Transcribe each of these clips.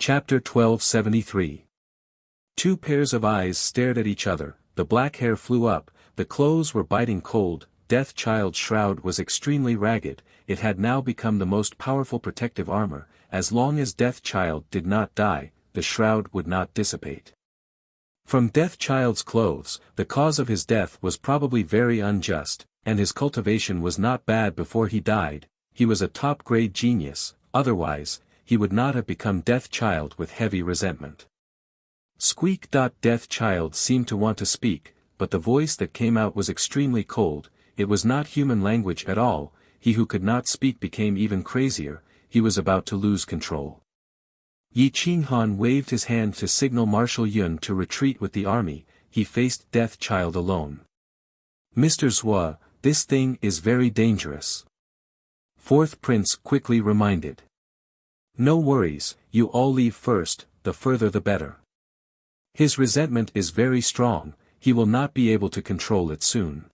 Chapter 1273. Two pairs of eyes stared at each other, the black hair flew up, the clothes were biting cold, Death Child's shroud was extremely ragged, it had now become the most powerful protective armor, as long as Death Child did not die, the shroud would not dissipate. From Death Child's clothes, the cause of his death was probably very unjust, and his cultivation was not bad before he died, he was a top-grade genius, otherwise, he would not have become Death Child with heavy resentment. Squeak. Death Child seemed to want to speak, but the voice that came out was extremely cold, it was not human language at all, he who could not speak became even crazier, he was about to lose control. Yi Qinghan waved his hand to signal Marshal Yun to retreat with the army, he faced Death Child alone. Mr. Zhua, this thing is very dangerous. Fourth Prince quickly reminded. No worries, you all leave first, the further the better. His resentment is very strong, he will not be able to control it soon.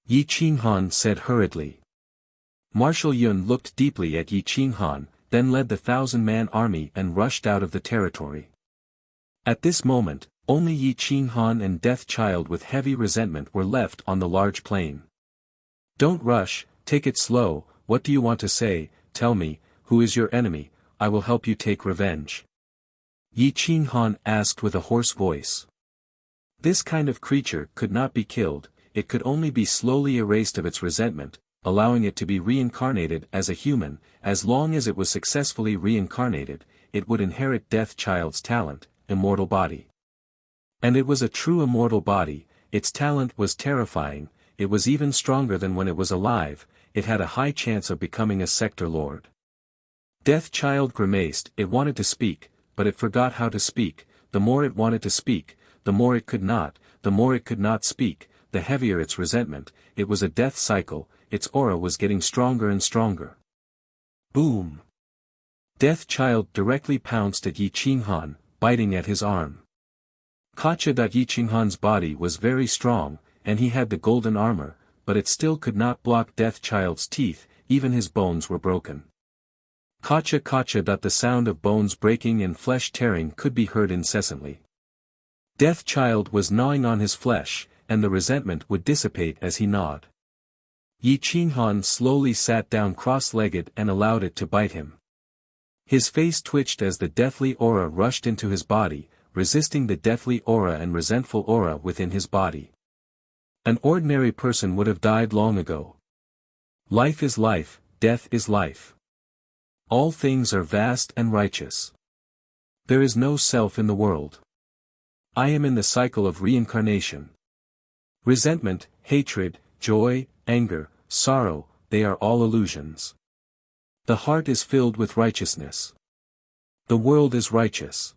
Yi Qinghan said hurriedly. Marshal Yun looked deeply at Yi Qinghan, then led the 1,000-man army and rushed out of the territory. At this moment, only Yi Qinghan and Death Child with heavy resentment were left on the large plain. Don't rush, take it slow, what do you want to say, tell me, who is your enemy, I will help you take revenge. Yi Qinghan asked with a hoarse voice. This kind of creature could not be killed, it could only be slowly erased of its resentment, allowing it to be reincarnated as a human, as long as it was successfully reincarnated, it would inherit Death Child's talent, immortal body. And it was a true immortal body, its talent was terrifying, it was even stronger than when it was alive, it had a high chance of becoming a sector lord. Death Child grimaced, it wanted to speak, but it forgot how to speak, the more it wanted to speak, the more it could not speak, the heavier its resentment, it was a death cycle, its aura was getting stronger and stronger. Boom! Death Child directly pounced at Yi Qinghan, biting at his arm. Yi Qinghan's body was very strong, and he had the golden armor, but it still could not block Death Child's teeth, even his bones were broken. Kacha. The sound of bones breaking and flesh tearing could be heard incessantly. Death Child was gnawing on his flesh, and the resentment would dissipate as he gnawed. Yi Qinghan slowly sat down cross-legged and allowed it to bite him. His face twitched as the deathly aura rushed into his body, resisting the deathly aura and resentful aura within his body. An ordinary person would have died long ago. Life is life, death is life. All things are vast and righteous. There is no self in the world. I am in the cycle of reincarnation. Resentment, hatred, joy, anger, sorrow, they are all illusions. The heart is filled with righteousness. The world is righteous.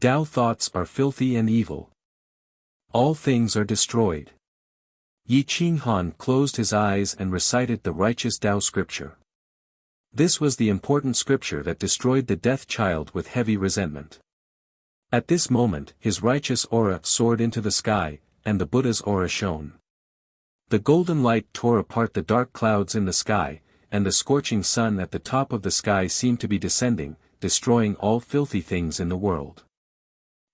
Tao thoughts are filthy and evil. All things are destroyed. Yi Qinghan closed his eyes and recited the righteous Tao scripture. This was the important scripture that destroyed the Death Child with heavy resentment. At this moment his righteous aura soared into the sky, and the Buddha's aura shone. The golden light tore apart the dark clouds in the sky, and the scorching sun at the top of the sky seemed to be descending, destroying all filthy things in the world.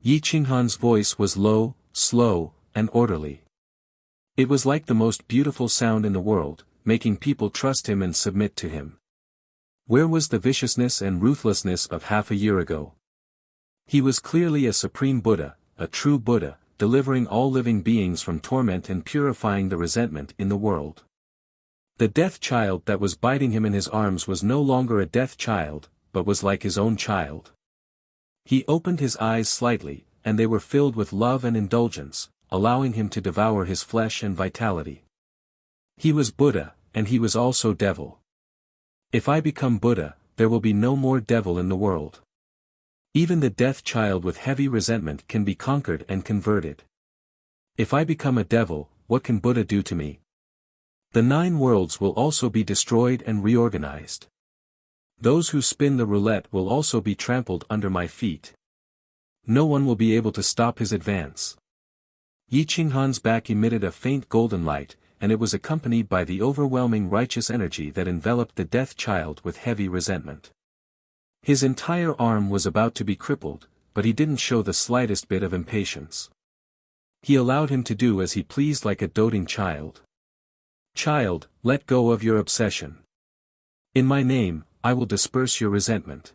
Yi Qinghan's voice was low, slow, and orderly. It was like the most beautiful sound in the world, making people trust him and submit to him. Where was the viciousness and ruthlessness of half a year ago? He was clearly a supreme Buddha, a true Buddha, delivering all living beings from torment and purifying the resentment in the world. The Death Child that was biting him in his arms was no longer a Death Child, but was like his own child. He opened his eyes slightly, and they were filled with love and indulgence, allowing him to devour his flesh and vitality. He was Buddha, and he was also devil. If I become Buddha, there will be no more devil in the world. Even the Death Child with heavy resentment can be conquered and converted. If I become a devil, what can Buddha do to me? The 9 worlds will also be destroyed and reorganized. Those who spin the roulette will also be trampled under my feet. No one will be able to stop his advance. Yi Qinghan's back emitted a faint golden light, and it was accompanied by the overwhelming righteous energy that enveloped the Death Child with heavy resentment. His entire arm was about to be crippled, but he didn't show the slightest bit of impatience. He allowed him to do as he pleased like a doting child. Child, let go of your obsession. In my name, I will disperse your resentment.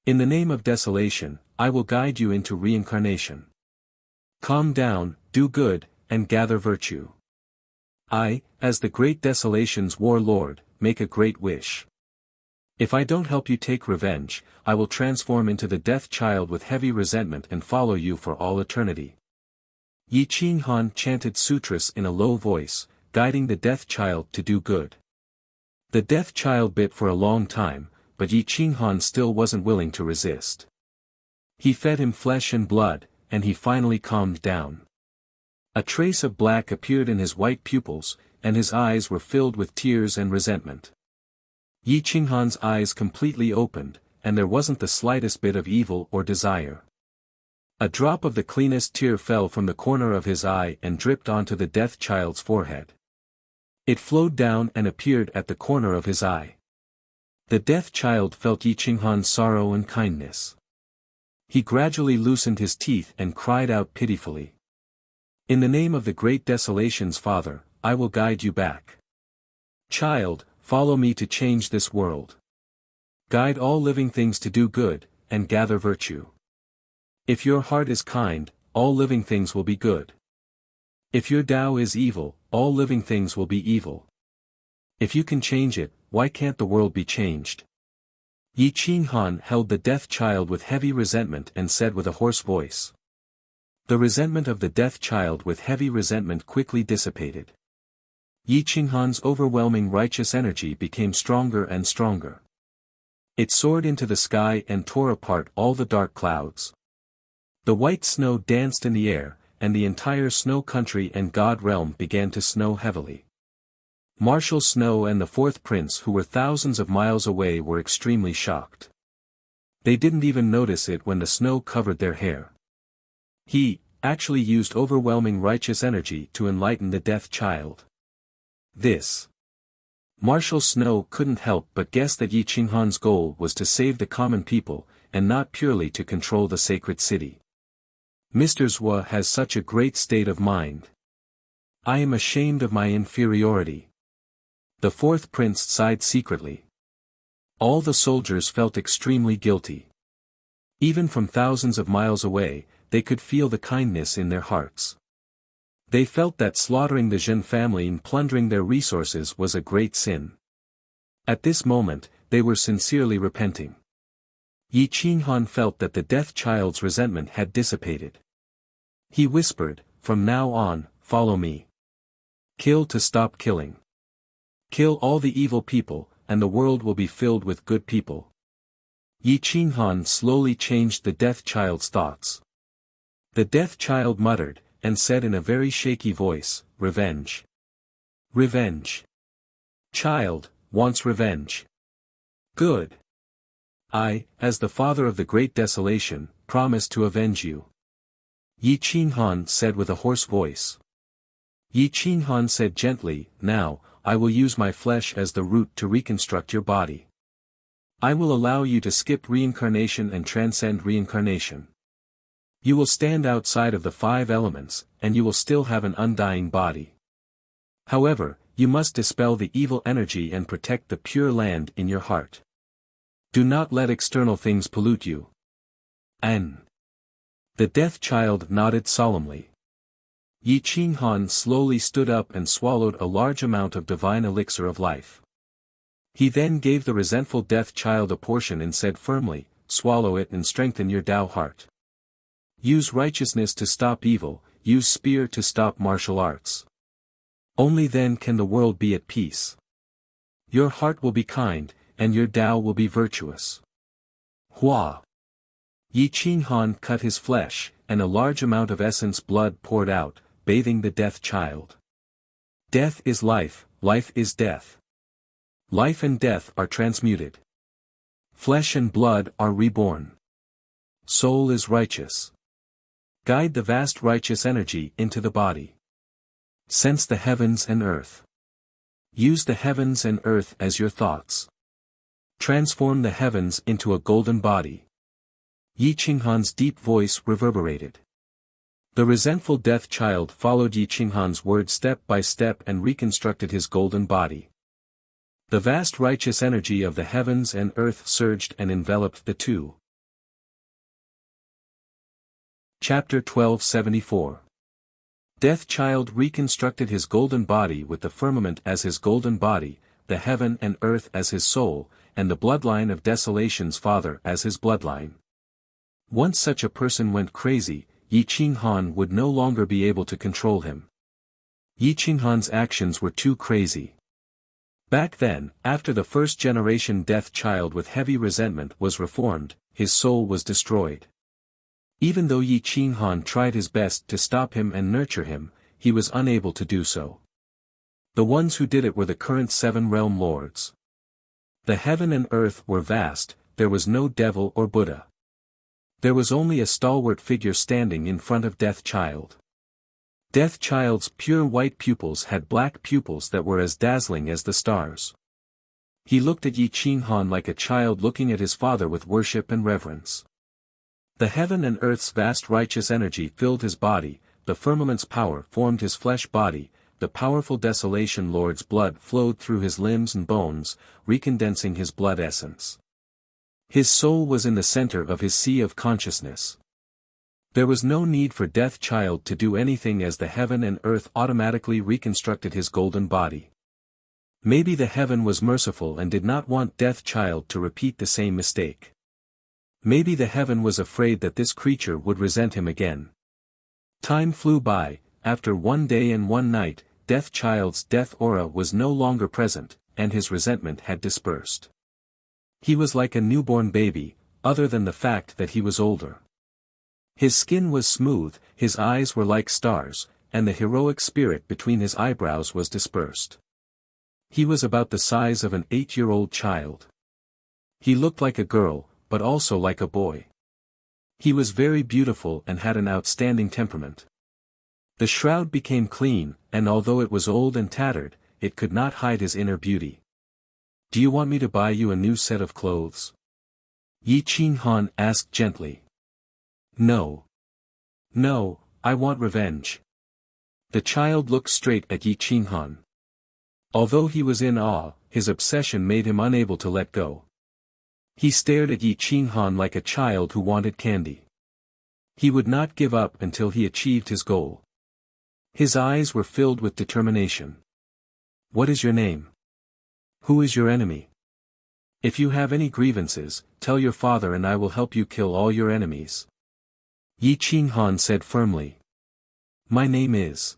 In the name of desolation, I will guide you into reincarnation. Calm down, do good, and gather virtue. I, as the great desolation's warlord, make a great wish. If I don't help you take revenge, I will transform into the death child with heavy resentment and follow you for all eternity. Yi Qing Han chanted sutras in a low voice, guiding the death child to do good. The death child bit for a long time, but Yi Qing Han still wasn't willing to resist. He fed him flesh and blood, and he finally calmed down. A trace of black appeared in his white pupils, and his eyes were filled with tears and resentment. Yi Qing Han's eyes completely opened, and there wasn't the slightest bit of evil or desire. A drop of the cleanest tear fell from the corner of his eye and dripped onto the death child's forehead. It flowed down and appeared at the corner of his eye. The death child felt Yi Qing Han's sorrow and kindness. He gradually loosened his teeth and cried out pitifully. In the name of the great desolation's father, I will guide you back. Child, follow me to change this world. Guide all living things to do good, and gather virtue. If your heart is kind, all living things will be good. If your Tao is evil, all living things will be evil. If you can change it, why can't the world be changed? Yi Qing Han held the death child with heavy resentment and said with a hoarse voice. The resentment of the death child with heavy resentment quickly dissipated. Yi Qing Han's overwhelming righteous energy became stronger and stronger. It soared into the sky and tore apart all the dark clouds. The white snow danced in the air, and the entire snow country and God realm began to snow heavily. Marshal Snow and the fourth prince who were thousands of miles away were extremely shocked. They didn't even notice it when the snow covered their hair. He, actually used overwhelming righteous energy to enlighten the death child. This. Marshal Snow couldn't help but guess that Yi Qing Han's goal was to save the common people, and not purely to control the sacred city. Mr. Zhua has such a great state of mind. I am ashamed of my inferiority. The fourth prince sighed secretly. All the soldiers felt extremely guilty. Even from thousands of miles away, they could feel the kindness in their hearts. They felt that slaughtering the Zhen family and plundering their resources was a great sin. At this moment, they were sincerely repenting. Yi Qing Han felt that the death child's resentment had dissipated. He whispered, "From now on, follow me. Kill to stop killing. Kill all the evil people, and the world will be filled with good people." Yi Qing Han slowly changed the death child's thoughts. The death child muttered, and said in a very shaky voice, "Revenge. Revenge. Child, wants revenge. Good. I, as the father of the great desolation, promise to avenge you." Yi Qing Han said with a hoarse voice. Yi Qing Han said gently, "Now, I will use my flesh as the root to reconstruct your body. I will allow you to skip reincarnation and transcend reincarnation. You will stand outside of the 5 elements, and you will still have an undying body. However, you must dispel the evil energy and protect the pure land in your heart. Do not let external things pollute you." N. The death child nodded solemnly. Yi Qing Han slowly stood up and swallowed a large amount of divine elixir of life. He then gave the resentful death child a portion and said firmly, "Swallow it and strengthen your Tao heart. Use righteousness to stop evil, use spear to stop martial arts. Only then can the world be at peace. Your heart will be kind, and your Tao will be virtuous." Hua. Yi Qing Han cut his flesh, and a large amount of essence blood poured out, bathing the death child. Death is life, life is death. Life and death are transmuted. Flesh and blood are reborn. Soul is righteous. Guide the vast righteous energy into the body. Sense the heavens and earth. Use the heavens and earth as your thoughts. Transform the heavens into a golden body. Yi Qinghan's deep voice reverberated. The resentful death child followed Yi Qinghan's words step by step and reconstructed his golden body. The vast righteous energy of the heavens and earth surged and enveloped the two. Chapter 1274. Death Child reconstructed his golden body with the firmament as his golden body, the heaven and earth as his soul, and the bloodline of desolation's father as his bloodline. Once such a person went crazy, Yi Qinghan would no longer be able to control him. Yi Qinghan's actions were too crazy. Back then, after the first-generation death child with heavy resentment was reformed, his soul was destroyed. Even though Yi Qinghan tried his best to stop him and nurture him, he was unable to do so. The ones who did it were the current 7 realm lords. The heaven and earth were vast, there was no devil or Buddha. There was only a stalwart figure standing in front of Death Child. Death Child's pure white pupils had black pupils that were as dazzling as the stars. He looked at Yi Qinghan like a child looking at his father with worship and reverence. The heaven and earth's vast righteous energy filled his body, the firmament's power formed his flesh body, the powerful desolation lord's blood flowed through his limbs and bones, recondensing his blood essence. His soul was in the center of his sea of consciousness. There was no need for Death Child to do anything as the heaven and earth automatically reconstructed his golden body. Maybe the heaven was merciful and did not want Death Child to repeat the same mistake. Maybe the heaven was afraid that this creature would resent him again. Time flew by. After 1 day and 1 night, Death Child's death aura was no longer present, and his resentment had dispersed. He was like a newborn baby, other than the fact that he was older. His skin was smooth, his eyes were like stars, and the heroic spirit between his eyebrows was dispersed. He was about the size of an 8-year-old child. He looked like a girl, but also like a boy. He was very beautiful and had an outstanding temperament. The shroud became clean, and although it was old and tattered, it could not hide his inner beauty. "Do you want me to buy you a new set of clothes?" Yi Qinghan asked gently. "No. No, I want revenge." The child looked straight at Yi Qinghan. Although he was in awe, his obsession made him unable to let go. He stared at Yi Qinghan like a child who wanted candy. He would not give up until he achieved his goal. His eyes were filled with determination. "What is your name? Who is your enemy? If you have any grievances, tell your father and I will help you kill all your enemies." Yi Qinghan said firmly. My name is.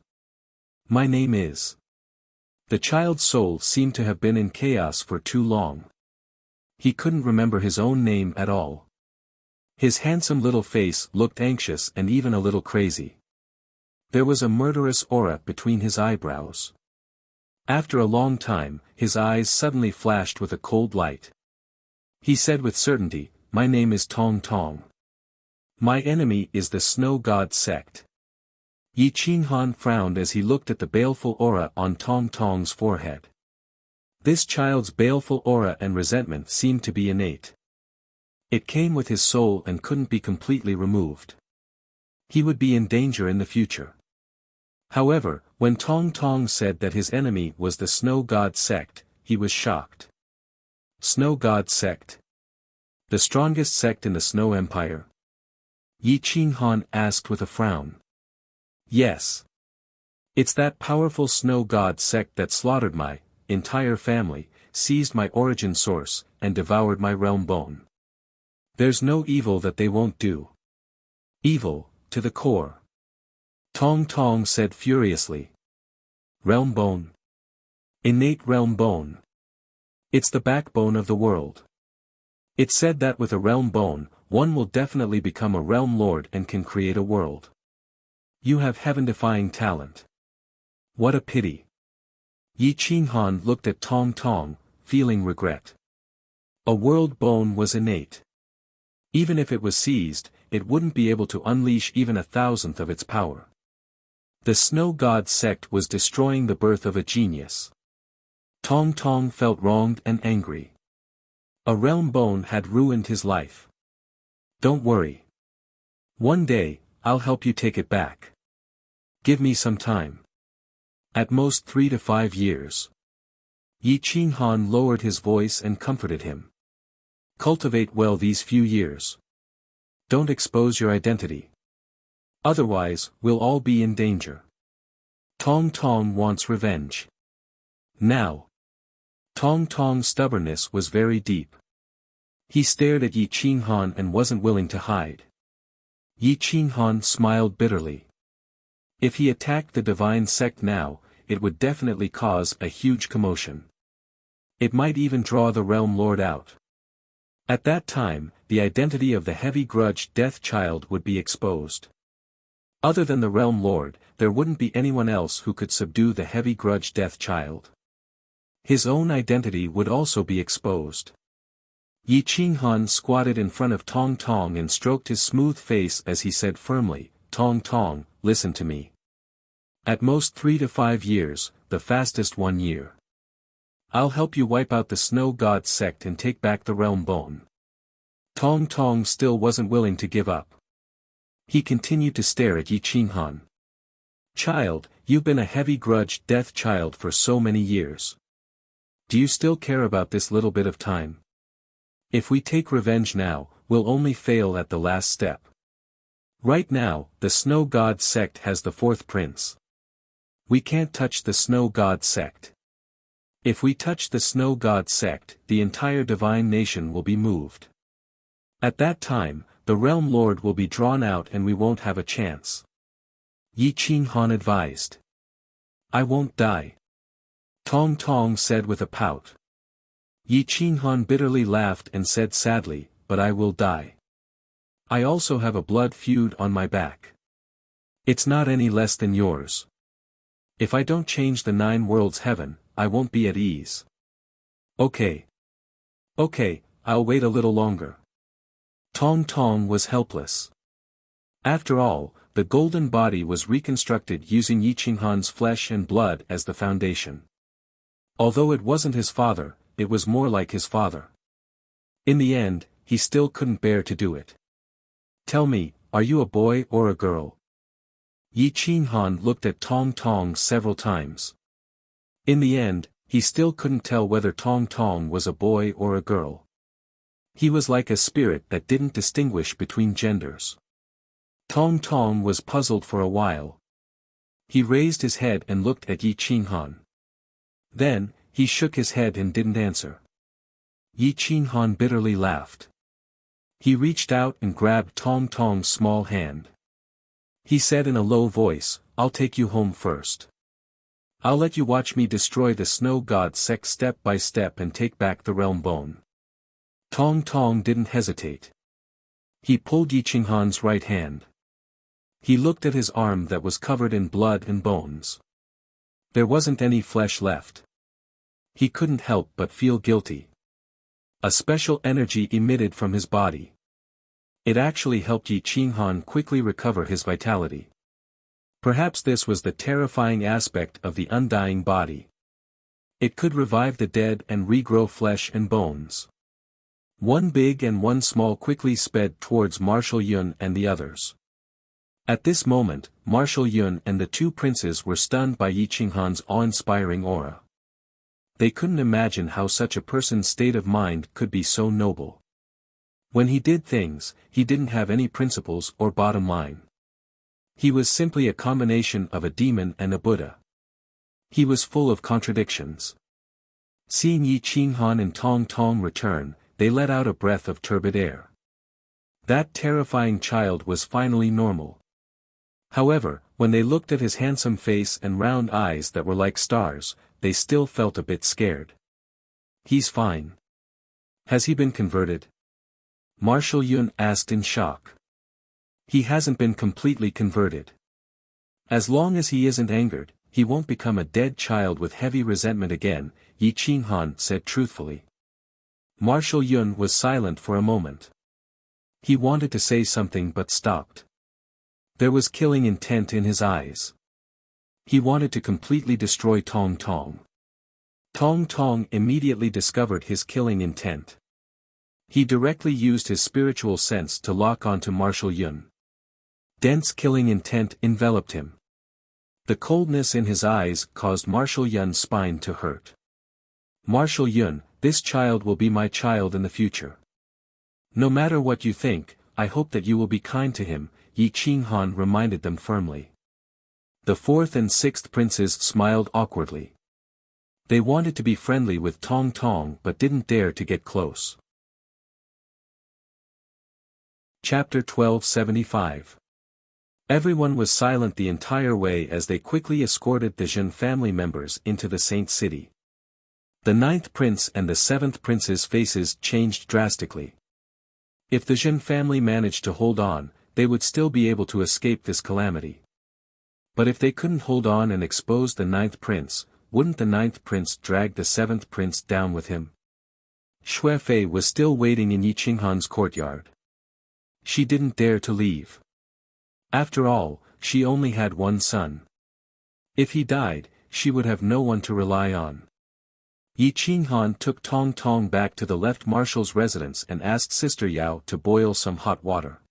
The child's soul seemed to have been in chaos for too long. He couldn't remember his own name at all. His handsome little face looked anxious and even a little crazy. There was a murderous aura between his eyebrows. After a long time, his eyes suddenly flashed with a cold light. He said with certainty, "My name is Tong Tong. My enemy is the Snow God sect." Yi Qinghan frowned as he looked at the baleful aura on Tong Tong's forehead. This child's baleful aura and resentment seemed to be innate. It came with his soul and couldn't be completely removed. He would be in danger in the future. However, when Tong Tong said that his enemy was the Snow God sect, he was shocked. Snow God sect? The strongest sect in the Snow Empire? Yi Qinghan asked with a frown. Yes. It's that powerful Snow God sect that slaughtered my entire family, seized my origin source, and devoured my realm bone. There's no evil that they won't do. Evil, to the core. Tong Tong said furiously. Realm bone. Innate realm bone. It's the backbone of the world. It said that with a realm bone, one will definitely become a realm lord and can create a world. You have heaven-defying talent. What a pity. Yi Qinghan looked at Tong Tong, feeling regret. A world bone was innate. Even if it was seized, it wouldn't be able to unleash even 1,000th of its power. The Snow God sect was destroying the birth of a genius. Tong Tong felt wronged and angry. A realm bone had ruined his life. Don't worry. One day, I'll help you take it back. Give me some time. At most 3 to 5 years. Yi Qinghan lowered his voice and comforted him. Cultivate well these few years. Don't expose your identity. Otherwise, we'll all be in danger. Tong Tong wants revenge. Now. Tong Tong's stubbornness was very deep. He stared at Yi Qinghan and wasn't willing to hide. Yi Qinghan smiled bitterly. If he attacked the divine sect now, it would definitely cause a huge commotion. It might even draw the realm lord out. At that time, the identity of the heavy grudge death child would be exposed. Other than the realm lord, there wouldn't be anyone else who could subdue the heavy grudge death child. His own identity would also be exposed. Yi Qinghan squatted in front of Tong Tong and stroked his smooth face as he said firmly, Tong Tong, listen to me. At most 3 to 5 years, the fastest 1 year. I'll help you wipe out the Snow God sect and take back the realm bone. Tong Tong still wasn't willing to give up. He continued to stare at Yi Qinghan. Child, you've been a heavy grudge death child for so many years. Do you still care about this little bit of time? If we take revenge now, we'll only fail at the last step. Right now, the Snow God sect has the 4th prince. We can't touch the Snow God sect. If we touch the Snow God sect, the entire divine nation will be moved. At that time, the realm lord will be drawn out and we won't have a chance. Yi Qinghan advised. I won't die. Tong Tong said with a pout. Yi Qinghan bitterly laughed and said sadly, but I will die. I also have a blood feud on my back. It's not any less than yours. If I don't change the 9 worlds heaven, I won't be at ease. Okay. Okay, I'll wait a little longer. Tong Tong was helpless. After all, the golden body was reconstructed using Yi Qinghan's flesh and blood as the foundation. Although it wasn't his father, it was more like his father. In the end, he still couldn't bear to do it. Tell me, are you a boy or a girl? Yi Qinghan looked at Tong Tong several times. In the end, he still couldn't tell whether Tong Tong was a boy or a girl. He was like a spirit that didn't distinguish between genders. Tong Tong was puzzled for a while. He raised his head and looked at Yi Qinghan. Then, he shook his head and didn't answer. Yi Qinghan bitterly laughed. He reached out and grabbed Tong Tong's small hand. He said in a low voice, I'll take you home first. I'll let you watch me destroy the Snow God sect step by step and take back the realm bone. Tong Tong didn't hesitate. He pulled Yi Qinghan's right hand. He looked at his arm that was covered in blood and bones. There wasn't any flesh left. He couldn't help but feel guilty. A special energy emitted from his body. It actually helped Yi Qinghan quickly recover his vitality. Perhaps this was the terrifying aspect of the undying body. It could revive the dead and regrow flesh and bones. One big and one small quickly sped towards Marshal Yun and the others. At this moment, Marshal Yun and the 2 princes were stunned by Yi Qinghan's awe-inspiring aura. They couldn't imagine how such a person's state of mind could be so noble. When he did things, he didn't have any principles or bottom line. He was simply a combination of a demon and a Buddha. He was full of contradictions. Seeing Yi Qinghan and Tong Tong return, they let out a breath of turbid air. That terrifying child was finally normal. However, when they looked at his handsome face and round eyes that were like stars, they still felt a bit scared. He's fine. Has he been converted? Marshal Yun asked in shock. He hasn't been completely converted. As long as he isn't angered, he won't become a dead child with heavy resentment again, Yi Qinghan said truthfully. Marshal Yun was silent for a moment. He wanted to say something but stopped. There was killing intent in his eyes. He wanted to completely destroy Tong Tong. Tong Tong immediately discovered his killing intent. He directly used his spiritual sense to lock onto Marshal Yun. Dense killing intent enveloped him. The coldness in his eyes caused Marshal Yun's spine to hurt. Marshal Yun, this child will be my child in the future. No matter what you think, I hope that you will be kind to him, Yi Qinghan reminded them firmly. The fourth and sixth princes smiled awkwardly. They wanted to be friendly with Tong Tong but didn't dare to get close. Chapter 1275. Everyone was silent the entire way as they quickly escorted the Jin family members into the Saint City. The ninth prince and the seventh prince's faces changed drastically. If the Jin family managed to hold on, they would still be able to escape this calamity. But if they couldn't hold on and expose the ninth prince, wouldn't the ninth prince drag the seventh prince down with him? Xue Fei was still waiting in Yi Qinghan's courtyard. She didn't dare to leave. After all, she only had one son. If he died, she would have no one to rely on. Yi Qinghan took Tong Tong back to the left marshal's residence and asked Sister Yao to boil some hot water.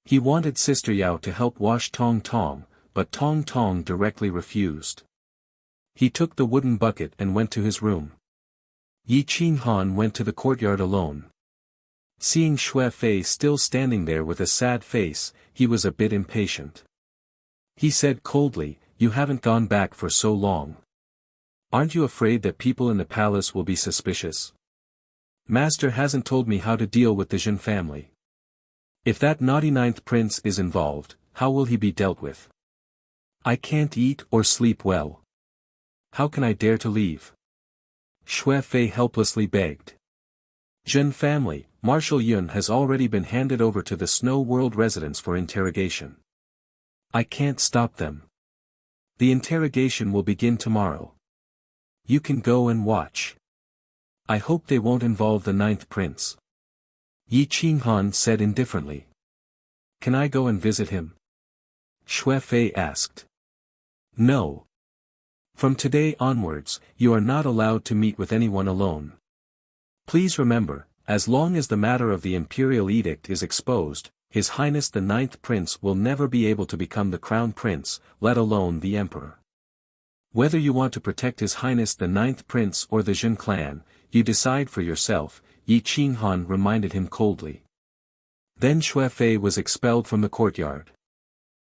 He wanted Sister Yao to help wash Tong Tong, but Tong Tong directly refused. He took the wooden bucket and went to his room. Yi Qinghan went to the courtyard alone. Seeing Xue Fei still standing there with a sad face, he was a bit impatient. He said coldly, "You haven't gone back for so long. Aren't you afraid that people in the palace will be suspicious? Master hasn't told me how to deal with the Jin family. If that naughty ninth prince is involved, how will he be dealt with? I can't eat or sleep well. How can I dare to leave?" Xue Fei helplessly begged. Jin family, Marshal Yun has already been handed over to the Snow World residence for interrogation. I can't stop them. The interrogation will begin tomorrow. You can go and watch. I hope they won't involve the ninth prince. Yi Qinghan said indifferently. Can I go and visit him? Xue Fei asked. No. From today onwards, you are not allowed to meet with anyone alone. Please remember, as long as the matter of the imperial edict is exposed, His Highness the Ninth Prince will never be able to become the Crown Prince, let alone the Emperor. Whether you want to protect His Highness the Ninth Prince or the Jin clan, you decide for yourself, Yi Qinghan reminded him coldly. Then Xue Fei was expelled from the courtyard.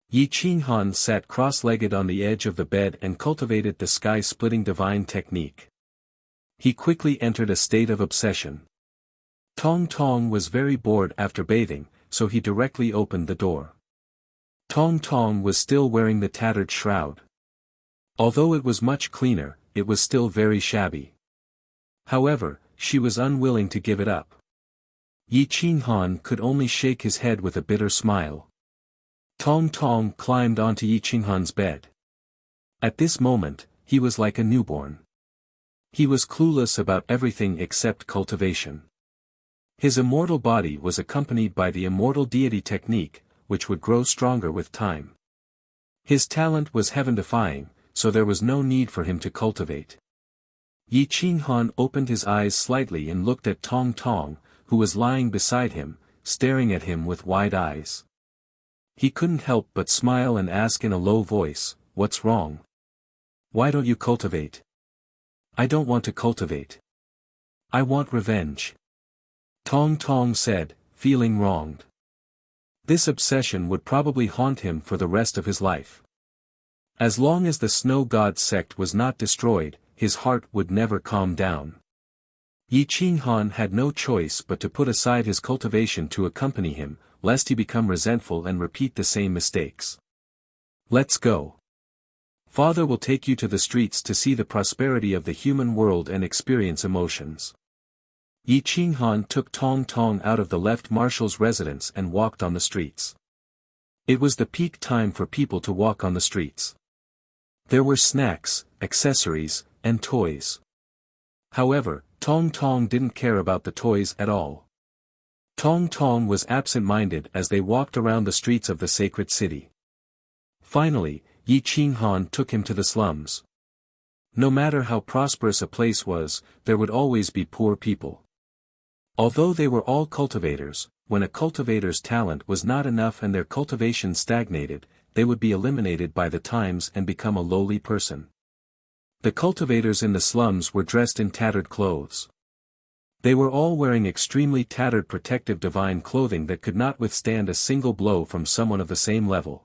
Yi Qinghan sat cross-legged on the edge of the bed and cultivated the sky-splitting divine technique. He quickly entered a state of obsession. Tong Tong was very bored after bathing, so he directly opened the door. Tong Tong was still wearing the tattered shroud. Although it was much cleaner, it was still very shabby. However, she was unwilling to give it up. Yi Qinghan could only shake his head with a bitter smile. Tong Tong climbed onto Yi Qinghan's bed. At this moment, he was like a newborn. He was clueless about everything except cultivation. His immortal body was accompanied by the immortal deity technique, which would grow stronger with time. His talent was heaven-defying, so there was no need for him to cultivate. Yi Qinghan opened his eyes slightly and looked at Tong Tong, who was lying beside him, staring at him with wide eyes. He couldn't help but smile and ask in a low voice, "What's wrong? Why don't you cultivate?" "I don't want to cultivate. I want revenge," Tong Tong said, feeling wronged. This obsession would probably haunt him for the rest of his life. As long as the Snow God sect was not destroyed, his heart would never calm down. Yi Qinghan had no choice but to put aside his cultivation to accompany him, lest he become resentful and repeat the same mistakes. "Let's go. Father will take you to the streets to see the prosperity of the human world and experience emotions." Yi Qinghan took Tong Tong out of the left marshal's residence and walked on the streets. It was the peak time for people to walk on the streets. There were snacks, accessories, and toys. However, Tong Tong didn't care about the toys at all. Tong Tong was absent-minded as they walked around the streets of the sacred city. Finally, Yi Qinghan took him to the slums. No matter how prosperous a place was, there would always be poor people. Although they were all cultivators, when a cultivator's talent was not enough and their cultivation stagnated, they would be eliminated by the times and become a lowly person. The cultivators in the slums were dressed in tattered clothes. They were all wearing extremely tattered protective divine clothing that could not withstand a single blow from someone of the same level.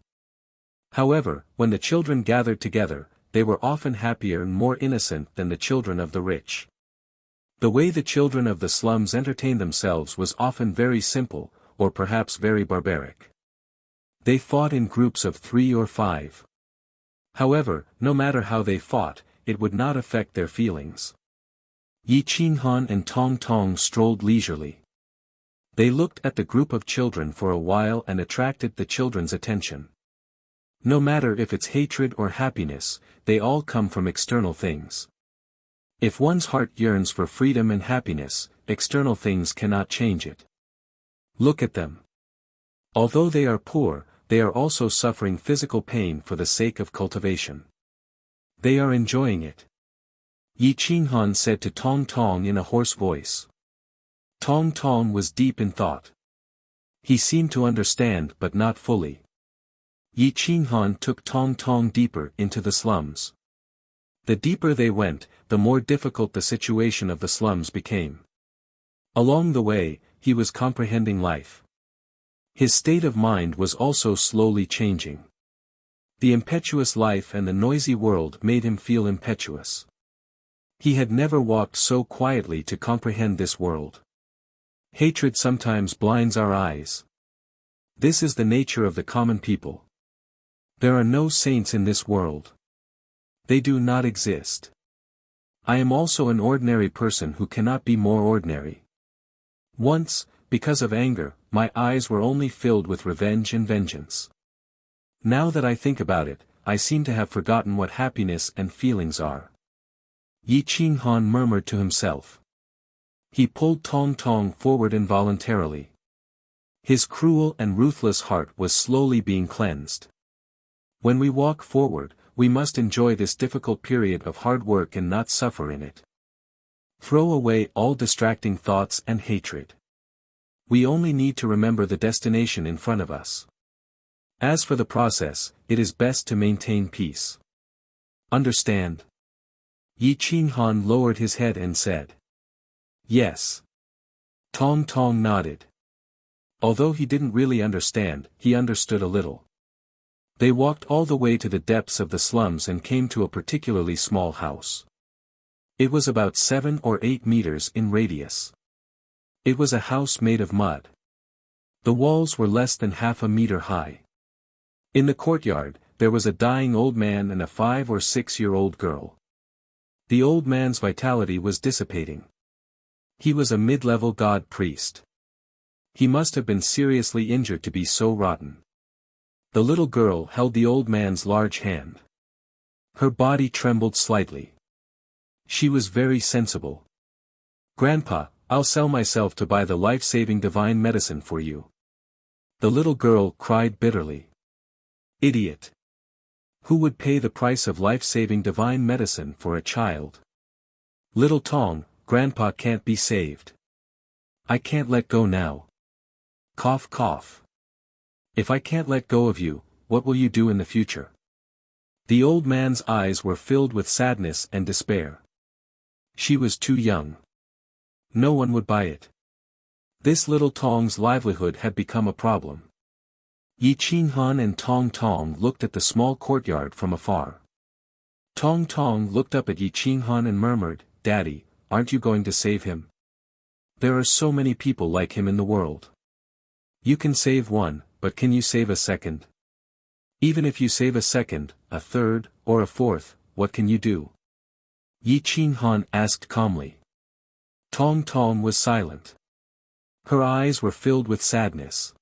However, when the children gathered together, they were often happier and more innocent than the children of the rich. The way the children of the slums entertained themselves was often very simple, or perhaps very barbaric. They fought in groups of 3 or 5. However, no matter how they fought, it would not affect their feelings. Yi Qinghan and Tong Tong strolled leisurely. They looked at the group of children for a while and attracted the children's attention. No matter if it's hatred or happiness, they all come from external things. If one's heart yearns for freedom and happiness, external things cannot change it. Look at them. Although they are poor, they are also suffering physical pain for the sake of cultivation. They are enjoying it. Yi Qinghan said to Tong Tong in a hoarse voice. Tong Tong was deep in thought. He seemed to understand but not fully. Yi Qinghan took Tong Tong deeper into the slums. The deeper they went, the more difficult the situation of the slums became. Along the way, he was comprehending life. His state of mind was also slowly changing. The impetuous life and the noisy world made him feel impetuous. He had never walked so quietly to comprehend this world. Hatred sometimes blinds our eyes. This is the nature of the common people. There are no saints in this world. They do not exist. I am also an ordinary person who cannot be more ordinary. Once, because of anger, my eyes were only filled with revenge and vengeance. Now that I think about it, I seem to have forgotten what happiness and feelings are. Yi Qinghan murmured to himself. He pulled Tong Tong forward involuntarily. His cruel and ruthless heart was slowly being cleansed. When we walk forward, we must enjoy this difficult period of hard work and not suffer in it. Throw away all distracting thoughts and hatred. We only need to remember the destination in front of us. As for the process, it is best to maintain peace. Understand? Yi Qinghan lowered his head and said. Yes. Tong Tong nodded. Although he didn't really understand, he understood a little. They walked all the way to the depths of the slums and came to a particularly small house. It was about 7 or 8 meters in radius. It was a house made of mud. The walls were less than half a meter high. In the courtyard, there was a dying old man and a 5 or 6-year-old girl. The old man's vitality was dissipating. He was a mid-level god priest. He must have been seriously injured to be so rotten. The little girl held the old man's large hand. Her body trembled slightly. She was very sensible. Grandpa, I'll sell myself to buy the life-saving divine medicine for you. The little girl cried bitterly. Idiot! Who would pay the price of life-saving divine medicine for a child? Little Tong, Grandpa can't be saved. I can't let go now. Cough cough. If I can't let go of you, what will you do in the future? The old man's eyes were filled with sadness and despair. She was too young. No one would buy it. This little Tong's livelihood had become a problem. Yi Qinghan and Tong Tong looked at the small courtyard from afar. Tong Tong looked up at Yi Qinghan and murmured, Daddy, aren't you going to save him? There are so many people like him in the world. You can save one, but can you save a second? Even if you save a second, a third, or a fourth, what can you do? Yi Qinghan asked calmly. Tong Tong was silent. Her eyes were filled with sadness.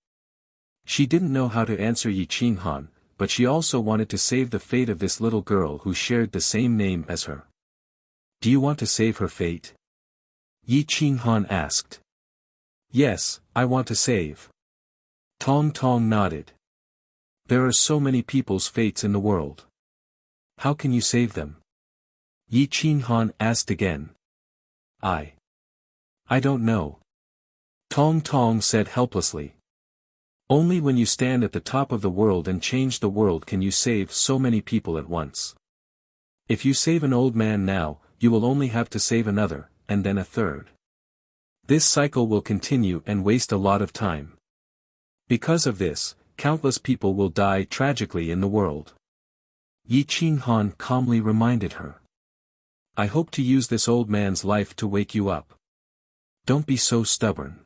She didn't know how to answer Yi Qinghan, but she also wanted to save the fate of this little girl who shared the same name as her. Do you want to save her fate? Yi Qinghan asked. Yes, I want to save. Tong Tong nodded. There are so many people's fates in the world. How can you save them? Yi Qinghan asked again. I don't know. Tong Tong said helplessly. Only when you stand at the top of the world and change the world can you save so many people at once. If you save an old man now, you will only have to save another, and then a third. This cycle will continue and waste a lot of time. Because of this, countless people will die tragically in the world. Yi Qinghan calmly reminded her. I hope to use this old man's life to wake you up. Don't be so stubborn.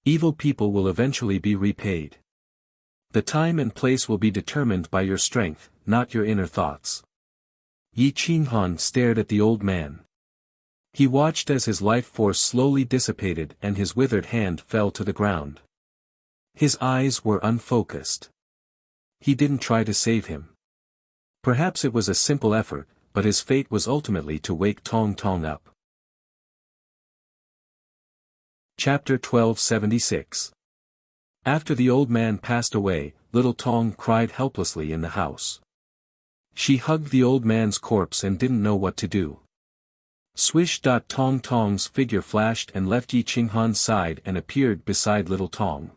Evil people will eventually be repaid. The time and place will be determined by your strength, not your inner thoughts. Yi Qinghan stared at the old man. He watched as his life force slowly dissipated and his withered hand fell to the ground. His eyes were unfocused. He didn't try to save him. Perhaps it was a simple effort, but his fate was ultimately to wake Tong Tong up. Chapter 1276. After the old man passed away, little Tong cried helplessly in the house. She hugged the old man's corpse and didn't know what to do. Swish! Tong Tong's figure flashed and left Yi Qinghan's side and appeared beside little Tong.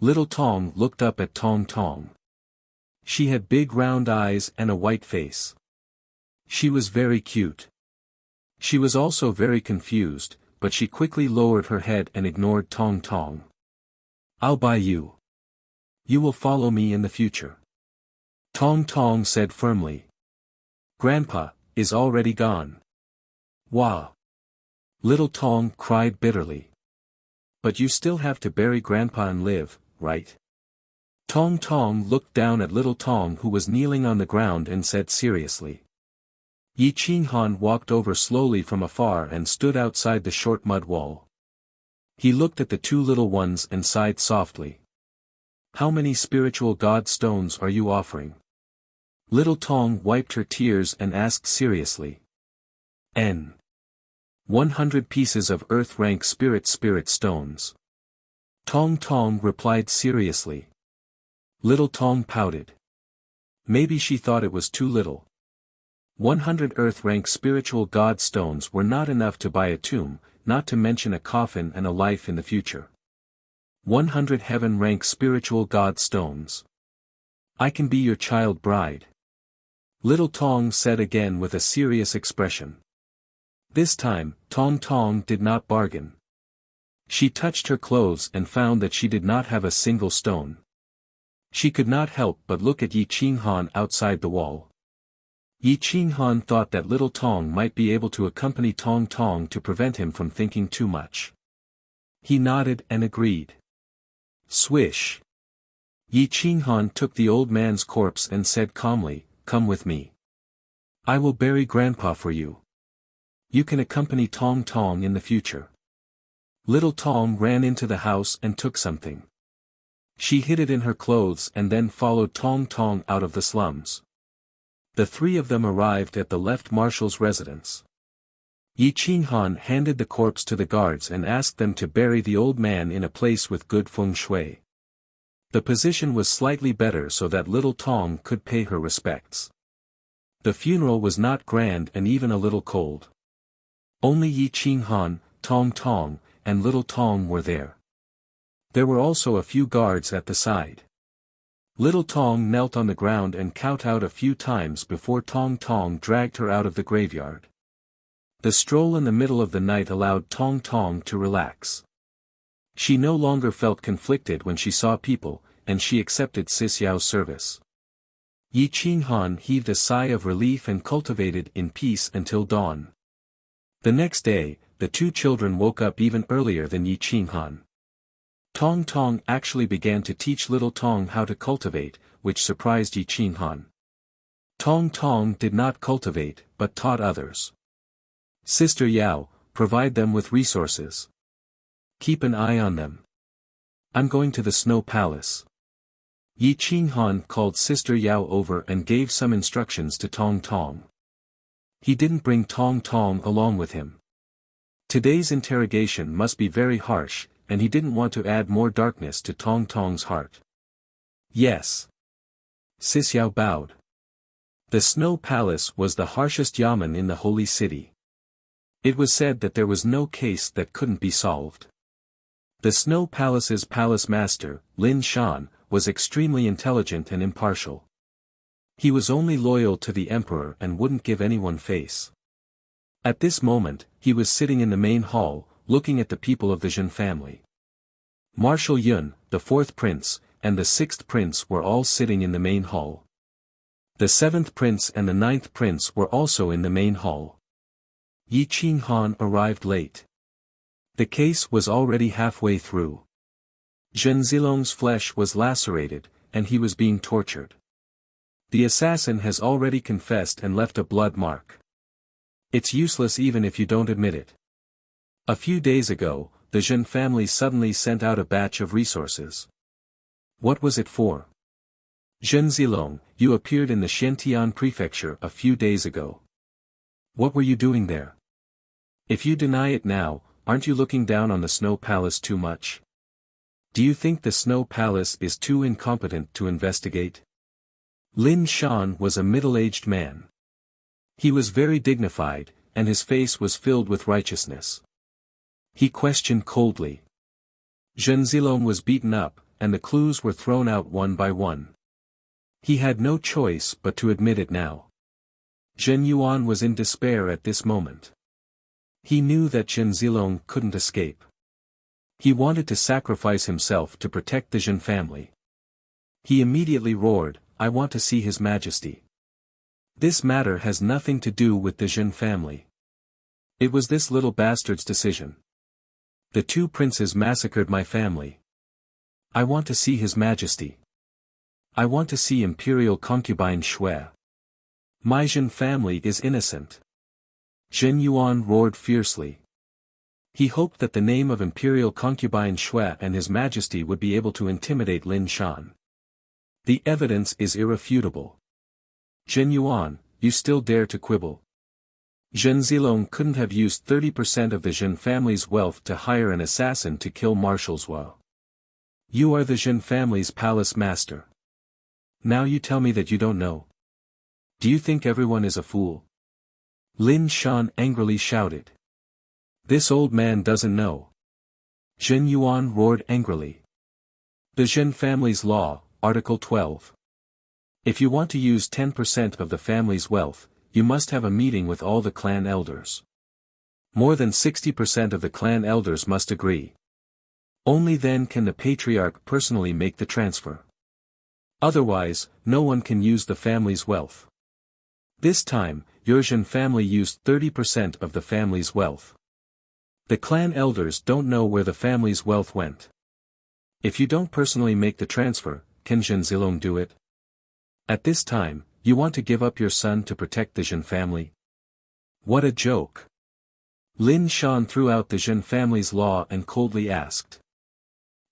Little Tong looked up at Tong Tong. She had big round eyes and a white face. She was very cute. She was also very confused, but she quickly lowered her head and ignored Tong Tong. I'll buy you. You will follow me in the future. Tong Tong said firmly. Grandpa is already gone. Wow. Little Tong cried bitterly. But you still have to bury Grandpa and live, right? Tong Tong looked down at little Tong who was kneeling on the ground and said seriously. Yi Qinghan walked over slowly from afar and stood outside the short mud wall. He looked at the two little ones and sighed softly. How many spiritual god stones are you offering? Little Tong wiped her tears and asked seriously. 100 pieces of earth-rank spirit stones. Tong Tong replied seriously. Little Tong pouted. Maybe she thought it was too little. 100 earth-rank spiritual god stones were not enough to buy a tomb, not to mention a coffin and a life in the future. 100 heaven-rank spiritual god stones. I can be your child bride. Little Tong said again with a serious expression. This time, Tong Tong did not bargain. She touched her clothes and found that she did not have a single stone. She could not help but look at Yi Qinghan outside the wall. Yi Qinghan thought that little Tong might be able to accompany Tong Tong to prevent him from thinking too much. He nodded and agreed. Swish! Yi Qinghan took the old man's corpse and said calmly, Come with me. I will bury Grandpa for you. You can accompany Tong Tong in the future. Little Tong ran into the house and took something. She hid it in her clothes and then followed Tong Tong out of the slums. The three of them arrived at the left marshal's residence. Yi Qinghan handed the corpse to the guards and asked them to bury the old man in a place with good feng shui. The position was slightly better so that little Tong could pay her respects. The funeral was not grand and even a little cold. Only Yi Qinghan, Tong Tong, and little Tong were there. There were also a few guards at the side. Little Tong knelt on the ground and kowtowed a few times before Tong Tong dragged her out of the graveyard. The stroll in the middle of the night allowed Tong Tong to relax. She no longer felt conflicted when she saw people, and she accepted Sisiao's service. Yi Qinghan heaved a sigh of relief and cultivated in peace until dawn. The next day, the two children woke up even earlier than Yi Qinghan. Tong Tong actually began to teach little Tong how to cultivate, which surprised Yi Qinghan. Tong Tong did not cultivate, but taught others. Sister Yao, provide them with resources. Keep an eye on them. I'm going to the Snow Palace. Yi Qinghan called Sister Yao over and gave some instructions to Tong Tong. He didn't bring Tong Tong along with him. Today's interrogation must be very harsh, and he didn't want to add more darkness to Tong Tong's heart. Yes. Sisiao bowed. The Snow Palace was the harshest yamen in the holy city. It was said that there was no case that couldn't be solved. The Snow Palace's palace master, Lin Shan, was extremely intelligent and impartial. He was only loyal to the emperor and wouldn't give anyone face. At this moment, he was sitting in the main hall, looking at the people of the Jin family. Marshal Yun, the fourth prince, and the sixth prince were all sitting in the main hall. The seventh prince and the ninth prince were also in the main hall. Yi Qinghan arrived late. The case was already halfway through. Zhen Zilong's flesh was lacerated, and he was being tortured. The assassin has already confessed and left a blood mark. It's useless even if you don't admit it. A few days ago, the Zhen family suddenly sent out a batch of resources. What was it for? Zhen Zilong, you appeared in the Xiantian prefecture a few days ago. What were you doing there? If you deny it now, aren't you looking down on the Snow Palace too much? Do you think the Snow Palace is too incompetent to investigate? Lin Shan was a middle-aged man. He was very dignified, and his face was filled with righteousness. He questioned coldly. Zhen Zilong was beaten up, and the clues were thrown out one by one. He had no choice but to admit it now. Zhen Yuan was in despair at this moment. He knew that Zhen Zilong couldn't escape. He wanted to sacrifice himself to protect the Zhen family. He immediately roared, "I want to see His Majesty. This matter has nothing to do with the Zhen family. It was this little bastard's decision. The two princes massacred my family. I want to see His Majesty. I want to see Imperial concubine Shui. My Zhen family is innocent." Zhen Yuan roared fiercely. He hoped that the name of Imperial concubine Shui and His Majesty would be able to intimidate Lin Shan. The evidence is irrefutable. Zhen Yuan, you still dare to quibble? Zhen Zilong couldn't have used 30% of the Zhen family's wealth to hire an assassin to kill Marshal Zhuo. You are the Zhen family's palace master. Now you tell me that you don't know. Do you think everyone is a fool? Lin Shan angrily shouted. This old man doesn't know. Zhen Yuan roared angrily. The Zhen family's law, Article 12. If you want to use 10% of the family's wealth, you must have a meeting with all the clan elders. More than 60% of the clan elders must agree. Only then can the patriarch personally make the transfer. Otherwise, no one can use the family's wealth. This time, your Zhen family used 30% of the family's wealth. The clan elders don't know where the family's wealth went. If you don't personally make the transfer, can Zhen Zilong do it? At this time, you want to give up your son to protect the Zhen family? What a joke! Lin Shan threw out the Zhen family's law and coldly asked.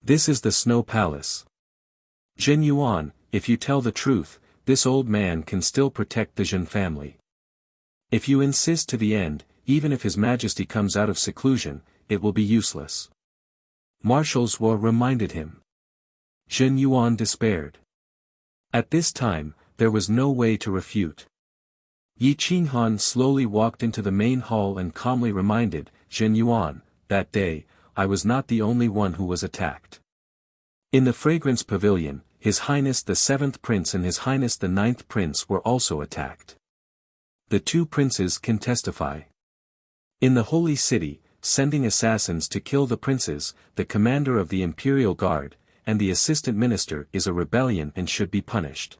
This is the Snow Palace. Zhen Yuan, if you tell the truth, this old man can still protect the Zhen family. If you insist to the end, even if His Majesty comes out of seclusion, it will be useless. Marshal Zhuo reminded him. Zhen Yuan despaired. At this time, there was no way to refute. Yi Qinghan slowly walked into the main hall and calmly reminded Zhen Yuan, that day, I was not the only one who was attacked. In the fragrance pavilion, His Highness the Seventh Prince and His Highness the Ninth Prince were also attacked. The two princes can testify. In the Holy City, sending assassins to kill the princes, the commander of the Imperial Guard, and the assistant minister is a rebellion and should be punished.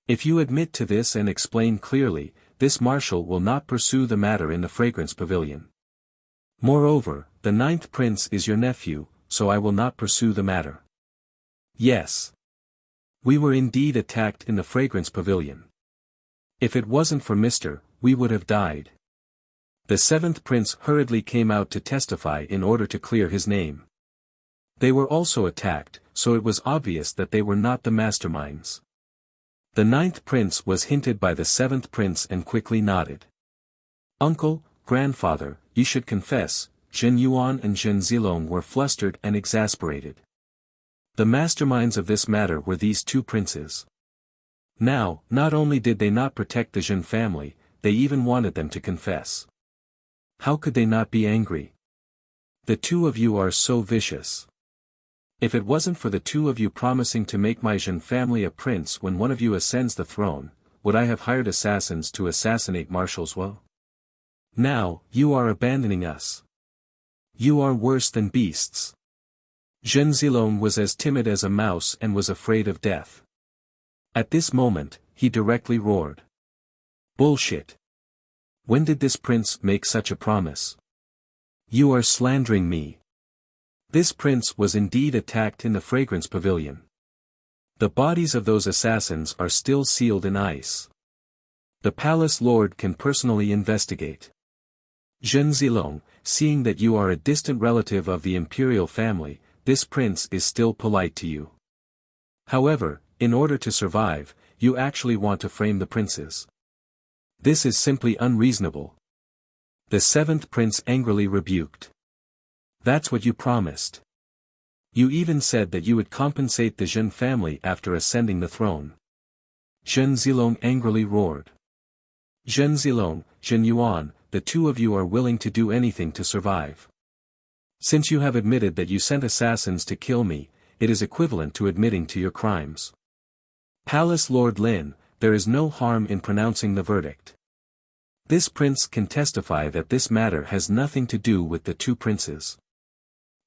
If you admit to this and explain clearly, this marshal will not pursue the matter in the fragrance pavilion. Moreover, the ninth prince is your nephew, so I will not pursue the matter. Yes. We were indeed attacked in the fragrance pavilion. If it wasn't for Mr., we would have died. The seventh prince hurriedly came out to testify in order to clear his name. They were also attacked, so it was obvious that they were not the masterminds. The ninth prince was hinted by the seventh prince and quickly nodded. Uncle, grandfather, you should confess, Zhen Yuan and Zhen Zilong were flustered and exasperated. The masterminds of this matter were these two princes. Now, not only did they not protect the Zhen family, they even wanted them to confess. How could they not be angry? The two of you are so vicious. If it wasn't for the two of you promising to make my Jin family a prince when one of you ascends the throne, would I have hired assassins to assassinate Marshal Zhuo? Now, you are abandoning us. You are worse than beasts. Zhen Zilong was as timid as a mouse and was afraid of death. At this moment, he directly roared. Bullshit. When did this prince make such a promise? You are slandering me. This prince was indeed attacked in the fragrance pavilion. The bodies of those assassins are still sealed in ice. The palace lord can personally investigate. Zhen Zilong, seeing that you are a distant relative of the imperial family, this prince is still polite to you. However, in order to survive, you actually want to frame the princes. This is simply unreasonable. The seventh prince angrily rebuked. That's what you promised. You even said that you would compensate the Zhen family after ascending the throne. Zhen Zilong angrily roared. Zhen Zilong, Zhen Yuan, the two of you are willing to do anything to survive. Since you have admitted that you sent assassins to kill me, it is equivalent to admitting to your crimes. Palace Lord Lin, there is no harm in pronouncing the verdict. This prince can testify that this matter has nothing to do with the two princes.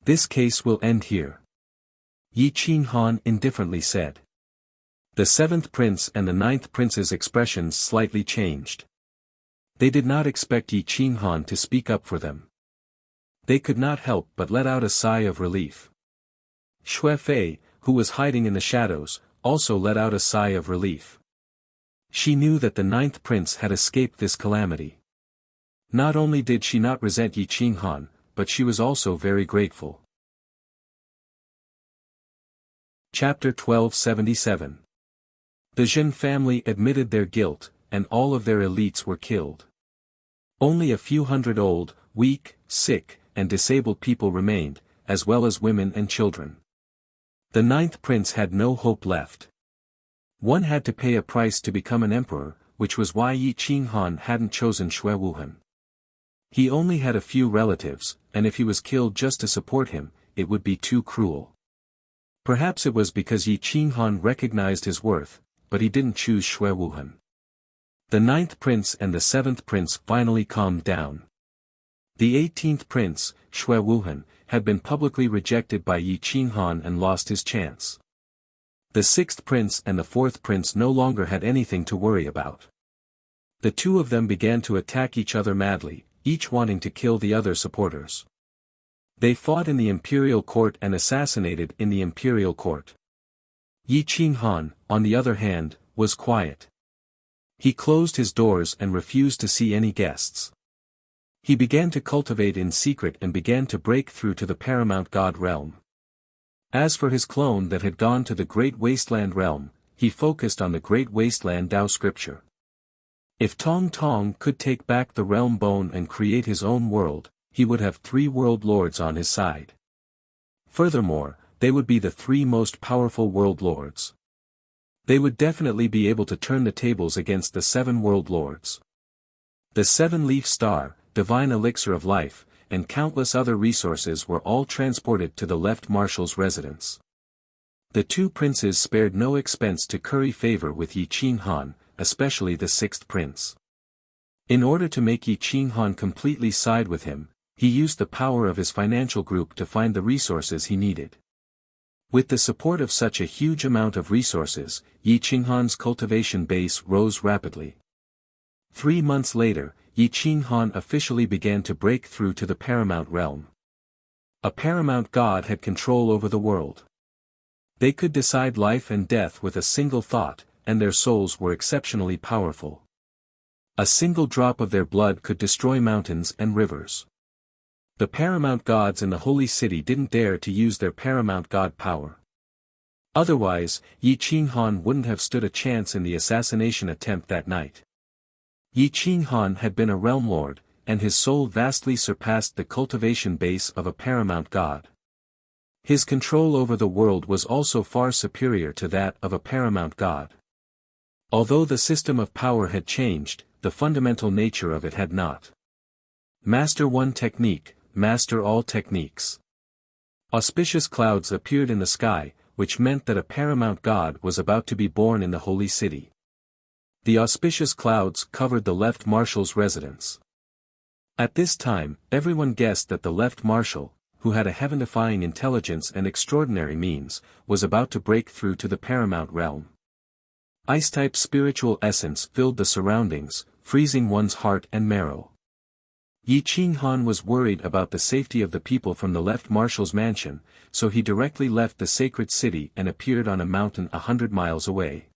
This case will end here. Yi Qinghan indifferently said. The seventh prince and the ninth prince's expressions slightly changed. They did not expect Yi Qinghan to speak up for them. They could not help but let out a sigh of relief. Xue Fei, who was hiding in the shadows, also let out a sigh of relief. She knew that the ninth prince had escaped this calamity. Not only did she not resent Yi Qinghan, but she was also very grateful. Chapter 1277. The Zhen family admitted their guilt, and all of their elites were killed. Only a few hundred old, weak, sick, and disabled people remained, as well as women and children. The ninth prince had no hope left. One had to pay a price to become an emperor, which was why Yi Qinghan hadn't chosen Xue Wuhan. He only had a few relatives, and if he was killed just to support him, it would be too cruel. Perhaps it was because Yi Qinghan recognized his worth, but he didn't choose Xue Wuhan. The ninth prince and the seventh prince finally calmed down. The 18th prince, Xue Wuhan, had been publicly rejected by Yi Qinghan and lost his chance. The sixth prince and the fourth prince no longer had anything to worry about. The two of them began to attack each other madly, each wanting to kill the other supporters. They fought in the imperial court and assassinated in the imperial court. Yi Qinghan, on the other hand, was quiet. He closed his doors and refused to see any guests. He began to cultivate in secret and began to break through to the paramount god realm. As for his clone that had gone to the Great Wasteland realm, he focused on the Great Wasteland Tao scripture. If Tong Tong could take back the realm bone and create his own world, he would have 3 world lords on his side. Furthermore, they would be the 3 most powerful world lords. They would definitely be able to turn the tables against the 7 world lords. The 7-leaf star, divine elixir of life, and countless other resources were all transported to the left marshal's residence. The 2 princes spared no expense to curry favor with Yi Qinghan, especially the 6th prince. In order to make Yi Qinghan completely side with him, he used the power of his financial group to find the resources he needed. With the support of such a huge amount of resources, Yi Qinghan's cultivation base rose rapidly. 3 months later, Yi Qinghan officially began to break through to the paramount realm. A paramount god had control over the world. They could decide life and death with a single thought, and their souls were exceptionally powerful. A single drop of their blood could destroy mountains and rivers. The paramount gods in the holy city didn't dare to use their paramount god power. Otherwise, Yi Qinghan wouldn't have stood a chance in the assassination attempt that night. Yi Qinghan had been a realm lord, and his soul vastly surpassed the cultivation base of a paramount god. His control over the world was also far superior to that of a paramount god. Although the system of power had changed, the fundamental nature of it had not. Master 1 technique, master all techniques. Auspicious clouds appeared in the sky, which meant that a paramount god was about to be born in the holy city. The auspicious clouds covered the left marshal's residence. At this time, everyone guessed that the left marshal, who had a heaven-defying intelligence and extraordinary means, was about to break through to the paramount realm. Ice-type spiritual essence filled the surroundings, freezing one's heart and marrow. Yi Qinghan was worried about the safety of the people from the left marshal's mansion, so he directly left the sacred city and appeared on a mountain 100 miles away.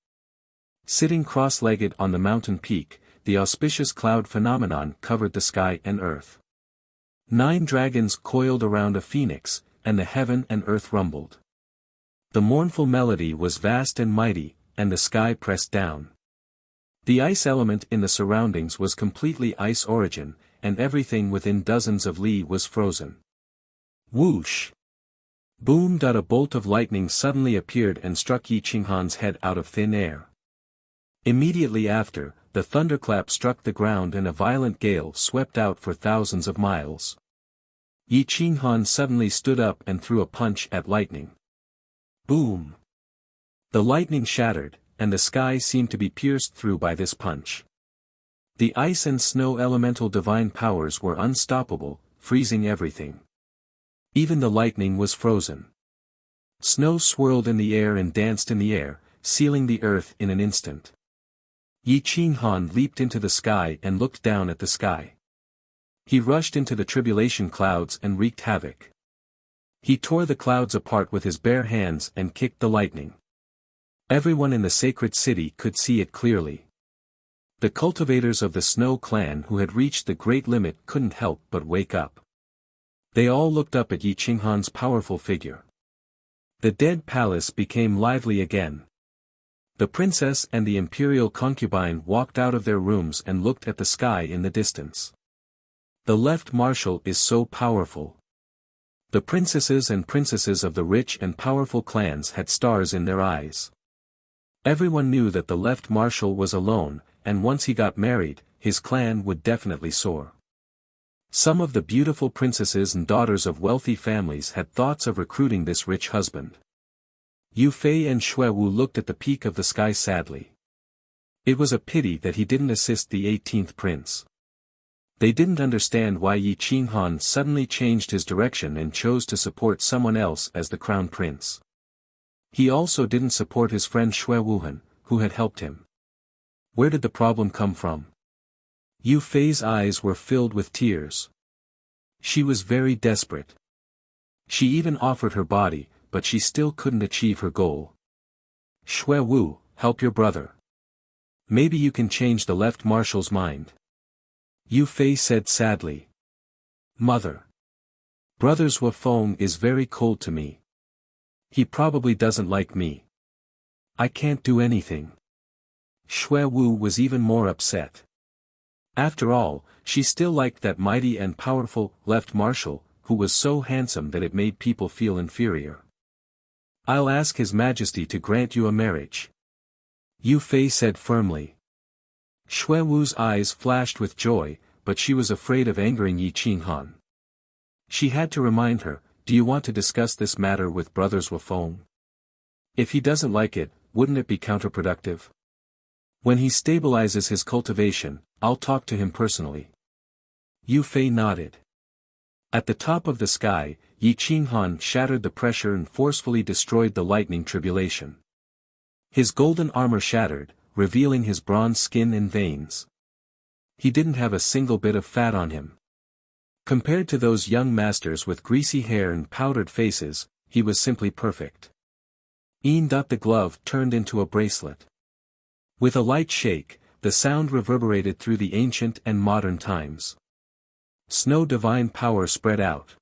Sitting cross-legged on the mountain peak, the auspicious cloud phenomenon covered the sky and earth. 9 dragons coiled around a phoenix, and the heaven and earth rumbled. The mournful melody was vast and mighty, and the sky pressed down. The ice element in the surroundings was completely ice origin, and everything within dozens of li was frozen. Whoosh! Boom! A bolt of lightning suddenly appeared and struck Yi Qinghan's head out of thin air. Immediately after, the thunderclap struck the ground and a violent gale swept out for thousands of miles. Yi Qinghan suddenly stood up and threw a punch at lightning. Boom! The lightning shattered, and the sky seemed to be pierced through by this punch. The ice and snow elemental divine powers were unstoppable, freezing everything. Even the lightning was frozen. Snow swirled in the air and danced in the air, sealing the earth in an instant. Yi Qinghan leaped into the sky and looked down at the sky. He rushed into the tribulation clouds and wreaked havoc. He tore the clouds apart with his bare hands and kicked the lightning. Everyone in the sacred city could see it clearly. The cultivators of the Snow clan who had reached the great limit couldn't help but wake up. They all looked up at Yi Qinghan's powerful figure. The dead palace became lively again. The princess and the imperial concubine walked out of their rooms and looked at the sky in the distance. The left marshal is so powerful. The princesses and princesses of the rich and powerful clans had stars in their eyes. Everyone knew that the left marshal was alone, and once he got married, his clan would definitely soar. Some of the beautiful princesses and daughters of wealthy families had thoughts of recruiting this rich husband. Yu Fei and Xue Wu looked at the peak of the sky sadly. It was a pity that he didn't assist the 18th prince. They didn't understand why Yi Qinghan suddenly changed his direction and chose to support someone else as the crown prince. He also didn't support his friend Xue Wuhan, who had helped him. Where did the problem come from? Yu Fei's eyes were filled with tears. She was very desperate. She even offered her body, but she still couldn't achieve her goal. Xue Wu, help your brother. Maybe you can change the left marshal's mind. Yu Fei said sadly. Mother. Brother's Wufeng is very cold to me. He probably doesn't like me. I can't do anything. Xue Wu was even more upset. After all, she still liked that mighty and powerful left marshal, who was so handsome that it made people feel inferior. I'll ask His Majesty to grant you a marriage. Yu Fei said firmly. Xue Wu's eyes flashed with joy, but she was afraid of angering Yi Qinghan. She had to remind her, do you want to discuss this matter with brothers Wufeng? If he doesn't like it, wouldn't it be counterproductive? When he stabilizes his cultivation, I'll talk to him personally. Yu Fei nodded. At the top of the sky, Yi Qinghan shattered the pressure and forcefully destroyed the lightning tribulation. His golden armor shattered, revealing his bronze skin and veins. He didn't have a single bit of fat on him. Compared to those young masters with greasy hair and powdered faces, he was simply perfect. The glove turned into a bracelet. With a light shake, the sound reverberated through the ancient and modern times. Snow divine power spread out.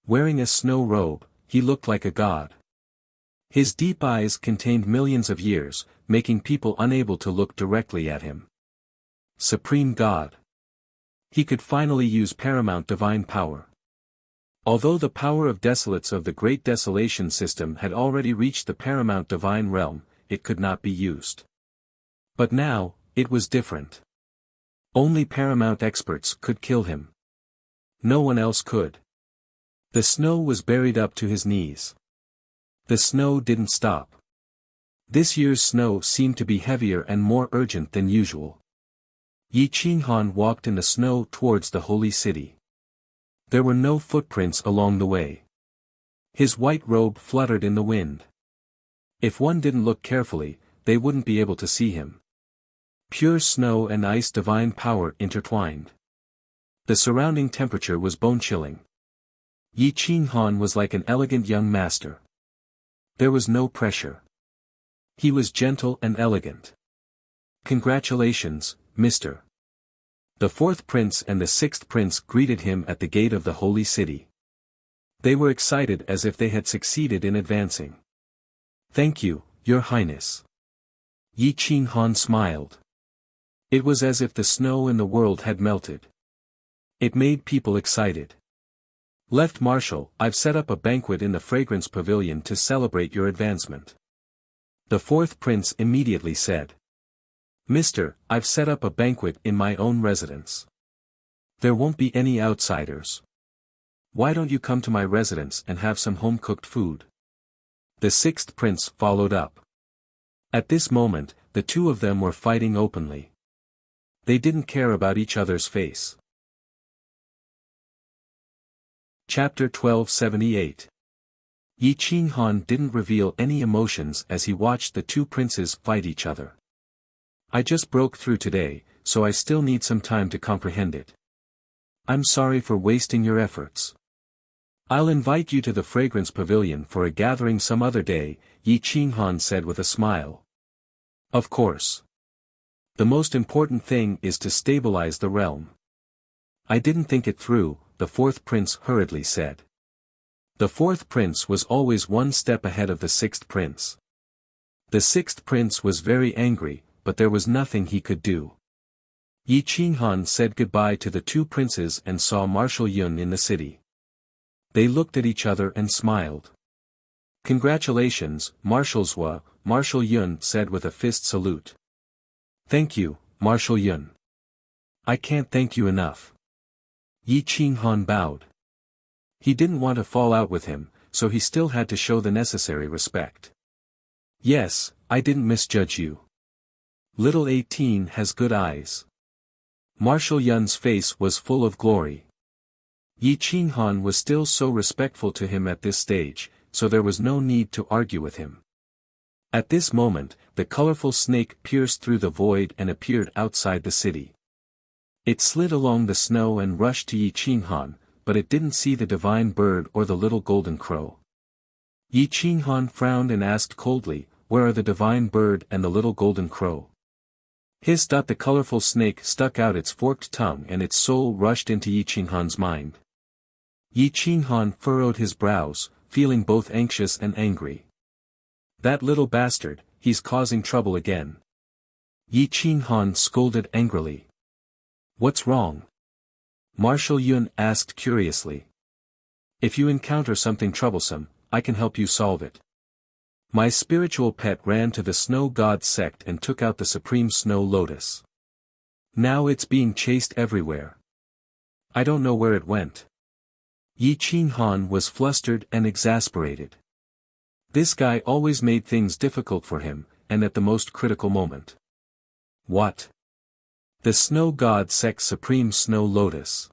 Wearing a snow robe, he looked like a god. His deep eyes contained millions of years, making people unable to look directly at him. Supreme God. He could finally use paramount divine power. Although the power of desolates of the Great Desolation system had already reached the paramount divine realm, it could not be used. But now, it was different. Only paramount experts could kill him. No one else could. The snow was buried up to his knees. The snow didn't stop. This year's snow seemed to be heavier and more urgent than usual. Yi Qinghan walked in the snow towards the holy city. There were no footprints along the way. His white robe fluttered in the wind. If one didn't look carefully, they wouldn't be able to see him. Pure snow and ice, divine power intertwined. The surrounding temperature was bone-chilling. Yi Qinghan was like an elegant young master. There was no pressure. He was gentle and elegant. Congratulations, Mr. The fourth prince and the sixth prince greeted him at the gate of the holy city. They were excited as if they had succeeded in advancing. Thank you, Your Highness. Yi Qinghan smiled. It was as if the snow in the world had melted. It made people excited. Left Marshal, I've set up a banquet in the fragrance pavilion to celebrate your advancement. The fourth prince immediately said. Mister, I've set up a banquet in my own residence. There won't be any outsiders. Why don't you come to my residence and have some home-cooked food? The sixth prince followed up. At this moment, the two of them were fighting openly. They didn't care about each other's face. Chapter 1278. Yi Qinghan didn't reveal any emotions as he watched the two princes fight each other. I just broke through today, so I still need some time to comprehend it. I'm sorry for wasting your efforts. I'll invite you to the fragrance pavilion for a gathering some other day, Yi Qinghan said with a smile. Of course. The most important thing is to stabilize the realm. I didn't think it through, the fourth prince hurriedly said. The fourth prince was always one step ahead of the sixth prince. The sixth prince was very angry, but there was nothing he could do. Yi Qinghan said goodbye to the two princes and saw Marshal Yun in the city. They looked at each other and smiled. Congratulations, Marshal Zhua, Marshal Yun said with a fist salute. Thank you, Marshal Yun. I can't thank you enough. Yi Qinghan bowed. He didn't want to fall out with him, so he still had to show the necessary respect. Yes, I didn't misjudge you. Little 18 has good eyes. Marshal Yun's face was full of glory. Yi Qinghan was still so respectful to him at this stage, so there was no need to argue with him. At this moment, the colorful snake pierced through the void and appeared outside the city. It slid along the snow and rushed to Yi Qinghan, but it didn't see the divine bird or the little golden crow. Yi Qinghan frowned and asked coldly, where are the divine bird and the little golden crow? Hiss! The colorful snake stuck out its forked tongue and its soul rushed into Yi Qinghan's mind. Yi Qinghan furrowed his brows, feeling both anxious and angry. That little bastard, he's causing trouble again. Yi Qinghan scolded angrily. What's wrong? Marshal Yun asked curiously. If you encounter something troublesome, I can help you solve it. My spiritual pet ran to the snow god sect and took out the supreme snow lotus. Now it's being chased everywhere. I don't know where it went. Yi Qinghan was flustered and exasperated. This guy always made things difficult for him, and at the most critical moment. What? The snow god sect's supreme snow lotus.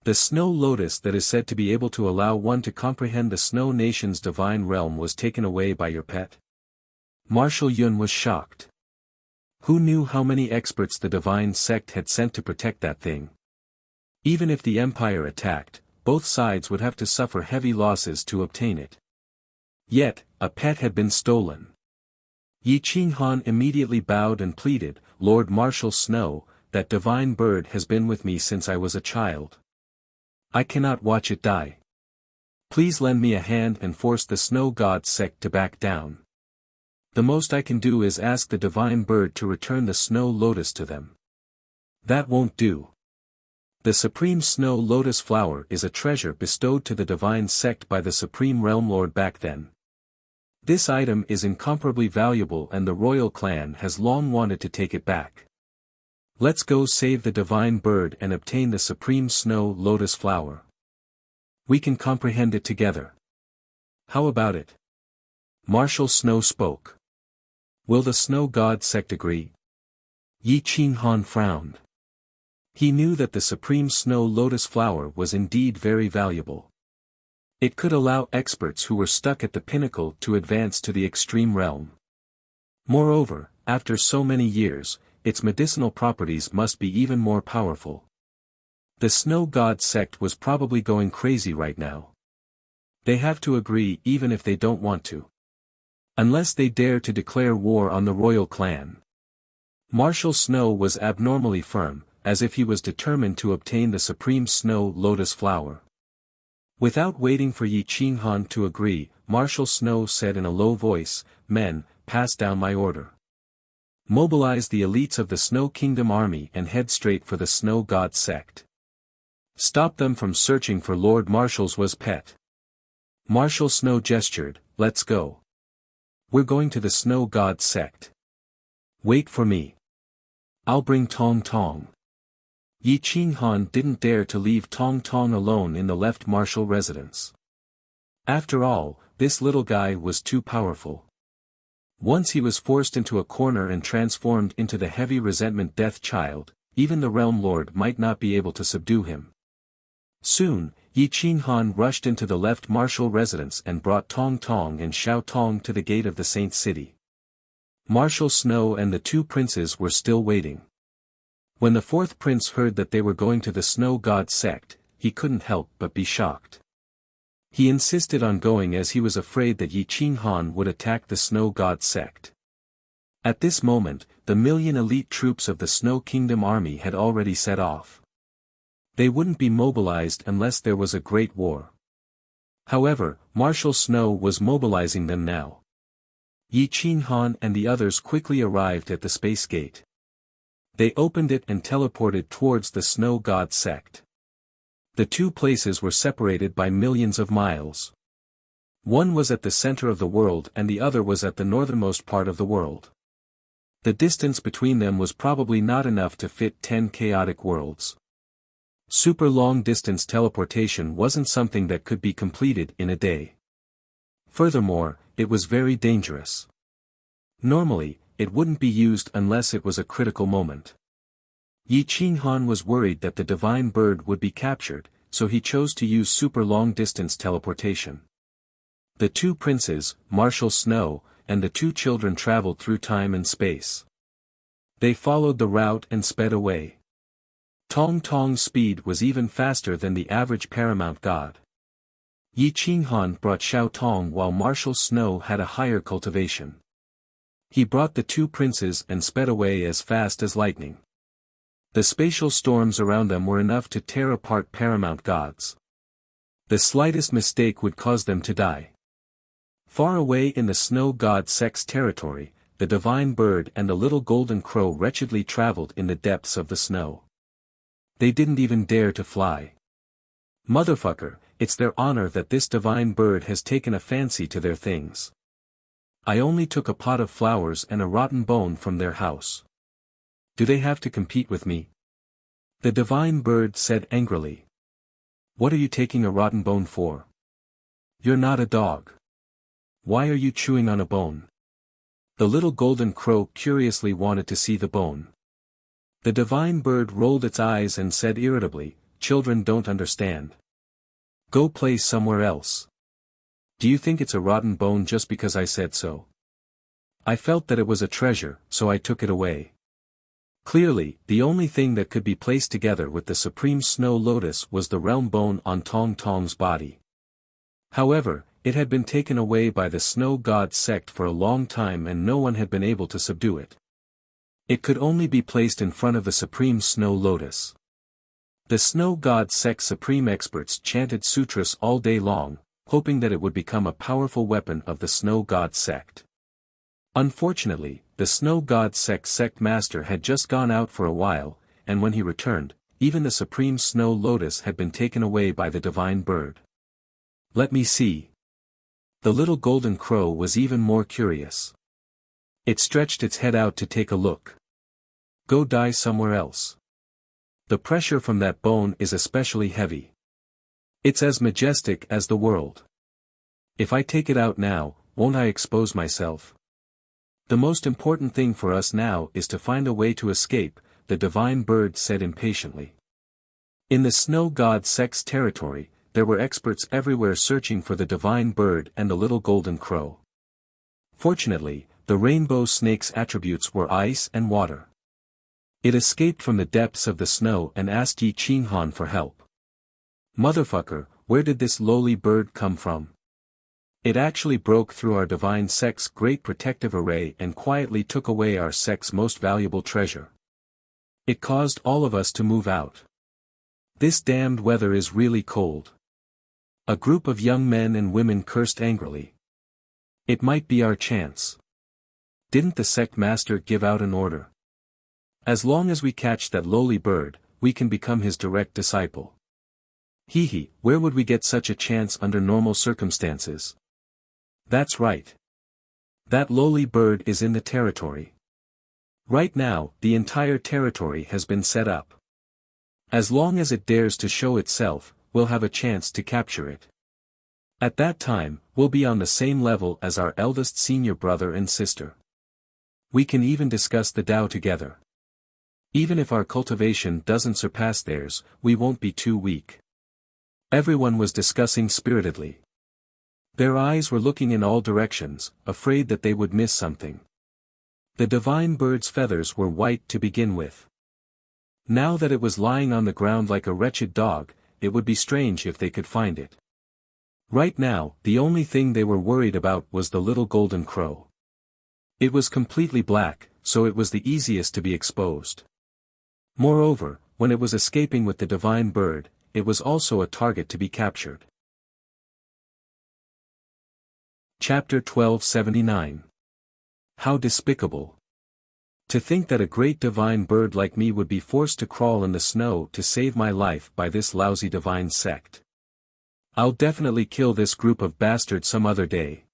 The snow lotus that is said to be able to allow one to comprehend the snow nation's divine realm was taken away by your pet? Marshal Yun was shocked. Who knew how many experts the divine sect had sent to protect that thing? Even if the empire attacked, both sides would have to suffer heavy losses to obtain it. Yet, a pet had been stolen. Yi Qinghan immediately bowed and pleaded, Lord Marshal Snow, that divine bird has been with me since I was a child. I cannot watch it die. Please lend me a hand and force the snow god sect to back down. The most I can do is ask the divine bird to return the snow lotus to them. That won't do. The supreme snow lotus flower is a treasure bestowed to the divine sect by the supreme realm lord back then. This item is incomparably valuable and the royal clan has long wanted to take it back. Let's go save the divine bird and obtain the supreme snow lotus flower. We can comprehend it together. How about it? Marshal Snow spoke. Will the snow god sect agree? Yi Qinghan frowned. He knew that the supreme snow lotus flower was indeed very valuable. It could allow experts who were stuck at the pinnacle to advance to the extreme realm. Moreover, after so many years, its medicinal properties must be even more powerful. The snow god sect was probably going crazy right now. They have to agree even if they don't want to. Unless they dare to declare war on the royal clan. Marshal Snow was abnormally firm, as if he was determined to obtain the supreme snow lotus flower. Without waiting for Yi Qinghan to agree, Marshal Snow said in a low voice, "Men, pass down my order. Mobilize the elites of the Snow Kingdom army and head straight for the Snow God sect. Stop them from searching for Lord Marshal's was pet." Marshal Snow gestured, "Let's go. We're going to the Snow God sect. Wait for me. I'll bring Tong Tong." Yi Qinghan didn't dare to leave Tong Tong alone in the left martial residence. After all, this little guy was too powerful. Once he was forced into a corner and transformed into the heavy resentment death child, even the realm lord might not be able to subdue him. Soon, Yi Qinghan rushed into the left martial residence and brought Tong Tong and Xiao Tong to the gate of the Saint City. Marshal Snow and the two princes were still waiting. When the fourth prince heard that they were going to the Snow God sect, he couldn't help but be shocked. He insisted on going as he was afraid that Yi Qinghan would attack the Snow God sect. At this moment, the million elite troops of the Snow Kingdom army had already set off. They wouldn't be mobilized unless there was a great war. However, Marshal Snow was mobilizing them now. Yi Qinghan and the others quickly arrived at the space gate. They opened it and teleported towards the Snow God sect. The two places were separated by millions of miles. One was at the center of the world and the other was at the northernmost part of the world. The distance between them was probably not enough to fit 10 chaotic worlds. Super long-distance teleportation wasn't something that could be completed in a day. Furthermore, it was very dangerous. Normally, it wouldn't be used unless it was a critical moment. Yi Qinghan was worried that the divine bird would be captured, so he chose to use super long-distance teleportation. The two princes, Marshal Snow, and the two children traveled through time and space. They followed the route and sped away. Tong Tong's speed was even faster than the average paramount god. Yi Qinghan brought Xiao Tong while Marshal Snow had a higher cultivation. He brought the two princes and sped away as fast as lightning. The spatial storms around them were enough to tear apart paramount gods. The slightest mistake would cause them to die. Far away in the Snow God sect's territory, the divine bird and the little golden crow wretchedly traveled in the depths of the snow. They didn't even dare to fly. Motherfucker, it's their honor that this divine bird has taken a fancy to their things. I only took a pot of flowers and a rotten bone from their house. Do they have to compete with me? The divine bird said angrily. What are you taking a rotten bone for? You're not a dog. Why are you chewing on a bone? The little golden crow curiously wanted to see the bone. The divine bird rolled its eyes and said irritably, "Children don't understand. Go play somewhere else. Do you think it's a rotten bone just because I said so? I felt that it was a treasure, so I took it away." Clearly, the only thing that could be placed together with the supreme snow lotus was the realm bone on Tong Tong's body. However, it had been taken away by the Snow God sect for a long time and no one had been able to subdue it. It could only be placed in front of the supreme snow lotus. The Snow God sect's supreme experts chanted sutras all day long, hoping that it would become a powerful weapon of the Snow God sect. Unfortunately, the Snow God sect master had just gone out for a while, and when he returned, even the supreme snow lotus had been taken away by the divine bird. Let me see. The little golden crow was even more curious. It stretched its head out to take a look. Go die somewhere else. The pressure from that bone is especially heavy. It's as majestic as the world. If I take it out now, won't I expose myself? The most important thing for us now is to find a way to escape, the divine bird said impatiently. In the snow god Sek's territory, there were experts everywhere searching for the divine bird and the little golden crow. Fortunately, the rainbow snake's attributes were ice and water. It escaped from the depths of the snow and asked Yi Qinghan for help. Motherfucker, where did this lowly bird come from? It actually broke through our divine Sek's great protective array and quietly took away our Sek's most valuable treasure. It caused all of us to move out. This damned weather is really cold. A group of young men and women cursed angrily. It might be our chance. Didn't the sect master give out an order? As long as we catch that lowly bird, we can become his direct disciple. Hee, where would we get such a chance under normal circumstances? That's right. That lowly bird is in the territory. Right now, the entire territory has been set up. As long as it dares to show itself, we'll have a chance to capture it. At that time, we'll be on the same level as our eldest senior brother and sister. We can even discuss the Tao together. Even if our cultivation doesn't surpass theirs, we won't be too weak. Everyone was discussing spiritedly. Their eyes were looking in all directions, afraid that they would miss something. The divine bird's feathers were white to begin with. Now that it was lying on the ground like a wretched dog, it would be strange if they could find it. Right now, the only thing they were worried about was the little golden crow. It was completely black, so it was the easiest to be exposed. Moreover, when it was escaping with the divine bird, it was also a target to be captured. Chapter 1279. How despicable. To think that a great divine bird like me would be forced to crawl in the snow to save my life by this lousy divine sect. I'll definitely kill this group of bastards some other day.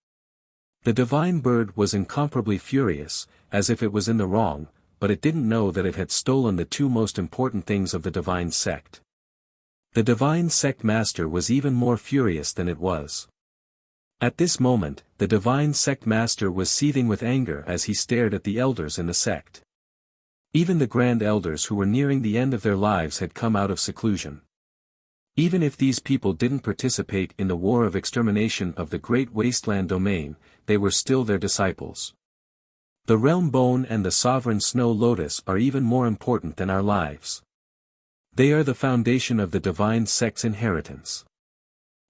The divine bird was incomparably furious, as if it was in the wrong, but it didn't know that it had stolen the two most important things of the divine sect. The divine sect master was even more furious than it was. At this moment, the divine sect master was seething with anger as he stared at the elders in the sect. Even the grand elders who were nearing the end of their lives had come out of seclusion. Even if these people didn't participate in the war of extermination of the great wasteland domain, they were still their disciples. The realm bone and the sovereign snow lotus are even more important than our lives. They are the foundation of the divine sect's inheritance.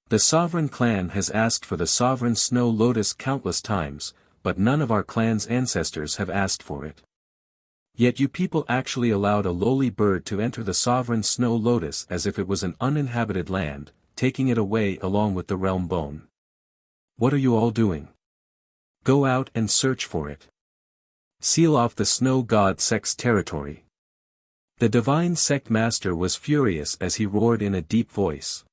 The sovereign clan has asked for the sovereign snow lotus countless times, but none of our clan's ancestors have asked for it. Yet you people actually allowed a lowly bird to enter the sovereign snow lotus as if it was an uninhabited land, taking it away along with the realm bone. What are you all doing? Go out and search for it. Seal off the snow god sect's territory. The divine sect master was furious as he roared in a deep voice.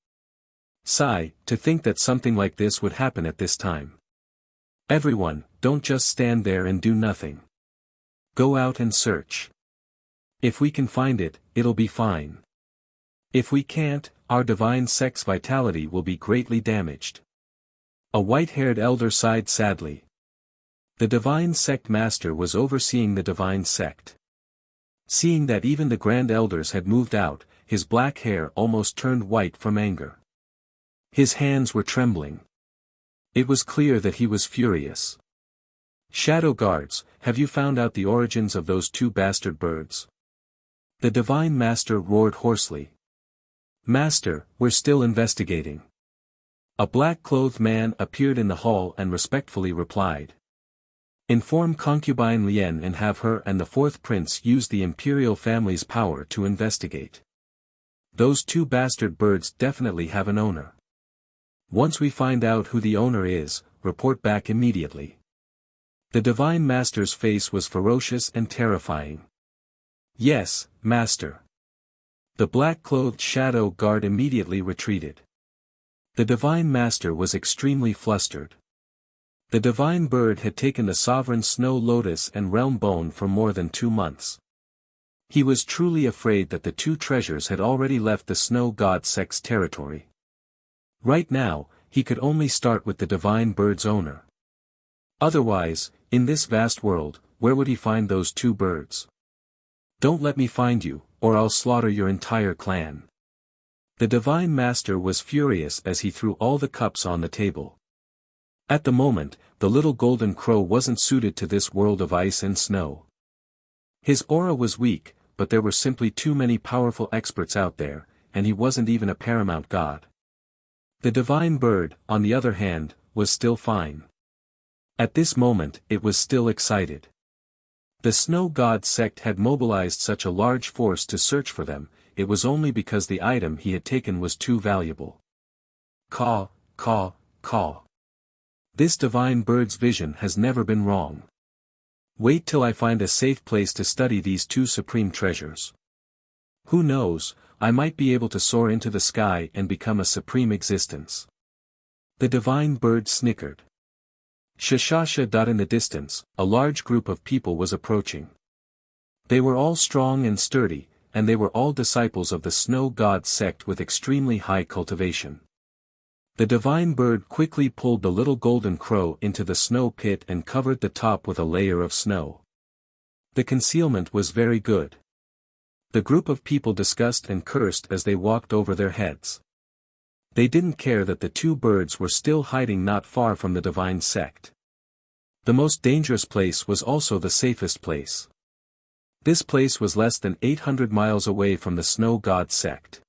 Sigh, to think that something like this would happen at this time. Everyone, don't just stand there and do nothing. Go out and search. If we can find it, it'll be fine. If we can't, our divine sect's vitality will be greatly damaged. A white-haired elder sighed sadly. The divine sect master was overseeing the divine sect. Seeing that even the grand elders had moved out, his black hair almost turned white from anger. His hands were trembling. It was clear that he was furious. Shadow guards, have you found out the origins of those two bastard birds? The divine master roared hoarsely. Master, we're still investigating. A black-clothed man appeared in the hall and respectfully replied. Inform concubine Lien and have her and the fourth prince use the imperial family's power to investigate. Those two bastard birds definitely have an owner. Once we find out who the owner is, report back immediately. The divine master's face was ferocious and terrifying. Yes, master. The black-clothed shadow guard immediately retreated. The divine master was extremely flustered. The divine bird had taken the sovereign snow lotus and realm bone for more than 2 months. He was truly afraid that the two treasures had already left the snow god sect's territory. Right now, he could only start with the divine bird's owner. Otherwise, in this vast world, where would he find those two birds? Don't let me find you, or I'll slaughter your entire clan. The divine master was furious as he threw all the cups on the table. At the moment, the little golden crow wasn't suited to this world of ice and snow. His aura was weak, but there were simply too many powerful experts out there, and he wasn't even a paramount god. The divine bird, on the other hand, was still fine. At this moment, it was still excited. The snow god sect had mobilized such a large force to search for them, it was only because the item he had taken was too valuable. Caw, caw, caw. This divine bird's vision has never been wrong. Wait till I find a safe place to study these two supreme treasures. Who knows, I might be able to soar into the sky and become a supreme existence. The divine bird snickered. Shashasha. In the distance, a large group of people was approaching. They were all strong and sturdy, and they were all disciples of the snow god sect with extremely high cultivation. The divine bird quickly pulled the little golden crow into the snow pit and covered the top with a layer of snow. The concealment was very good. The group of people discussed and cursed as they walked over their heads. They didn't care that the two birds were still hiding not far from the divine sect. The most dangerous place was also the safest place. This place was less than 800 miles away from the snow god sect.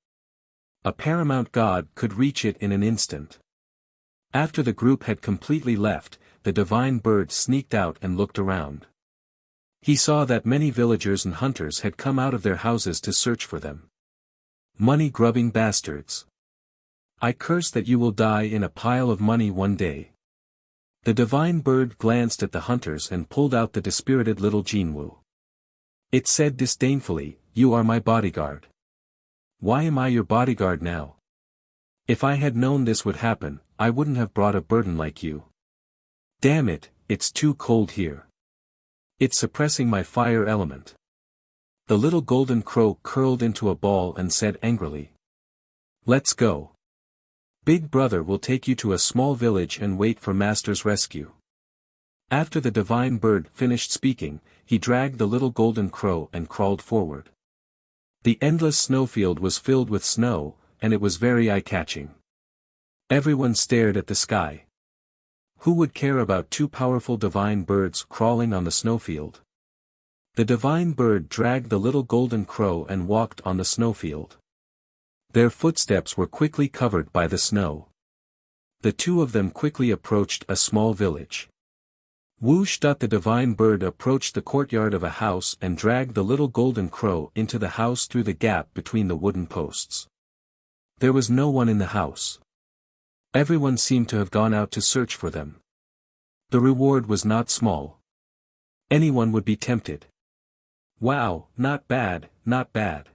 A paramount god could reach it in an instant. After the group had completely left, the divine bird sneaked out and looked around. He saw that many villagers and hunters had come out of their houses to search for them. Money-grubbing bastards. I curse that you will die in a pile of money one day. The divine bird glanced at the hunters and pulled out the dispirited little Jinwu. It said disdainfully, "You are my bodyguard. Why am I your bodyguard now? If I had known this would happen, I wouldn't have brought a burden like you. Damn it, it's too cold here. It's suppressing my fire element." The little golden crow curled into a ball and said angrily, "Let's go. Big brother will take you to a small village and wait for master's rescue." After the divine bird finished speaking, he dragged the little golden crow and crawled forward. The endless snowfield was filled with snow, and it was very eye-catching. Everyone stared at the sky. Who would care about two powerful divine birds crawling on the snowfield? The divine bird dragged the little golden crow and walked on the snowfield. Their footsteps were quickly covered by the snow. The two of them quickly approached a small village. Whoosh! The divine bird approached the courtyard of a house and dragged the little golden crow into the house through the gap between the wooden posts. There was no one in the house. Everyone seemed to have gone out to search for them. The reward was not small. Anyone would be tempted. Wow, not bad, not bad.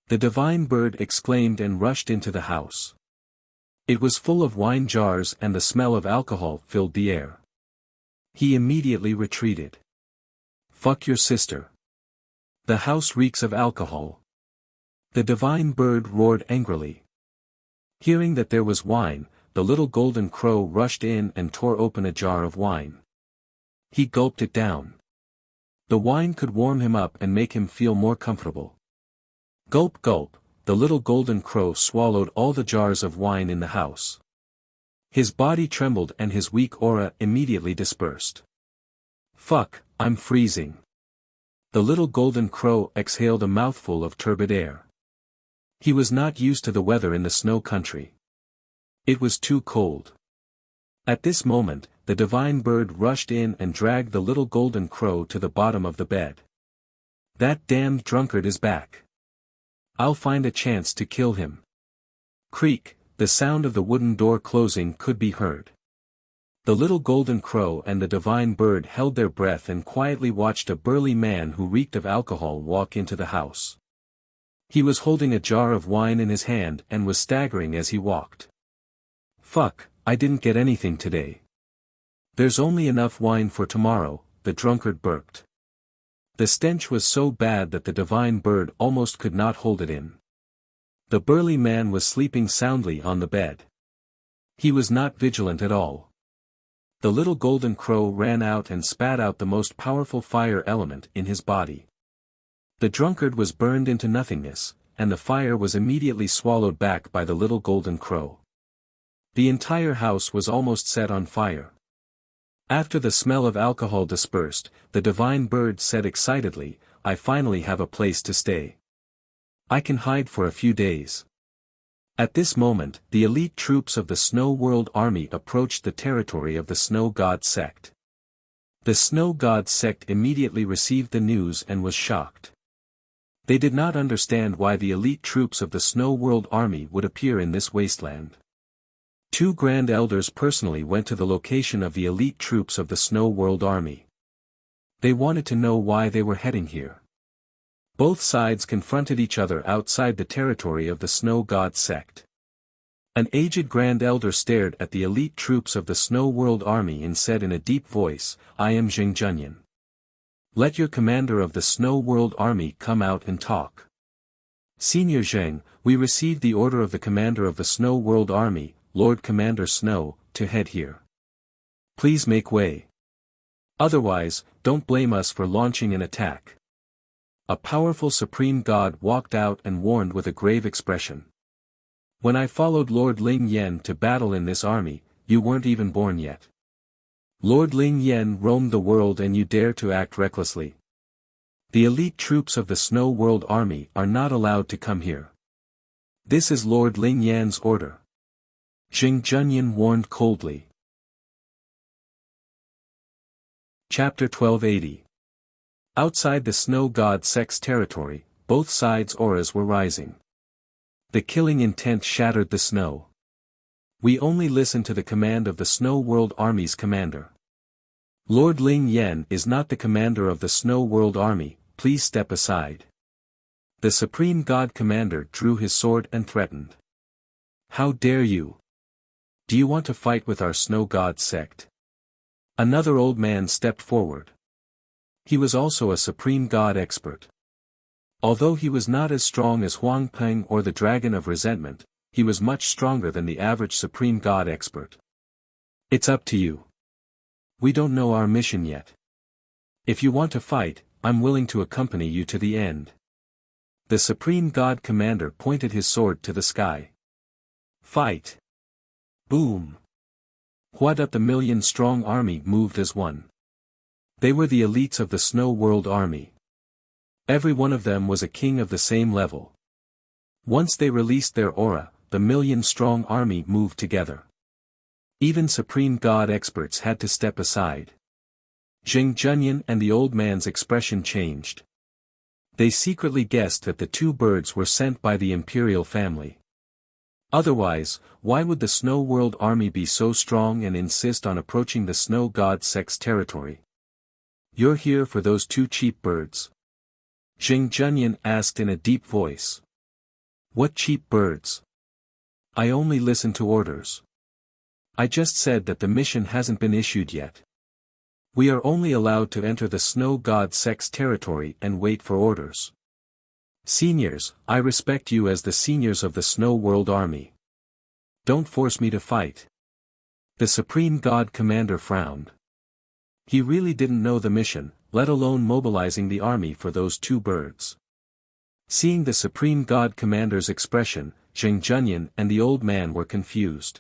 The divine bird exclaimed and rushed into the house. It was full of wine jars and the smell of alcohol filled the air. He immediately retreated. Fuck your sister. The house reeks of alcohol. The divine bird roared angrily. Hearing that there was wine, the little golden crow rushed in and tore open a jar of wine. He gulped it down. The wine could warm him up and make him feel more comfortable. Gulp gulp, the little golden crow swallowed all the jars of wine in the house. His body trembled and his weak aura immediately dispersed. Fuck, I'm freezing. The little golden crow exhaled a mouthful of turbid air. He was not used to the weather in the snow country. It was too cold. At this moment, the divine bird rushed in and dragged the little golden crow to the bottom of the bed. That damned drunkard is back. I'll find a chance to kill him. Creak, the sound of the wooden door closing could be heard. The little golden crow and the divine bird held their breath and quietly watched a burly man who reeked of alcohol walk into the house. He was holding a jar of wine in his hand and was staggering as he walked. Fuck, I didn't get anything today. There's only enough wine for tomorrow, the drunkard burped. The stench was so bad that the divine bird almost could not hold it in. The burly man was sleeping soundly on the bed. He was not vigilant at all. The little golden crow ran out and spat out the most powerful fire element in his body. The drunkard was burned into nothingness, and the fire was immediately swallowed back by the little golden crow. The entire house was almost set on fire. After the smell of alcohol dispersed, the divine bird said excitedly, "I finally have a place to stay. I can hide for a few days." At this moment, the elite troops of the Snow World Army approached the territory of the Snow God sect. The Snow God sect immediately received the news and was shocked. They did not understand why the elite troops of the Snow World Army would appear in this wasteland. Two Grand Elders personally went to the location of the elite troops of the Snow World Army. They wanted to know why they were heading here. Both sides confronted each other outside the territory of the Snow God sect. An aged Grand Elder stared at the elite troops of the Snow World Army and said in a deep voice, "I am Jing Junyan. Let your commander of the Snow World Army come out and talk." "Senior Zheng, we received the order of the commander of the Snow World Army, Lord Commander Snow, to head here. Please make way. Otherwise, don't blame us for launching an attack." A powerful supreme god walked out and warned with a grave expression. "When I followed Lord Ling Yen to battle in this army, you weren't even born yet. Lord Ling Yen roamed the world and you dare to act recklessly. The elite troops of the Snow World Army are not allowed to come here. This is Lord Ling Yan's order." Jing Junyan warned coldly. Chapter 1280. Outside the Snow God sect's territory, both sides' auras were rising. The killing intent shattered the snow. "We only listen to the command of the Snow World Army's commander. Lord Ling Yen is not the commander of the Snow World Army, please step aside." The Supreme God Commander drew his sword and threatened. "How dare you? Do you want to fight with our Snow God sect?" Another old man stepped forward. He was also a Supreme God expert. Although he was not as strong as Huang Peng or the Dragon of Resentment, he was much stronger than the average Supreme God expert. "It's up to you. We don't know our mission yet. If you want to fight, I'm willing to accompany you to the end." The Supreme God Commander pointed his sword to the sky. "Fight!" Boom! What up, the million-strong army moved as one. They were the elites of the Snow World Army. Every one of them was a king of the same level. Once they released their aura, the million-strong army moved together. Even Supreme God experts had to step aside. Jing Junyan and the old man's expression changed. They secretly guessed that the two birds were sent by the imperial family. Otherwise, why would the Snow World Army be so strong and insist on approaching the Snow God sect's territory? "You're here for those two cheap birds?" Jing Junyan asked in a deep voice. "What cheap birds? I only listen to orders. I just said that the mission hasn't been issued yet. We are only allowed to enter the Snow God sect's territory and wait for orders. Seniors, I respect you as the seniors of the Snow World Army. Don't force me to fight." The Supreme God Commander frowned. He really didn't know the mission, let alone mobilizing the army for those two birds. Seeing the Supreme God Commander's expression, Jing Junyan and the old man were confused.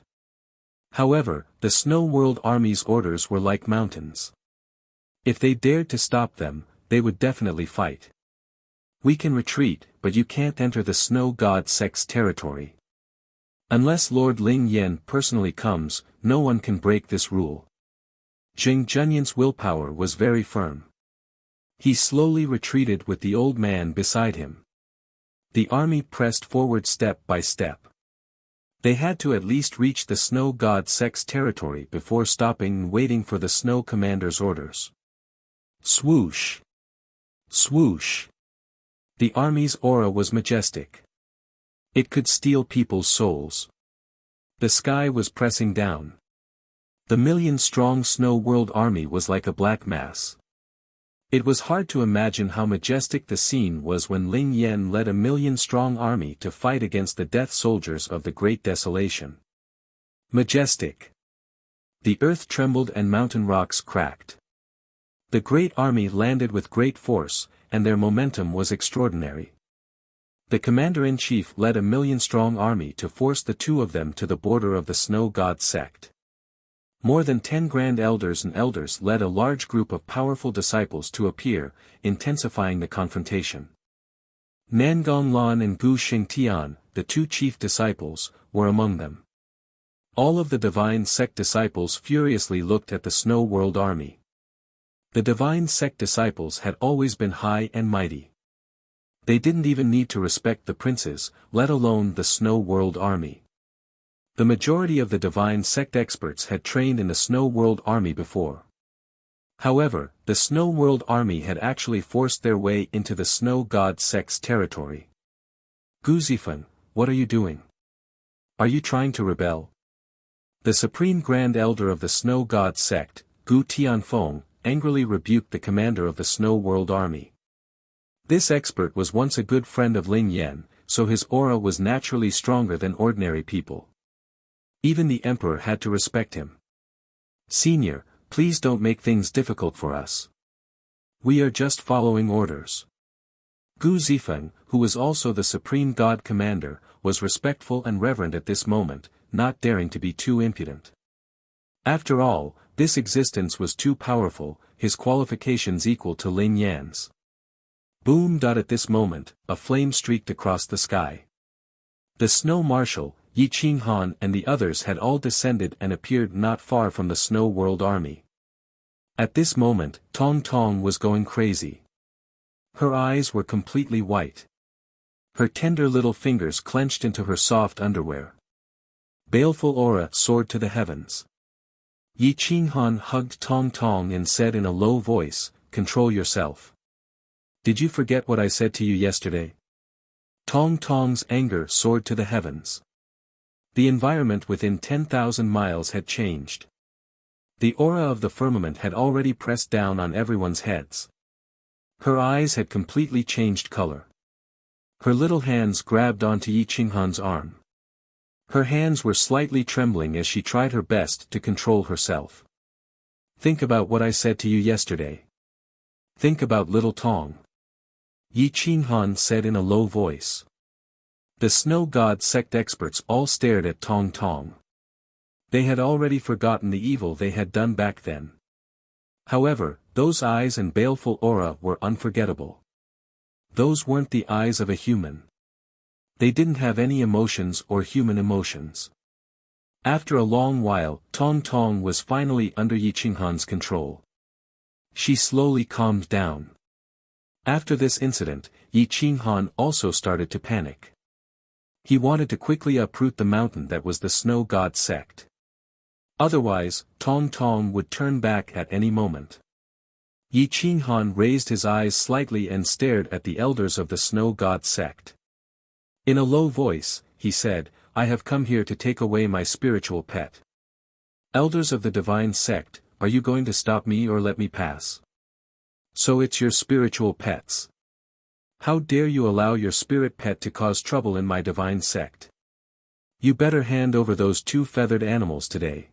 However, the Snow World Army's orders were like mountains. If they dared to stop them, they would definitely fight. "We can retreat, but you can't enter the Snow God sect's territory. Unless Lord Ling Yen personally comes, no one can break this rule." Jing Junyan's willpower was very firm. He slowly retreated with the old man beside him. The army pressed forward step by step. They had to at least reach the Snow God sect's territory before stopping and waiting for the Snow Commander's orders. Swoosh! Swoosh! The army's aura was majestic. It could steal people's souls. The sky was pressing down. The million-strong Snow World Army was like a black mass. It was hard to imagine how majestic the scene was when Ling Yan led a 1,000,000-strong army to fight against the death soldiers of the Great Desolation. Majestic. The earth trembled and mountain rocks cracked. The great army landed with great force, and their momentum was extraordinary. The commander-in-chief led a 1,000,000-strong army to force the two of them to the border of the Snow God sect. More than 10 grand elders and elders led a large group of powerful disciples to appear, intensifying the confrontation. Nangong Lan and Gu Xingtian, the two chief disciples, were among them. All of the divine sect disciples furiously looked at the Snow World army. The divine sect disciples had always been high and mighty. They didn't even need to respect the princes, let alone the Snow World army. The majority of the divine sect experts had trained in the Snow World army before. However, the Snow World army had actually forced their way into the Snow God sect's territory. Gu Zifeng, what are you doing? Are you trying to rebel? The Supreme Grand Elder of the Snow God sect, Gu Tianfeng, angrily rebuked the commander of the Snow World army. This expert was once a good friend of Ling Yan, so his aura was naturally stronger than ordinary people. Even the emperor had to respect him. Senior, please don't make things difficult for us. We are just following orders. Gu Zifeng, who was also the supreme god commander, was respectful and reverent at this moment, not daring to be too impudent. After all, this existence was too powerful, his qualifications equal to Ling Yan's. Boom! At this moment, a flame streaked across the sky. The Snow Marshal, Yi Qinghan and the others had all descended and appeared not far from the Snow World army. At this moment, Tong Tong was going crazy. Her eyes were completely white. Her tender little fingers clenched into her soft underwear. Baleful aura soared to the heavens. Yi Qinghan hugged Tong Tong and said in a low voice, "Control yourself. Did you forget what I said to you yesterday?" Tong Tong's anger soared to the heavens. The environment within 10,000 miles had changed. The aura of the firmament had already pressed down on everyone's heads. Her eyes had completely changed color. Her little hands grabbed onto Yi Qinghan's arm. Her hands were slightly trembling as she tried her best to control herself. "Think about what I said to you yesterday. Think about little Tong," Yi Qinghan said in a low voice. The Snow God sect experts all stared at Tong Tong. They had already forgotten the evil they had done back then. However, those eyes and baleful aura were unforgettable. Those weren't the eyes of a human. They didn't have any emotions or human emotions. After a long while, Tong Tong was finally under Yi Qinghan's control. She slowly calmed down. After this incident, Yi Qinghan also started to panic. He wanted to quickly uproot the mountain that was the Snow God sect. Otherwise, Tong Tong would turn back at any moment. Yi Qinghan raised his eyes slightly and stared at the elders of the Snow God sect. In a low voice, he said, "I have come here to take away my spiritual pet. Elders of the divine sect, are you going to stop me or let me pass? So it's your spiritual pets. How dare you allow your spirit pet to cause trouble in my divine sect? You better hand over those two feathered animals today.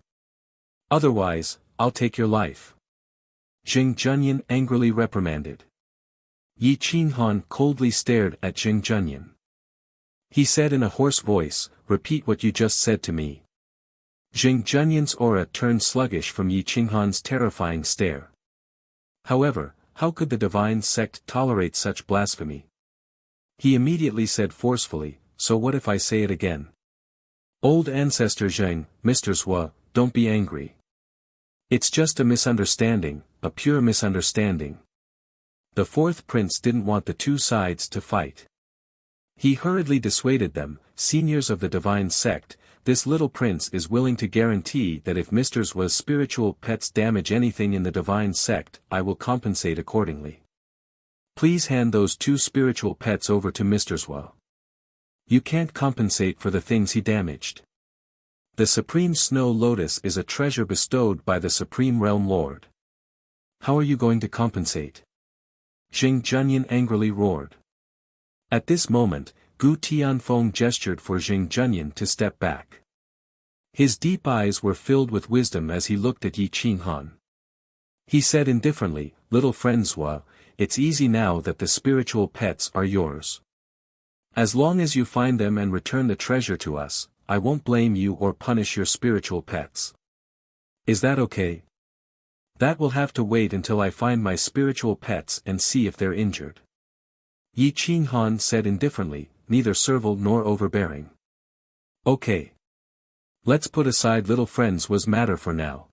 Otherwise, I'll take your life." Jing Junyan angrily reprimanded. Yi Qinghan coldly stared at Jing Junyan. He said in a hoarse voice, "Repeat what you just said to me." Jing Junyan's aura turned sluggish from Yi Qinghan's terrifying stare. However, how could the divine sect tolerate such blasphemy? He immediately said forcefully, "So what if I say it again? Old ancestor Zheng, Mr. Zhua, don't be angry. It's just a misunderstanding, a pure misunderstanding." The fourth prince didn't want the two sides to fight. He hurriedly dissuaded them, "Seniors of the divine sect, this little prince is willing to guarantee that if Mr. Zhua's spiritual pets damage anything in the divine sect, I will compensate accordingly. Please hand those two spiritual pets over to Mr. Zhua. You can't compensate for the things he damaged. The Supreme Snow Lotus is a treasure bestowed by the Supreme Realm Lord. How are you going to compensate? Jing Junyan angrily roared. At this moment, Gu Tianfeng gestured for Jing Junyan to step back. His deep eyes were filled with wisdom as he looked at Yi Qinghan. He said indifferently, "Little François, it's easy now that the spiritual pets are yours. As long as you find them and return the treasure to us, I won't blame you or punish your spiritual pets. Is that okay?" "That will have to wait until I find my spiritual pets and see if they're injured." Yi Qinghan said indifferently, neither servile nor overbearing. "Okay. Let's put aside little François' matter for now.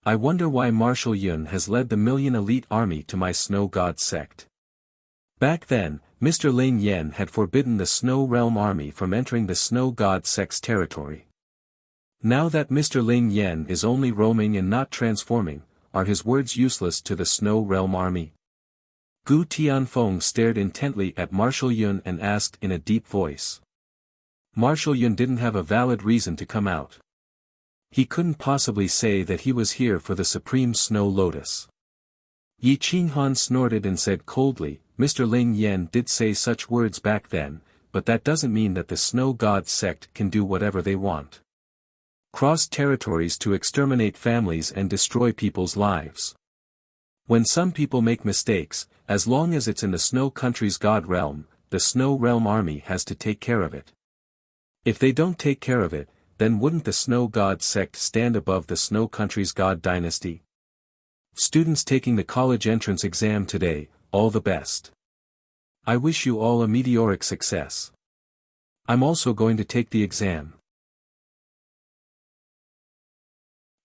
I wonder why Marshal Yun has led the million elite army to my Snow God sect." Back then, Mr. Ling Yen had forbidden the Snow Realm army from entering the Snow God sect's territory. Now that Mr. Ling Yen is only roaming and not transforming, are his words useless to the Snow Realm army? Gu Tianfeng stared intently at Marshal Yun and asked in a deep voice. Marshal Yun didn't have a valid reason to come out. He couldn't possibly say that he was here for the Supreme Snow Lotus. Yi Qinghan snorted and said coldly, "Mr. Ling Yen did say such words back then, but that doesn't mean that the Snow God sect can do whatever they want. Cross territories to exterminate families and destroy people's lives. When some people make mistakes, as long as it's in the Snow Country's God realm, the Snow Realm army has to take care of it. If they don't take care of it, then wouldn't the Snow God sect stand above the Snow Country's God dynasty? Students taking the college entrance exam today, all the best. I wish you all a meteoric success. I'm also going to take the exam."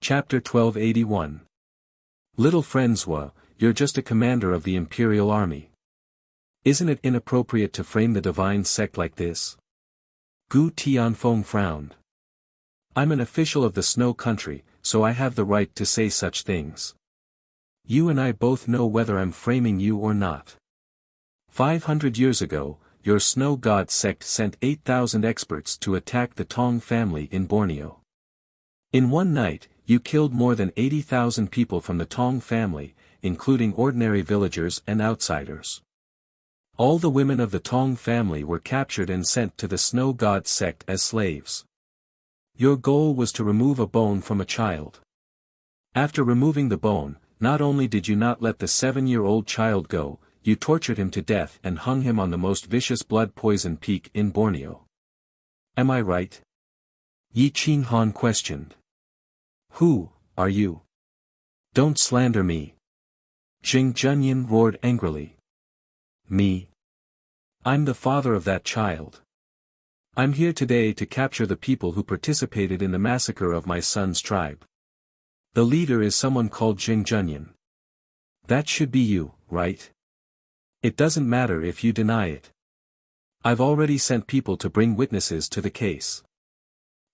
Chapter 1281. Little François, you're just a commander of the Imperial Army. Isn't it inappropriate to frame the divine sect like this? Gu Tianfeng frowned. I'm an official of the Snow Country, so I have the right to say such things. You and I both know whether I'm framing you or not. 500 years ago, your Snow God sect sent 8,000 experts to attack the Tong family in Borneo. In one night, you killed more than 80,000 people from the Tong family, including ordinary villagers and outsiders. All the women of the Tong family were captured and sent to the Snow God sect as slaves. Your goal was to remove a bone from a child. After removing the bone, not only did you not let the 7-year-old child go, you tortured him to death and hung him on the most vicious blood poison peak in Borneo. Am I right? Yi Qinghan questioned. Who are you? Don't slander me. Jing Junyan roared angrily. Me? I'm the father of that child. I'm here today to capture the people who participated in the massacre of my son's tribe. The leader is someone called Jing Junyan. That should be you, right? It doesn't matter if you deny it. I've already sent people to bring witnesses to the case.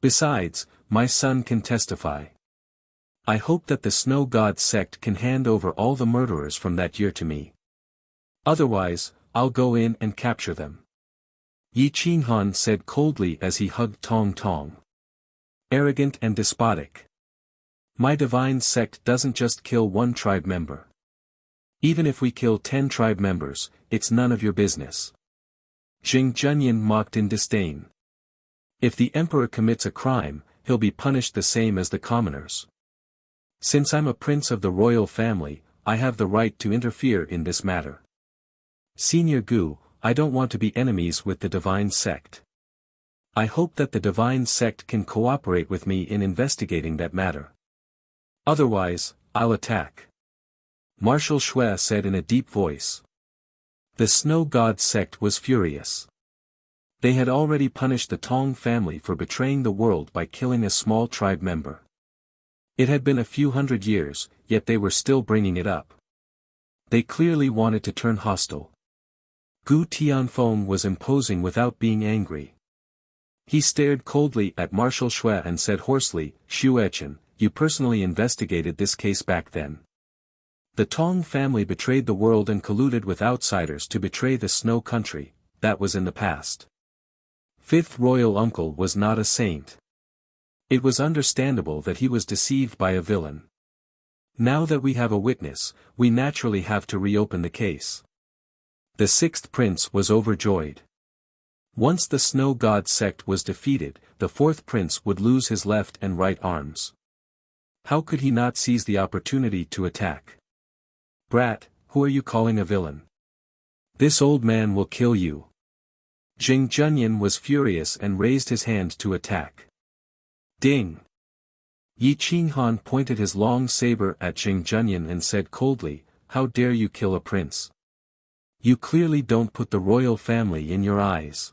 Besides, my son can testify. I hope that the Snow God sect can hand over all the murderers from that year to me. Otherwise, I'll go in and capture them. Yi Qinghan said coldly as he hugged Tong Tong. Arrogant and despotic. My divine sect doesn't just kill one tribe member. Even if we kill 10 tribe members, it's none of your business. Jing Junyan mocked in disdain. If the emperor commits a crime, he'll be punished the same as the commoners. Since I'm a prince of the royal family, I have the right to interfere in this matter. Senior Gu, I don't want to be enemies with the divine sect. I hope that the divine sect can cooperate with me in investigating that matter. Otherwise, I'll attack. Marshal Shui said in a deep voice. The Snow God sect was furious. They had already punished the Tong family for betraying the world by killing a small tribe member. It had been a few hundred years, yet they were still bringing it up. They clearly wanted to turn hostile. Gu Tianfeng was imposing without being angry. He stared coldly at Marshal Shui and said hoarsely, Shuechen, you personally investigated this case back then. The Tong family betrayed the world and colluded with outsiders to betray the Snow Country, that was in the past. Fifth royal uncle was not a saint. It was understandable that he was deceived by a villain. Now that we have a witness, we naturally have to reopen the case. The sixth prince was overjoyed. Once the snow god sect was defeated, the fourth prince would lose his left and right arms. How could he not seize the opportunity to attack? Brat, who are you calling a villain? This old man will kill you. Jing Junyan was furious and raised his hand to attack. Ding! Yi Qinghan pointed his long saber at Jing Junyan and said coldly, "How dare you kill a prince? You clearly don't put the royal family in your eyes.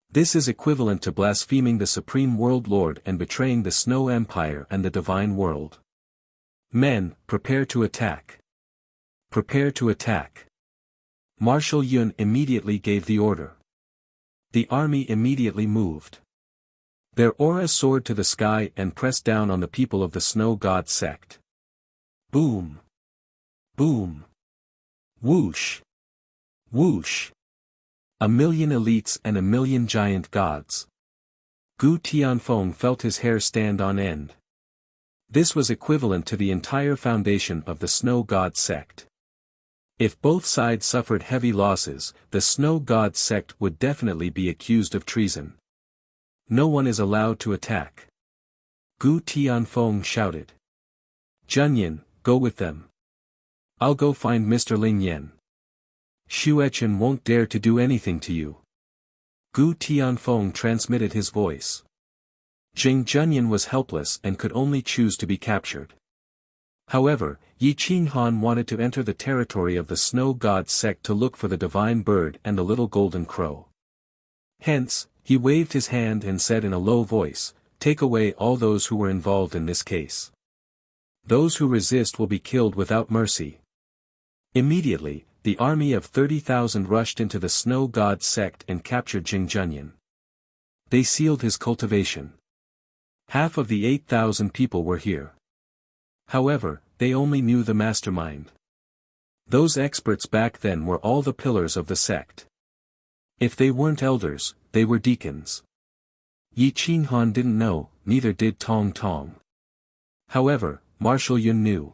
This is equivalent to blaspheming the Supreme World Lord and betraying the Snow Empire and the Divine World. Men, prepare to attack. Prepare to attack." Marshal Yun immediately gave the order. The army immediately moved. Their auras soared to the sky and pressed down on the people of the Snow God sect. Boom! Boom! Whoosh! Whoosh! A million elites and a million giant gods. Gu Tianfeng felt his hair stand on end. This was equivalent to the entire foundation of the Snow God sect. If both sides suffered heavy losses, the Snow God sect would definitely be accused of treason. No one is allowed to attack. Gu Tianfeng shouted. Junyan, go with them. I'll go find Mr. Ling Yan. Xuechen won't dare to do anything to you. Gu Tianfeng transmitted his voice. Jing Junyan was helpless and could only choose to be captured. However, Yi Qinghan wanted to enter the territory of the Snow God sect to look for the divine bird and the little golden crow. Hence, he waved his hand and said in a low voice, "Take away all those who were involved in this case. Those who resist will be killed without mercy." Immediately, the army of 30,000 rushed into the Snow God sect and captured Jing Junyan. They sealed his cultivation. Half of the 8,000 people were here. However, they only knew the mastermind. Those experts back then were all the pillars of the sect. If they weren't elders, they were deacons. Yi Qinghan didn't know, neither did Tong Tong. However, Marshal Yun knew.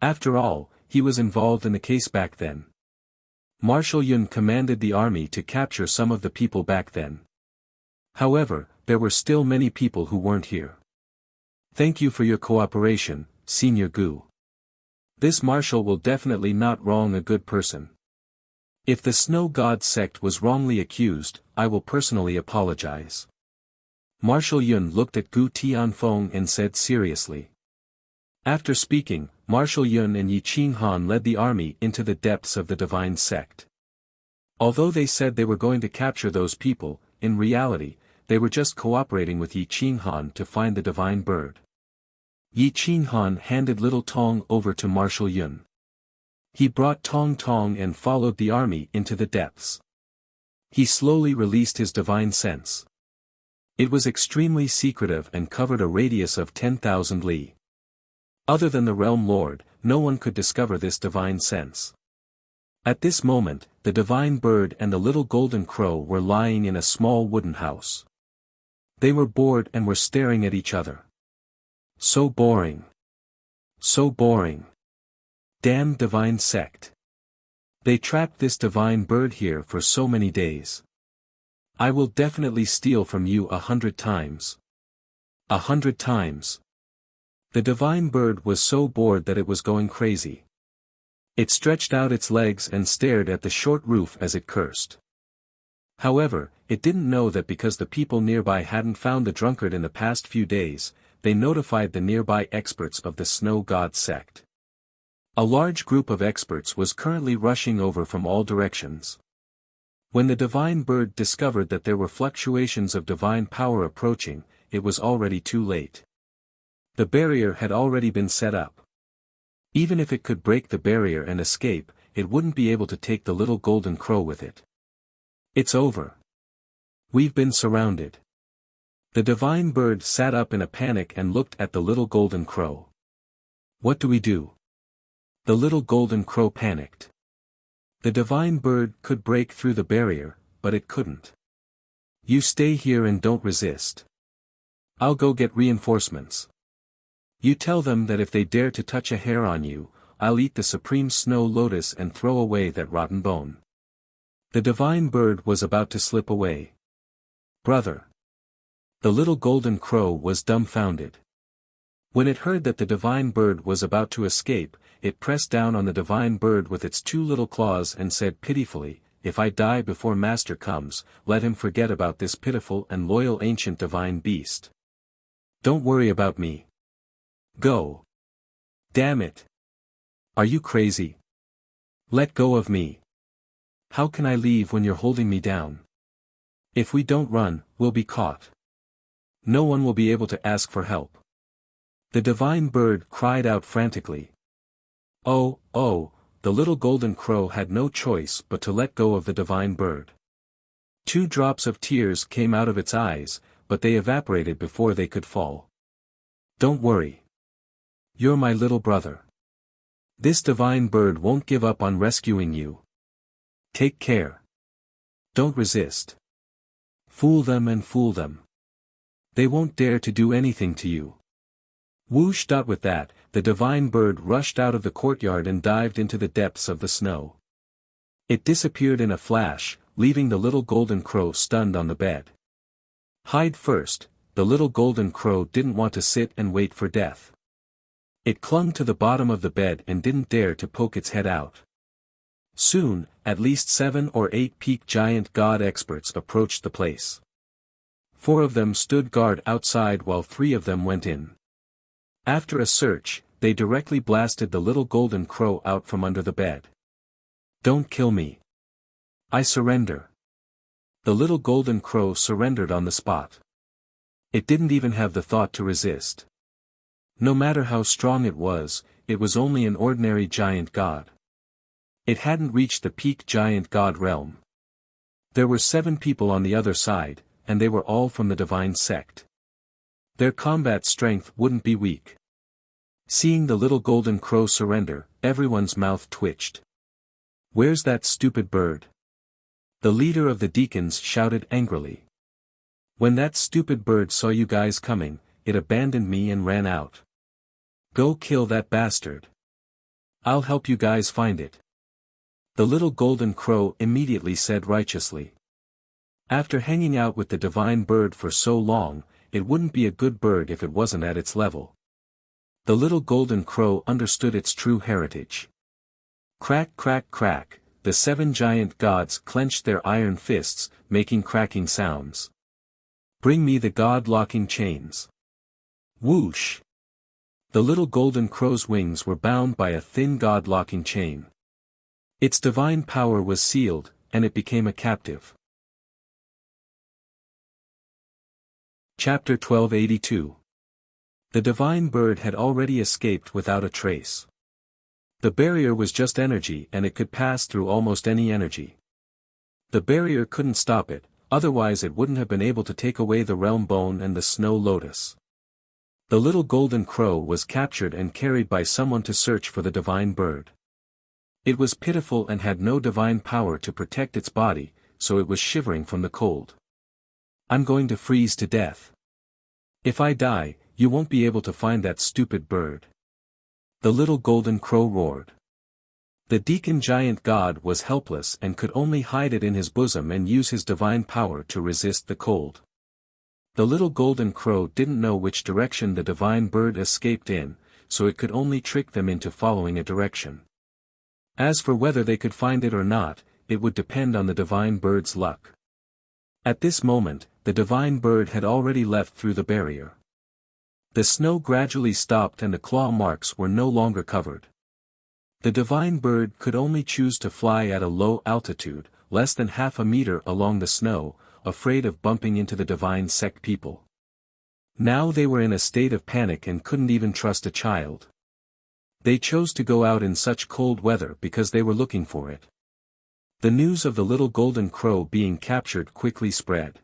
After all, he was involved in the case back then. Marshal Yun commanded the army to capture some of the people back then. However, there were still many people who weren't here. Thank you for your cooperation, Senior Gu. This marshal will definitely not wrong a good person. If the Snow God sect was wrongly accused, I will personally apologize. Marshal Yun looked at Gu Tianfeng and said seriously. After speaking, Marshal Yun and Yi Qinghan led the army into the depths of the divine sect. Although they said they were going to capture those people, in reality, they were just cooperating with Yi Qinghan to find the divine bird. Yi Qinghan handed little Tong over to Marshal Yun. He brought Tong Tong and followed the army into the depths. He slowly released his divine sense. It was extremely secretive and covered a radius of 10,000 li. Other than the realm lord, no one could discover this divine sense. At this moment, the divine bird and the little golden crow were lying in a small wooden house. They were bored and were staring at each other. So boring. So boring. Damn divine sect. They trapped this divine bird here for so many days. I will definitely steal from you 100 times. 100 times. The divine bird was so bored that it was going crazy. It stretched out its legs and stared at the short roof as it cursed. However, it didn't know that because the people nearby hadn't found the drunkard in the past few days, they notified the nearby experts of the Snow God sect. A large group of experts was currently rushing over from all directions. When the divine bird discovered that there were fluctuations of divine power approaching, it was already too late. The barrier had already been set up. Even if it could break the barrier and escape, it wouldn't be able to take the little golden crow with it. It's over. We've been surrounded. The divine bird sat up in a panic and looked at the little golden crow. What do we do? The little golden crow panicked. The divine bird could break through the barrier, but it couldn't. You stay here and don't resist. I'll go get reinforcements. You tell them that if they dare to touch a hair on you, I'll eat the supreme snow lotus and throw away that rotten bone. The divine bird was about to slip away. Brother. The little golden crow was dumbfounded. When it heard that the divine bird was about to escape, it pressed down on the divine bird with its two little claws and said pitifully, "If I die before Master comes, let him forget about this pitiful and loyal ancient divine beast. Don't worry about me. Go. Damn it. Are you crazy? Let go of me. How can I leave when you're holding me down? If we don't run, we'll be caught. No one will be able to ask for help." The divine bird cried out frantically. Oh, the little golden crow had no choice but to let go of the divine bird. 2 drops of tears came out of its eyes, but they evaporated before they could fall. Don't worry. You're my little brother. This divine bird won't give up on rescuing you. Take care. Don't resist. Fool them and fool them. They won't dare to do anything to you. Whoosh! With that, the divine bird rushed out of the courtyard and dived into the depths of the snow. It disappeared in a flash, leaving the little golden crow stunned on the bed. Hide first, the little golden crow didn't want to sit and wait for death. It clung to the bottom of the bed and didn't dare to poke its head out. Soon, at least 7 or 8 peak giant god experts approached the place. 4 of them stood guard outside while 3 of them went in. After a search, they directly blasted the little golden crow out from under the bed. Don't kill me. I surrender. The little golden crow surrendered on the spot. It didn't even have the thought to resist. No matter how strong it was only an ordinary giant god. It hadn't reached the peak giant god realm. There were 7 people on the other side, and they were all from the divine sect. Their combat strength wouldn't be weak. Seeing the little golden crow surrender, everyone's mouth twitched. Where's that stupid bird? The leader of the deacons shouted angrily. When that stupid bird saw you guys coming, it abandoned me and ran out. Go kill that bastard. I'll help you guys find it. The little golden crow immediately said righteously. After hanging out with the divine bird for so long, it wouldn't be a good bird if it wasn't at its level. The little golden crow understood its true heritage. Crack, crack, crack, the 7 giant gods clenched their iron fists, making cracking sounds. Bring me the god-locking chains. Whoosh! The little golden crow's wings were bound by a thin god-locking chain. Its divine power was sealed, and it became a captive. Chapter 1282. The divine bird had already escaped without a trace. The barrier was just energy and it could pass through almost any energy. The barrier couldn't stop it, otherwise it wouldn't have been able to take away the realm bone and the snow lotus. The little golden crow was captured and carried by someone to search for the divine bird. It was pitiful and had no divine power to protect its body, so it was shivering from the cold. I'm going to freeze to death. If I die, you won't be able to find that stupid bird. The little golden crow roared. The deacon giant god was helpless and could only hide it in his bosom and use his divine power to resist the cold. The little golden crow didn't know which direction the divine bird escaped in, so it could only trick them into following a direction. As for whether they could find it or not, it would depend on the divine bird's luck. At this moment, the divine bird had already left through the barrier. The snow gradually stopped and the claw marks were no longer covered. The divine bird could only choose to fly at a low altitude, less than half a meter along the snow, afraid of bumping into the divine sect people. Now they were in a state of panic and couldn't even trust a child. They chose to go out in such cold weather because they were looking for it. The news of the little golden crow being captured quickly spread.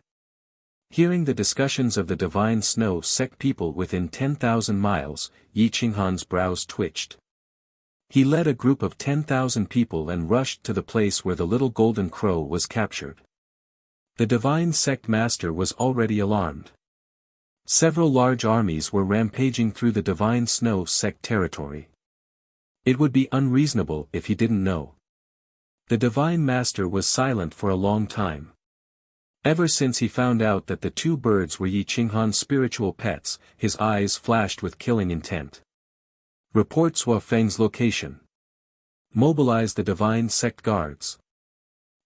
Hearing the discussions of the divine snow sect people within 10,000 miles, Yi Qinghan's brows twitched. He led a group of 10,000 people and rushed to the place where the little golden crow was captured. The divine sect master was already alarmed. Several large armies were rampaging through the divine snow sect territory. It would be unreasonable if he didn't know. The divine master was silent for a long time. Ever since he found out that the two birds were Yi Qinghan's spiritual pets, his eyes flashed with killing intent. Report Sua Feng's location. Mobilize the divine sect guards.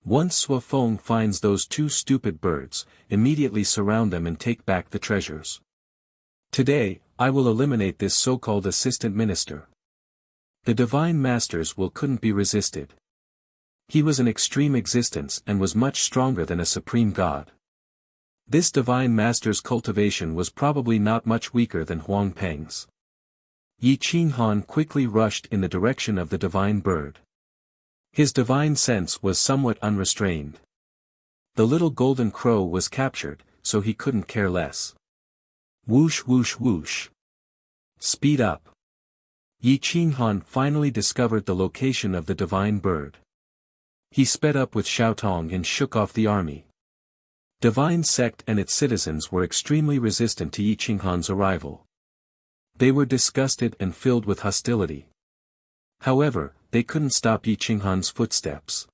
Once Sua Feng finds those two stupid birds, immediately surround them and take back the treasures. Today, I will eliminate this so-called assistant minister. The divine master's will couldn't be resisted. He was an extreme existence and was much stronger than a supreme god. This divine master's cultivation was probably not much weaker than Huang Peng's. Yi Qinghan quickly rushed in the direction of the divine bird. His divine sense was somewhat unrestrained. The little golden crow was captured, so he couldn't care less. Whoosh whoosh whoosh. Speed up. Yi Qinghan finally discovered the location of the divine bird. He sped up with Xiaotong and shook off the army. Divine sect and its citizens were extremely resistant to Yi Qinghan's arrival. They were disgusted and filled with hostility. However, they couldn't stop Yi Qinghan's footsteps.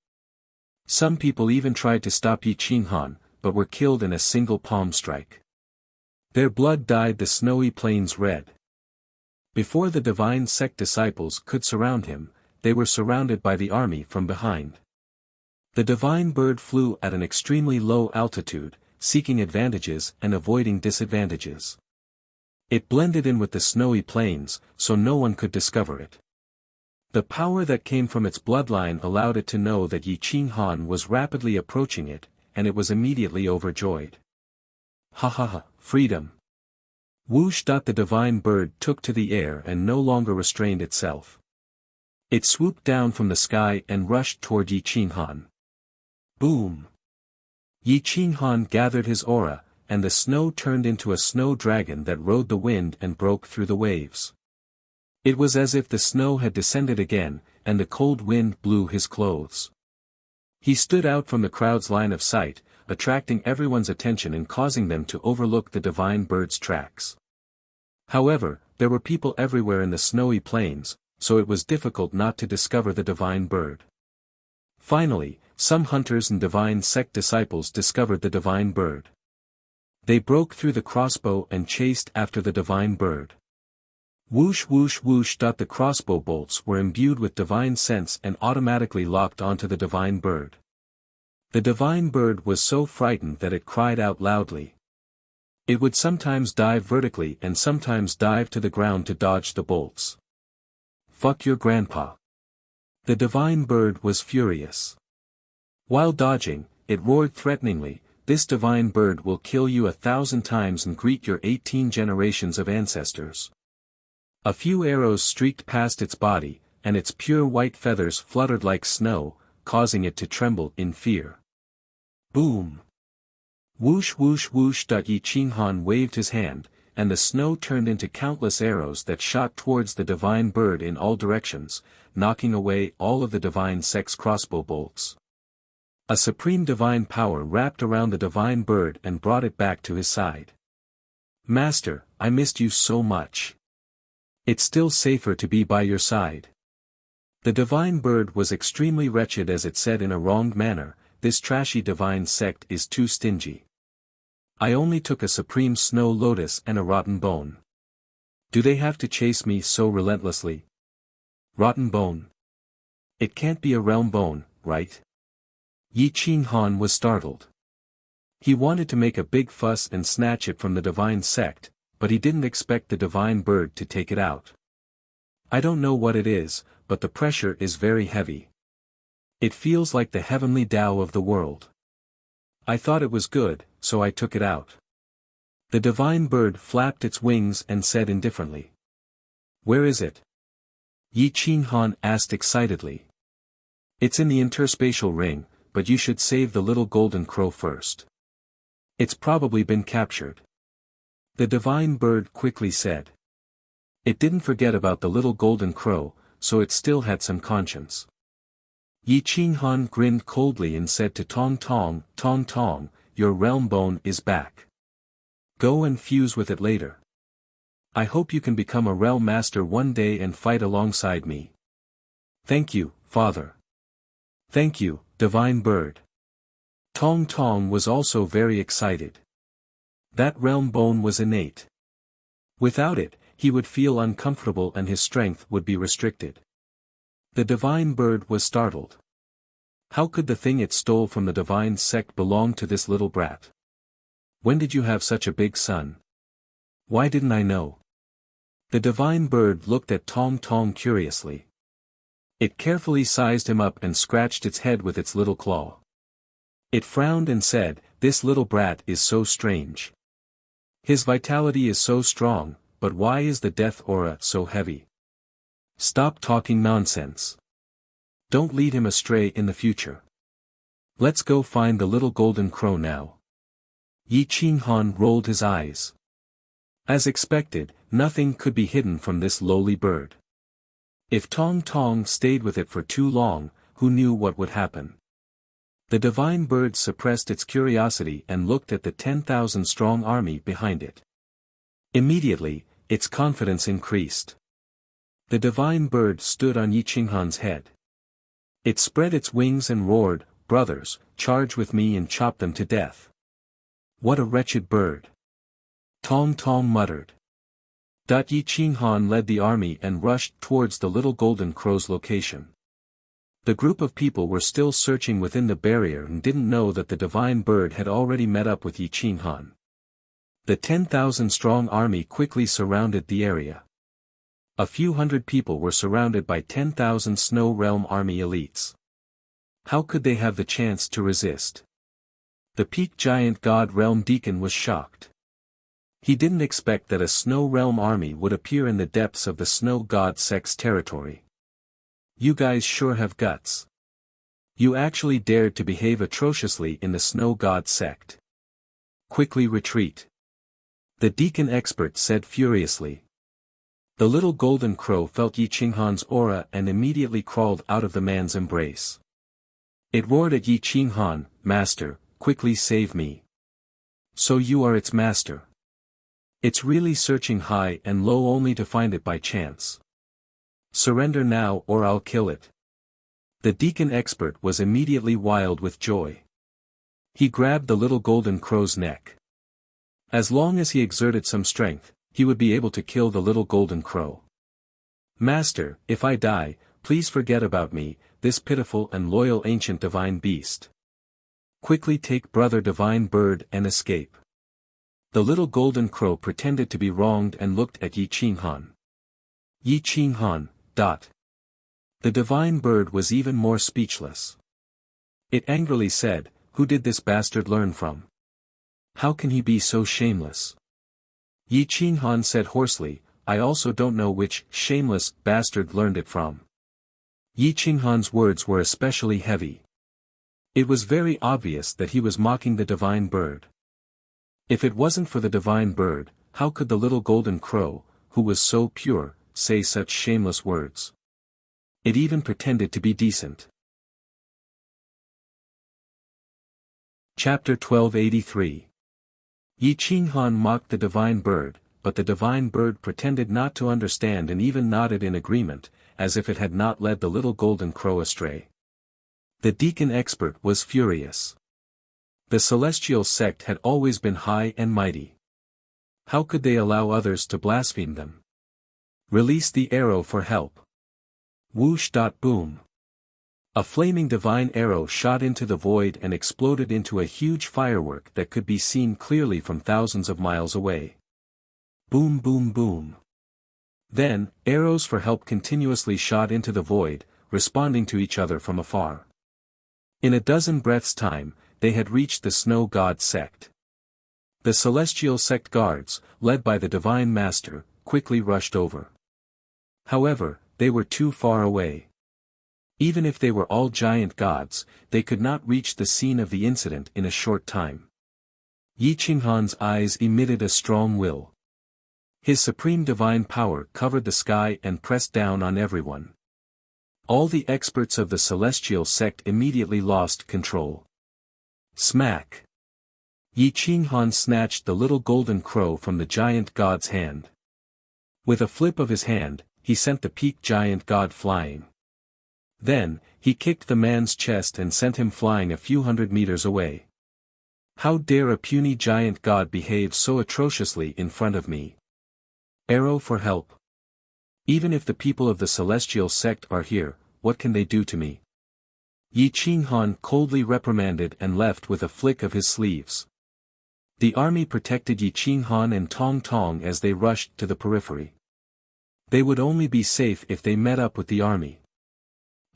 Some people even tried to stop Yi Qinghan, but were killed in a single palm strike. Their blood dyed the snowy plains red. Before the divine sect disciples could surround him, they were surrounded by the army from behind. The divine bird flew at an extremely low altitude, seeking advantages and avoiding disadvantages. It blended in with the snowy plains, so no one could discover it. The power that came from its bloodline allowed it to know that Yi Qinghan was rapidly approaching it, and it was immediately overjoyed. Ha ha ha, freedom! Whoosh! The divine bird took to the air and no longer restrained itself. It swooped down from the sky and rushed toward Yi Qinghan. Boom! Yi Qinghan gathered his aura, and the snow turned into a snow dragon that rode the wind and broke through the waves. It was as if the snow had descended again, and the cold wind blew his clothes. He stood out from the crowd's line of sight, attracting everyone's attention and causing them to overlook the divine bird's tracks. However, there were people everywhere in the snowy plains, so it was difficult not to discover the divine bird. Finally, some hunters and divine sect disciples discovered the divine bird. They broke through the crossbow and chased after the divine bird. Whoosh whoosh whoosh. The crossbow bolts were imbued with divine sense and automatically locked onto the divine bird. The divine bird was so frightened that it cried out loudly. It would sometimes dive vertically and sometimes dive to the ground to dodge the bolts. Fuck your grandpa. The divine bird was furious. While dodging, it roared threateningly, "This divine bird will kill you 1,000 times and greet your 18 generations of ancestors." A few arrows streaked past its body, and its pure white feathers fluttered like snow, causing it to tremble in fear. Boom! Whoosh whoosh whoosh. Yi Qinghan waved his hand, and the snow turned into countless arrows that shot towards the divine bird in all directions, knocking away all of the divine sect's crossbow bolts. A supreme divine power wrapped around the divine bird and brought it back to his side. "Master, I missed you so much. It's still safer to be by your side." The divine bird was extremely wretched as it said in a wronged manner, "This trashy divine sect is too stingy. I only took a supreme snow lotus and a rotten bone. Do they have to chase me so relentlessly? Rotten bone? It can't be a realm bone, right?" Yi Qinghan was startled. He wanted to make a big fuss and snatch it from the divine sect, but he didn't expect the divine bird to take it out. "I don't know what it is, but the pressure is very heavy. It feels like the heavenly Tao of the world. I thought it was good, so I took it out." The divine bird flapped its wings and said indifferently. "Where is it?" Yi Qinghan asked excitedly. "It's in the interspatial ring, but you should save the little golden crow first. It's probably been captured." The divine bird quickly said. It didn't forget about the little golden crow, so it still had some conscience. Yi Qinghan grinned coldly and said to Tong Tong, "Tong Tong, your realm bone is back." Go and fuse with it later. I hope you can become a realm master one day and fight alongside me. Thank you, Father. Thank you, Divine Bird. Tong Tong was also very excited. That realm bone was innate. Without it, he would feel uncomfortable and his strength would be restricted. The Divine Bird was startled. How could the thing it stole from the divine sect belong to this little brat? When did you have such a big son? Why didn't I know? The Divine Bird looked at Tong Tong curiously. It carefully sized him up and scratched its head with its little claw. It frowned and said, "This little brat is so strange. His vitality is so strong, but why is the death aura so heavy? Stop talking nonsense. Don't lead him astray in the future. Let's go find the little golden crow now." Yi Qinghan rolled his eyes. As expected, nothing could be hidden from this lowly bird. If Tong Tong stayed with it for too long, who knew what would happen? The Divine Bird suppressed its curiosity and looked at the 10,000-strong army behind it. Immediately, its confidence increased. The Divine Bird stood on Yi Qinghan's head. It spread its wings and roared, "Brothers, charge with me and chop them to death." What a wretched bird! Tong Tong muttered. Yi Qinghan led the army and rushed towards the little golden crow's location. The group of people were still searching within the barrier and didn't know that the Divine Bird had already met up with Yi Qinghan. The 10,000-strong army quickly surrounded the area. A few hundred people were surrounded by 10,000 Snow Realm Army elites. How could they have the chance to resist? The Peak Giant God Realm Deacon was shocked. He didn't expect that a Snow Realm army would appear in the depths of the Snow God Sect's territory. You guys sure have guts. You actually dared to behave atrociously in the Snow God Sect. Quickly retreat. The Deacon expert said furiously. The little golden crow felt Yi Qinghan's aura and immediately crawled out of the man's embrace. It roared at Yi Qinghan, "Master, quickly save me. So you are its master. It's really searching high and low only to find it by chance. Surrender now or I'll kill it." The Deacon expert was immediately wild with joy. He grabbed the little golden crow's neck. As long as he exerted some strength, he would be able to kill the little golden crow. "Master, if I die, please forget about me, this pitiful and loyal ancient divine beast. Quickly take Brother Divine Bird and escape." The little golden crow pretended to be wronged and looked at Yi Qinghan. Yi Qinghan, The Divine Bird was even more speechless. It angrily said, "Who did this bastard learn from? How can he be so shameless?" Yi Qinghan said hoarsely, "I also don't know which shameless bastard learned it from." Yi Qinghan's words were especially heavy. It was very obvious that he was mocking the Divine Bird. If it wasn't for the Divine Bird, how could the little golden crow, who was so pure, say such shameless words? It even pretended to be decent. Chapter 1283. Yi Qinghan mocked the Divine Bird, but the Divine Bird pretended not to understand and even nodded in agreement, as if it had not led the little golden crow astray. The Deacon expert was furious. The Celestial Sect had always been high and mighty. How could they allow others to blaspheme them? Release the arrow for help. Whoosh! Boom. A flaming divine arrow shot into the void and exploded into a huge firework that could be seen clearly from thousands of miles away. Boom boom boom. Then, arrows for help continuously shot into the void, responding to each other from afar. In a dozen breaths' time, they had reached the Snow God Sect. The Celestial Sect guards, led by the Divine Master, quickly rushed over. However, they were too far away. Even if they were all giant gods, they could not reach the scene of the incident in a short time. Yi Qinghan's eyes emitted a strong will. His supreme divine power covered the sky and pressed down on everyone. All the experts of the Celestial Sect immediately lost control. Smack! Yi Qinghan snatched the little golden crow from the giant god's hand. With a flip of his hand, he sent the peak giant god flying. Then, he kicked the man's chest and sent him flying a few hundred meters away. How dare a puny giant god behave so atrociously in front of me? Arrow for help. Even if the people of the celestial sect are here, what can they do to me? Yi Qinghan coldly reprimanded and left with a flick of his sleeves. The army protected Yi Qinghan and Tong Tong as they rushed to the periphery. They would only be safe if they met up with the army.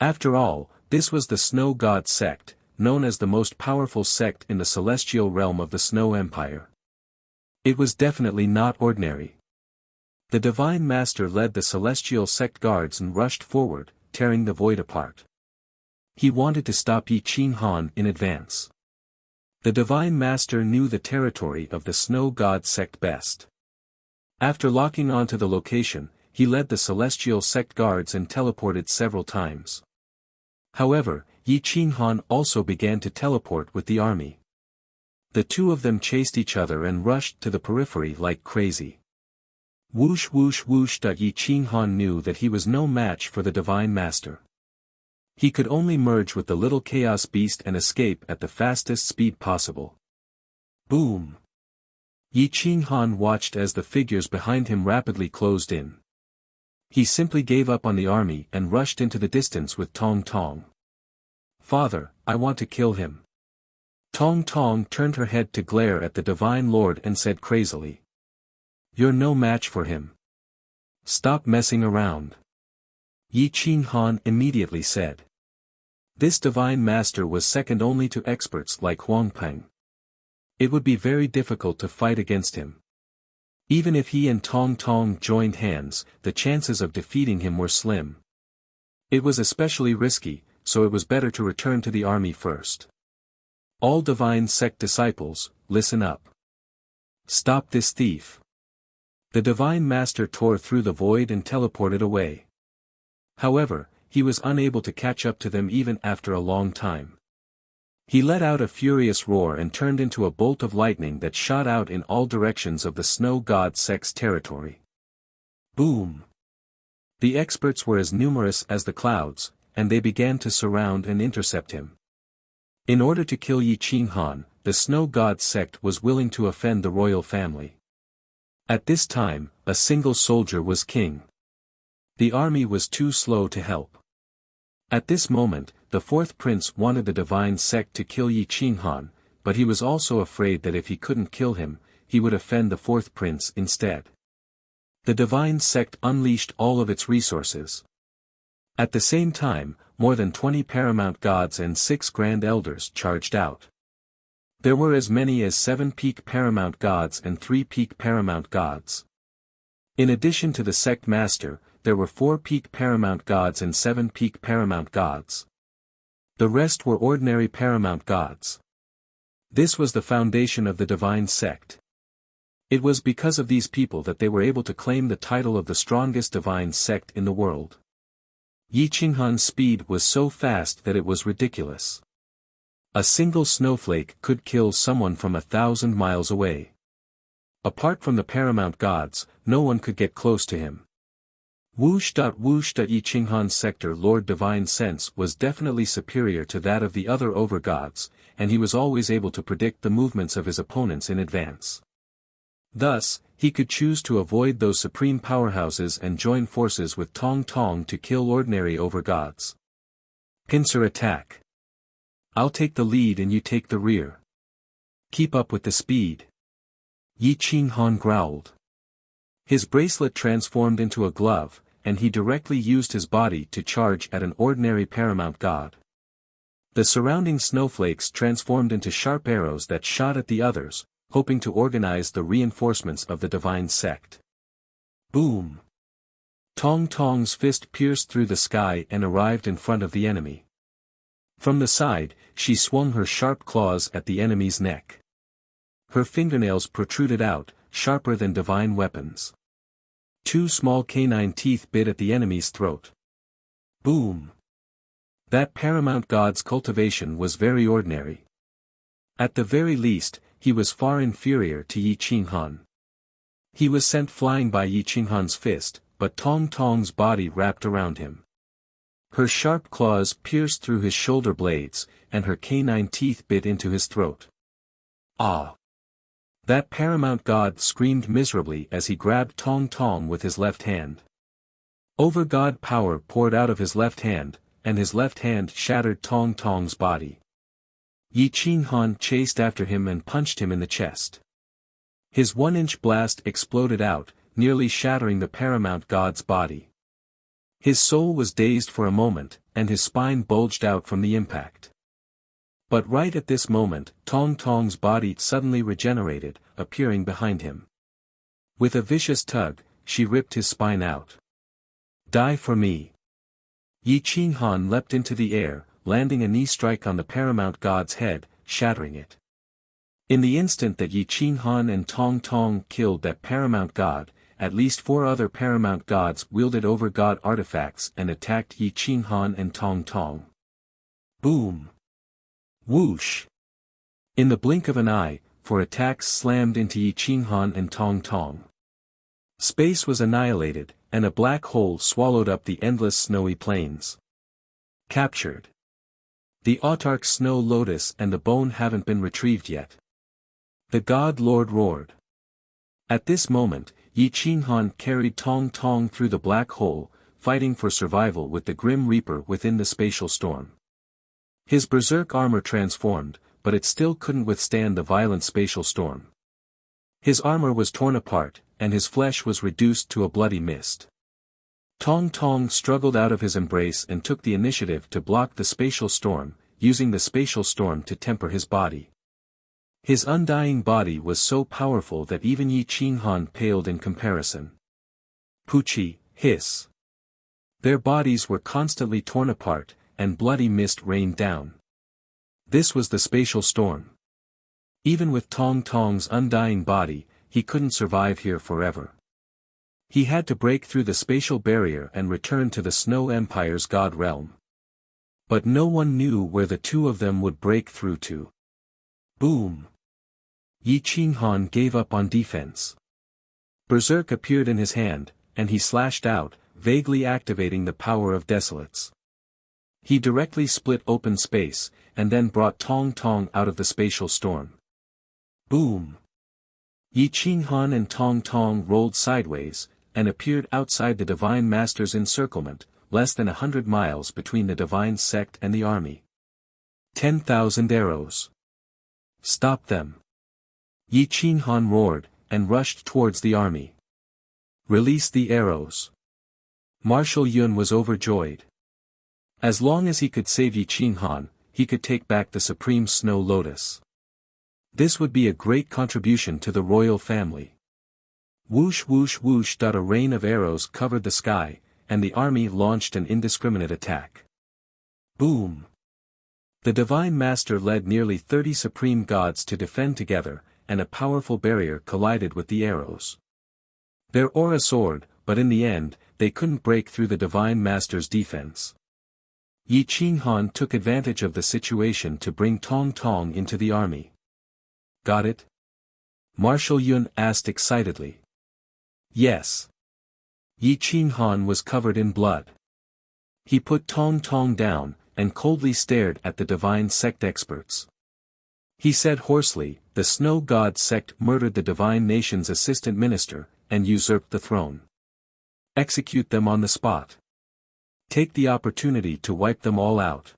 After all, this was the Snow God sect, known as the most powerful sect in the celestial realm of the Snow Empire. It was definitely not ordinary. The Divine Master led the celestial sect guards and rushed forward, tearing the void apart. He wanted to stop Yi Qinghan in advance. The Divine Master knew the territory of the Snow God sect best. After locking onto the location, he led the celestial sect guards and teleported several times. However, Yi Qinghan also began to teleport with the army. The two of them chased each other and rushed to the periphery like crazy. Whoosh whoosh whoosh. Yi Qinghan knew that he was no match for the Divine Master. He could only merge with the little chaos beast and escape at the fastest speed possible. Boom! Yi Qinghan watched as the figures behind him rapidly closed in. He simply gave up on the army and rushed into the distance with Tong Tong. Father, I want to kill him. Tong Tong turned her head to glare at the Divine Lord and said crazily. You're no match for him. Stop messing around. Yi Qinghan immediately said. This Divine Master was second only to experts like Huang Peng. It would be very difficult to fight against him. Even if he and Tong Tong joined hands, the chances of defeating him were slim. It was especially risky, so it was better to return to the army first. All Divine Sect disciples, listen up. Stop this thief. The Divine Master tore through the void and teleported away. However, he was unable to catch up to them even after a long time. He let out a furious roar and turned into a bolt of lightning that shot out in all directions of the Snow God sect's territory. Boom! The experts were as numerous as the clouds, and they began to surround and intercept him. In order to kill Yi Qinghan, the Snow God sect was willing to offend the royal family. At this time, a single soldier was king. The army was too slow to help. At this moment, the fourth prince wanted the Divine Sect to kill Yi Qinghan, but he was also afraid that if he couldn't kill him, he would offend the fourth prince instead. The Divine Sect unleashed all of its resources. At the same time, more than 20 paramount gods and 6 grand elders charged out. There were as many as 7 peak paramount gods and 3 peak paramount gods. In addition to the sect master, there were 4 peak paramount gods and 7 peak paramount gods. The rest were ordinary paramount gods. This was the foundation of the Divine Sect. It was because of these people that they were able to claim the title of the strongest Divine Sect in the world. Yi Qinghan's speed was so fast that it was ridiculous. A single snowflake could kill someone from 1,000 miles away. Apart from the paramount gods, no one could get close to him. Whoosh. Whoosh. Yi Qinghan's sector Lord Divine Sense was definitely superior to that of the other overgods, and he was always able to predict the movements of his opponents in advance. Thus, he could choose to avoid those supreme powerhouses and join forces with Tong Tong to kill ordinary overgods. Pincer attack. I'll take the lead and you take the rear. Keep up with the speed. Yi Qinghan growled. His bracelet transformed into a glove, and he directly used his body to charge at an ordinary paramount god. The surrounding snowflakes transformed into sharp arrows that shot at the others, hoping to organize the reinforcements of the Divine Sect. Boom! Tong Tong's fist pierced through the sky and arrived in front of the enemy. From the side, she swung her sharp claws at the enemy's neck. Her fingernails protruded out, sharper than divine weapons. 2 small canine teeth bit at the enemy's throat. Boom! That paramount god's cultivation was very ordinary. At the very least, he was far inferior to Yi Qinghan. He was sent flying by Yi Qinghan's fist, but Tong Tong's body wrapped around him. Her sharp claws pierced through his shoulder blades, and her canine teeth bit into his throat. Ah! That paramount god screamed miserably as he grabbed Tong Tong with his left hand. Over-god power poured out of his left hand, and his left hand shattered Tong Tong's body. Yi Qinghan chased after him and punched him in the chest. His 1-inch blast exploded out, nearly shattering the paramount god's body. His soul was dazed for a moment, and his spine bulged out from the impact. But right at this moment, Tong Tong's body suddenly regenerated, appearing behind him. With a vicious tug, she ripped his spine out. Die for me. Yi Qinghan leapt into the air, landing a knee strike on the paramount god's head, shattering it. In the instant that Yi Qinghan and Tong Tong killed that paramount god, at least 4 other paramount gods wielded over-god artifacts and attacked Yi Qinghan and Tong Tong. Boom! Whoosh! In the blink of an eye, 4 attacks slammed into Yi Qinghan and Tong Tong. Space was annihilated, and a black hole swallowed up the endless snowy plains. Captured. The autarch snow lotus and the bone haven't been retrieved yet. The god lord roared. At this moment, Yi Qinghan carried Tong Tong through the black hole, fighting for survival with the Grim Reaper within the spatial storm. His berserk armor transformed, but it still couldn't withstand the violent spatial storm. His armor was torn apart, and his flesh was reduced to a bloody mist. Tong Tong struggled out of his embrace and took the initiative to block the spatial storm, using the spatial storm to temper his body. His undying body was so powerful that even Yi Qinghan paled in comparison. Poochie, hiss. Their bodies were constantly torn apart, and bloody mist rained down. This was the spatial storm. Even with Tong Tong's undying body, he couldn't survive here forever. He had to break through the spatial barrier and return to the Snow Empire's god realm. But no one knew where the two of them would break through to. Boom! Yi Qinghan gave up on defense. Berserk appeared in his hand, and he slashed out, vaguely activating the power of Desolates. He directly split open space, and then brought Tong Tong out of the spatial storm. Boom! Yi Qinghan and Tong Tong rolled sideways, and appeared outside the Divine Master's encirclement, less than 100 miles between the Divine Sect and the army. 10,000 arrows. Stop them! Yi Qinghan roared, and rushed towards the army. Release the arrows. Marshal Yun was overjoyed. As long as he could save Yi Qinghan, he could take back the Supreme Snow Lotus. This would be a great contribution to the royal family. Whoosh whoosh whoosh. A rain of arrows covered the sky, and the army launched an indiscriminate attack. Boom! The Divine Master led nearly 30 supreme gods to defend together, and a powerful barrier collided with the arrows. Their aura soared, but in the end, they couldn't break through the Divine Master's defense. Yi Qinghan took advantage of the situation to bring Tong Tong into the army. Got it? Marshal Yun asked excitedly. Yes. Yi Qinghan was covered in blood. He put Tong Tong down, and coldly stared at the Divine Sect experts. He said hoarsely, the Snow God Sect murdered the Divine Nation's assistant minister, and usurped the throne. Execute them on the spot. Take the opportunity to wipe them all out.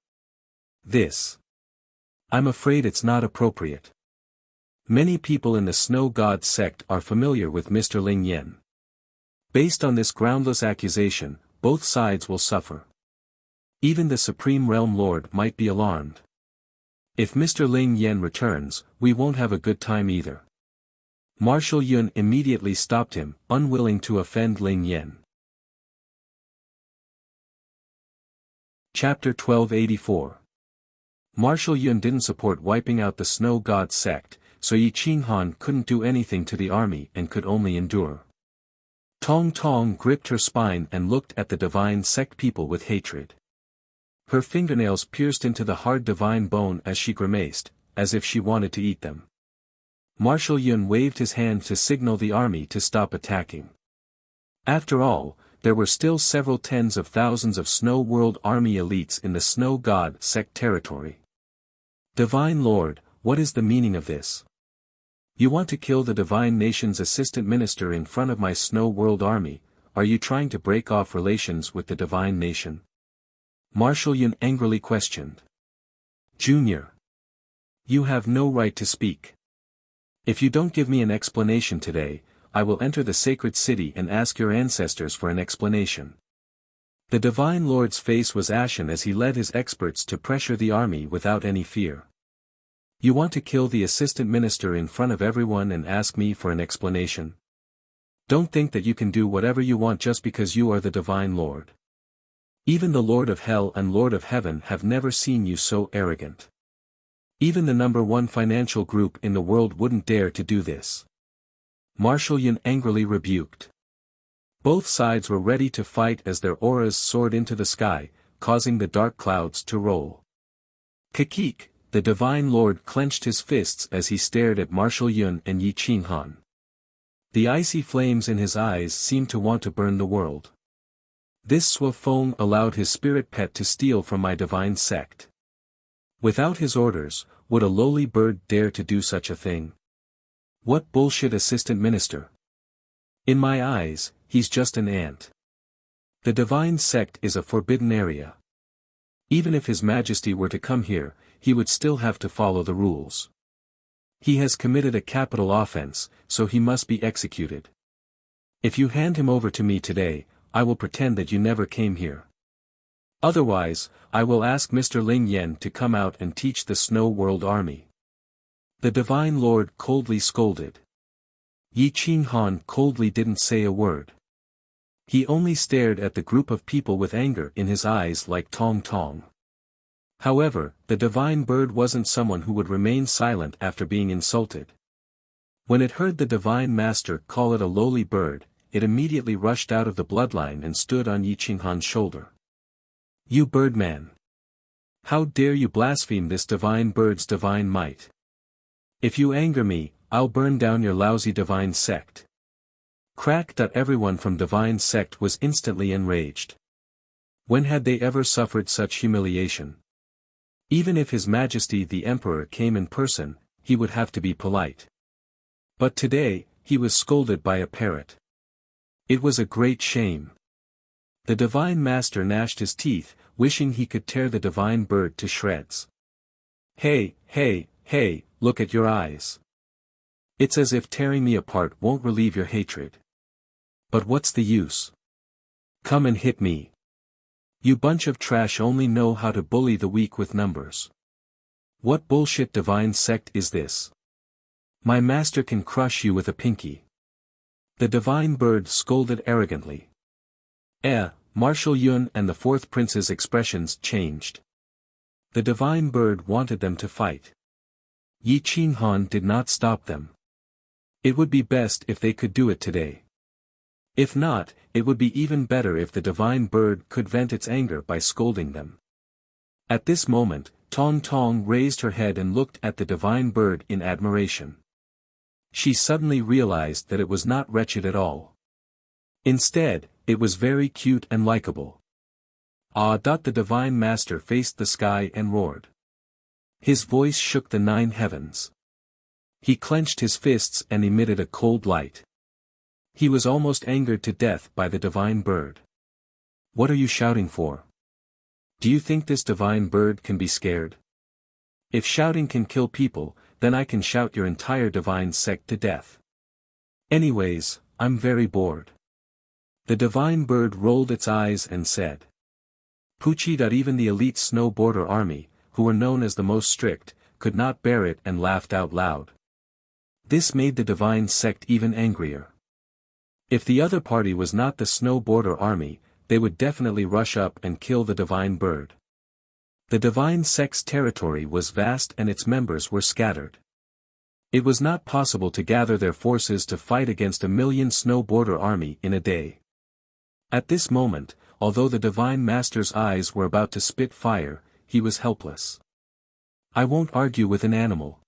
I'm afraid it's not appropriate. Many people in the Snow God Sect are familiar with Mr. Ling Yen. Based on this groundless accusation, both sides will suffer. Even the Supreme Realm Lord might be alarmed. If Mr. Ling Yen returns, we won't have a good time either. Marshal Yun immediately stopped him, unwilling to offend Ling Yen. Chapter 1284. Marshal Yun didn't support wiping out the Snow God Sect, so Yi Qinghan couldn't do anything to the army and could only endure. Tong Tong gripped her spine and looked at the Divine Sect people with hatred. Her fingernails pierced into the hard divine bone as she grimaced, as if she wanted to eat them. Marshal Yun waved his hand to signal the army to stop attacking. After all, there were still several tens of thousands of Snow World Army elites in the Snow God sect territory. Divine Lord, what is the meaning of this? You want to kill the Divine Nation's assistant minister in front of my Snow World Army? Are you trying to break off relations with the Divine Nation? Marshal Yun angrily questioned. Junior. You have no right to speak. If you don't give me an explanation today, I will enter the sacred city and ask your ancestors for an explanation. The Divine Lord's face was ashen as he led his experts to pressure the army without any fear. You want to kill the assistant minister in front of everyone and ask me for an explanation? Don't think that you can do whatever you want just because you are the Divine Lord. Even the Lord of Hell and Lord of Heaven have never seen you so arrogant. Even the #1 financial group in the world wouldn't dare to do this. Marshal Yun angrily rebuked. Both sides were ready to fight as their auras soared into the sky, causing the dark clouds to roll. Kakik, the Divine Lord clenched his fists as he stared at Marshal Yun and Yi Qinghan. The icy flames in his eyes seemed to want to burn the world. This Suofeng allowed his spirit pet to steal from my divine sect. Without his orders, would a lowly bird dare to do such a thing? What bullshit assistant minister? In my eyes, he's just an ant. The divine sect is a forbidden area. Even if His Majesty were to come here, he would still have to follow the rules. He has committed a capital offense, so he must be executed. If you hand him over to me today, I will pretend that you never came here. Otherwise, I will ask Mr. Ling Yen to come out and teach the Snow World Army. The Divine Lord coldly scolded. Yi Qinghan coldly didn't say a word. He only stared at the group of people with anger in his eyes like Tong Tong. However, the Divine Bird wasn't someone who would remain silent after being insulted. When it heard the Divine Master call it a lowly bird, it immediately rushed out of the bloodline and stood on Yi Qinghan's shoulder. You birdman! How dare you blaspheme this divine bird's divine might? If you anger me, I'll burn down your lousy divine sect. Crack. Everyone from divine sect was instantly enraged. When had they ever suffered such humiliation? Even if His Majesty the Emperor came in person, he would have to be polite. But today, he was scolded by a parrot. It was a great shame. The Divine Master gnashed his teeth, wishing he could tear the Divine Bird to shreds. Hey, hey, hey, look at your eyes. It's as if tearing me apart won't relieve your hatred. But what's the use? Come and hit me. You bunch of trash only know how to bully the weak with numbers. What bullshit divine sect is this? My master can crush you with a pinky. The Divine Bird scolded arrogantly. Marshal Yun and the fourth prince's expressions changed. The Divine Bird wanted them to fight. Yi Qinghan did not stop them. It would be best if they could do it today. If not, it would be even better if the Divine Bird could vent its anger by scolding them. At this moment, Tong Tong raised her head and looked at the Divine Bird in admiration. She suddenly realized that it was not wretched at all. Instead, it was very cute and likable. The Divine Master faced the sky and roared. His voice shook the 9 heavens. He clenched his fists and emitted a cold light. He was almost angered to death by the Divine Bird. What are you shouting for? Do you think this Divine Bird can be scared? If shouting can kill people, then I can shout your entire divine sect to death. Anyways, I'm very bored. The Divine Bird rolled its eyes and said. Pucci. Even the elite Snow Border Army, who were known as the most strict, could not bear it and laughed out loud. This made the divine sect even angrier. If the other party was not the Snow Border Army, they would definitely rush up and kill the Divine Bird. The divine sect's territory was vast and its members were scattered. It was not possible to gather their forces to fight against 1 million Snow Border Army in a day. At this moment, although the Divine Master's eyes were about to spit fire, he was helpless. I won't argue with an animal.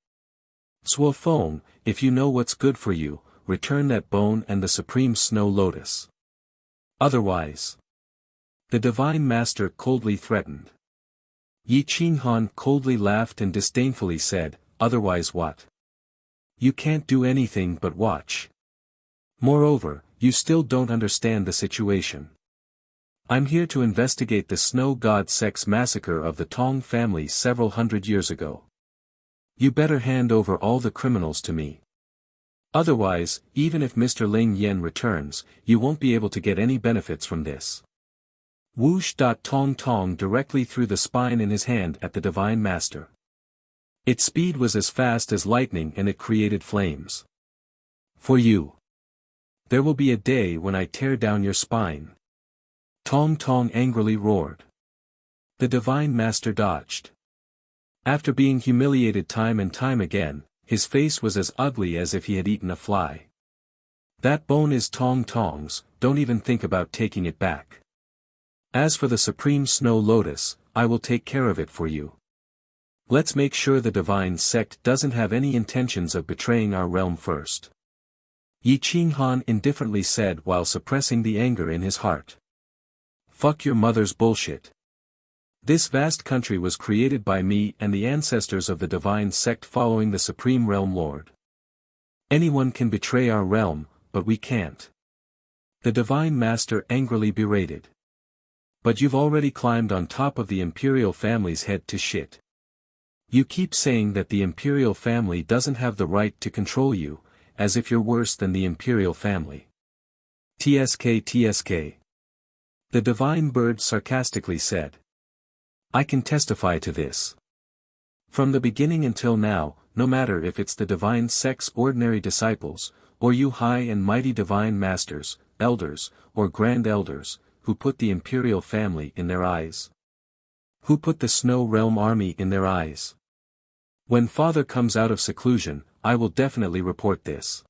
Suofeng, if you know what's good for you, return that bone and the supreme snow lotus. Otherwise. The divine master coldly threatened. Yi Qinghan coldly laughed and disdainfully said, otherwise what? You can't do anything but watch. Moreover, you still don't understand the situation. I'm here to investigate the snow god sex massacre of the Tong family several hundred years ago. You better hand over all the criminals to me. Otherwise, even if Mr. Ling Yen returns, you won't be able to get any benefits from this. Whoosh! Tong Tong directly threw the spine in his hand at the divine master. Its speed was as fast as lightning and it created flames. For you. There will be a day when I tear down your spine. Tong Tong angrily roared. The divine master dodged. After being humiliated time and time again, his face was as ugly as if he had eaten a fly. That bone is Tong Tong's, don't even think about taking it back. As for the supreme snow lotus, I will take care of it for you. Let's make sure the divine sect doesn't have any intentions of betraying our realm first. Yi Qinghan indifferently said while suppressing the anger in his heart. Fuck your mother's bullshit. This vast country was created by me and the ancestors of the divine sect following the Supreme Realm Lord. Anyone can betray our realm, but we can't. The divine master angrily berated. But you've already climbed on top of the imperial family's head to shit. You keep saying that the imperial family doesn't have the right to control you, as if you're worse than the imperial family. TSK. The divine bird sarcastically said. I can testify to this. From the beginning until now, no matter if it's the divine sect's ordinary disciples, or you high and mighty divine masters, elders, or grand elders, who put the imperial family in their eyes. Who put the snow realm army in their eyes. When father comes out of seclusion, I will definitely report this.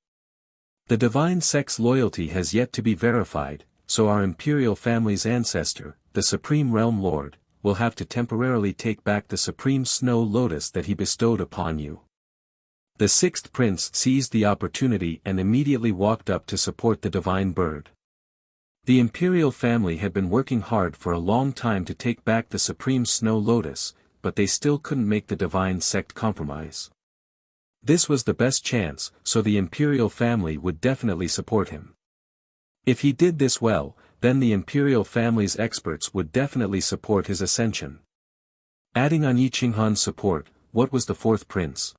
The divine sect's loyalty has yet to be verified, so our imperial family's ancestor, the Supreme Realm Lord, will have to temporarily take back the supreme snow lotus that he bestowed upon you. The sixth prince seized the opportunity and immediately walked up to support the divine bird. The imperial family had been working hard for a long time to take back the supreme snow lotus, but they still couldn't make the divine sect compromise. This was the best chance, so the imperial family would definitely support him. If he did this well, then the imperial family's experts would definitely support his ascension. Adding on Yi Qinghan's support, what was the fourth prince?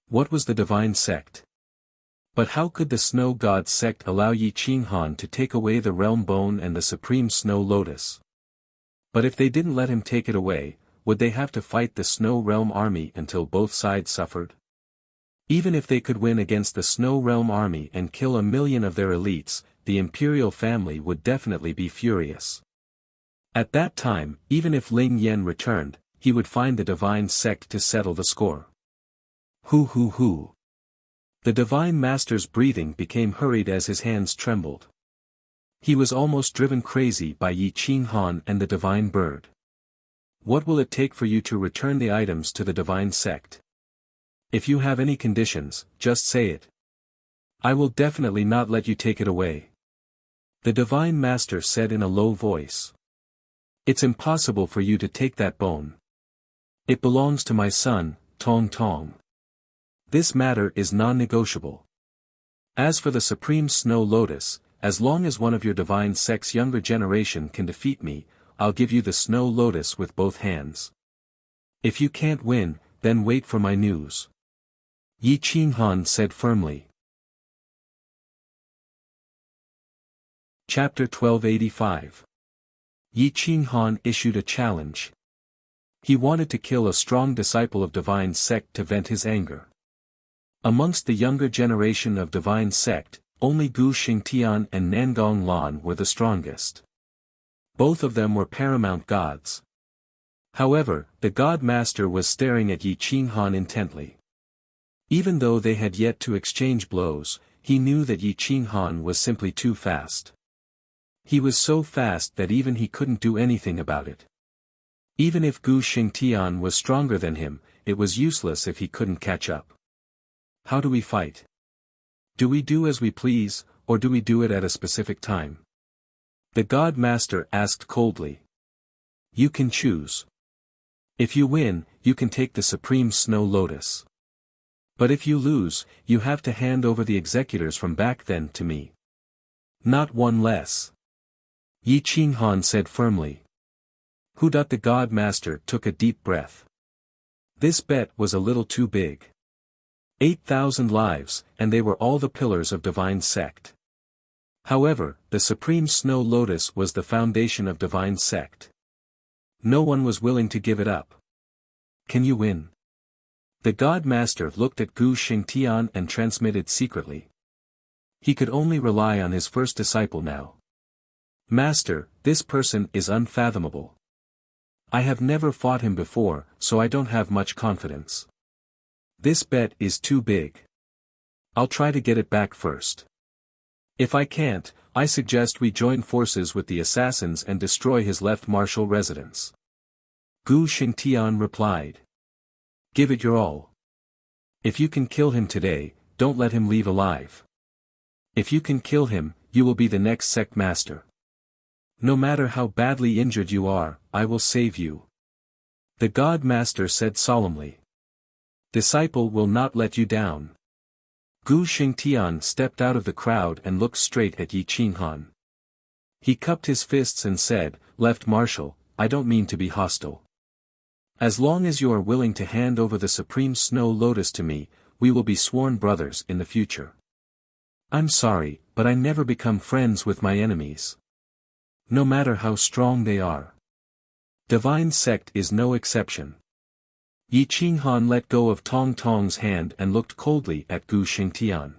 What was the divine sect? But how could the snow god sect allow Yi Qinghan to take away the realm bone and the supreme snow lotus? But if they didn't let him take it away, would they have to fight the snow realm army until both sides suffered? Even if they could win against the snow realm army and kill 1 million of their elites, the imperial family would definitely be furious. At that time, even if Ling Yen returned, he would find the divine sect to settle the score. Hoo. The divine master's breathing became hurried as his hands trembled. He was almost driven crazy by Yi Qinghan and the divine bird. What will it take for you to return the items to the divine sect? If you have any conditions, just say it. I will definitely not let you take it away. The divine master said in a low voice. It's impossible for you to take that bone. It belongs to my son, Tong Tong. This matter is non-negotiable. As for the supreme snow lotus, as long as one of your divine sect's younger generation can defeat me, I'll give you the snow lotus with both hands. If you can't win, then wait for my news. Yi Qinghan said firmly. Chapter 1285. Yi Qinghan issued a challenge. He wanted to kill a strong disciple of divine sect to vent his anger. Amongst the younger generation of divine sect, only Gu Xingtian and Nangong Lan were the strongest. Both of them were paramount gods. However, the god master was staring at Yi Qinghan intently. Even though they had yet to exchange blows, he knew that Yi Qinghan was simply too fast. He was so fast that even he couldn't do anything about it. Even if Gu Xingtian was stronger than him, it was useless if he couldn't catch up. How do we fight? Do we do as we please, or do we do it at a specific time? The God Master asked coldly. You can choose. If you win, you can take the Supreme Snow Lotus. But if you lose, you have to hand over the executors from back then to me. Not one less. Yi Qinghan said firmly. The God Master took a deep breath. This bet was a little too big. 8,000 lives, and they were all the pillars of divine sect. However, the Supreme Snow Lotus was the foundation of divine sect. No one was willing to give it up. Can you win? The God Master looked at Gu Xingtian and transmitted secretly. He could only rely on his first disciple now. Master, this person is unfathomable. I have never fought him before, so I don't have much confidence. This bet is too big. I'll try to get it back first. If I can't, I suggest we join forces with the assassins and destroy his left martial residence. Gu Xingtian replied. Give it your all. If you can kill him today, don't let him leave alive. If you can kill him, you will be the next sect master. No matter how badly injured you are, I will save you. The God Master said solemnly. Disciple will not let you down. Gu Xingtian stepped out of the crowd and looked straight at Yi Qinghan. He cupped his fists and said, Left Marshal, I don't mean to be hostile. As long as you are willing to hand over the Supreme Snow Lotus to me, we will be sworn brothers in the future. I'm sorry, but I never become friends with my enemies. No matter how strong they are. Divine sect is no exception. Yi Qinghan let go of Tong Tong's hand and looked coldly at Gu Xingtian.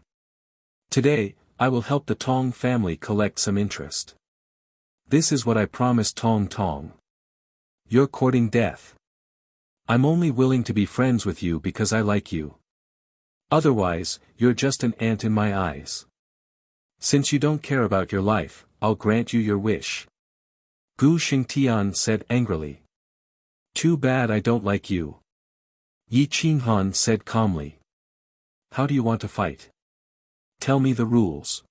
Today, I will help the Tong family collect some interest. This is what I promised Tong Tong. You're courting death. I'm only willing to be friends with you because I like you. Otherwise, you're just an ant in my eyes. Since you don't care about your life, I'll grant you your wish. Gu Xingtian said angrily. Too bad I don't like you. Yi Qinghan said calmly. How do you want to fight? Tell me the rules.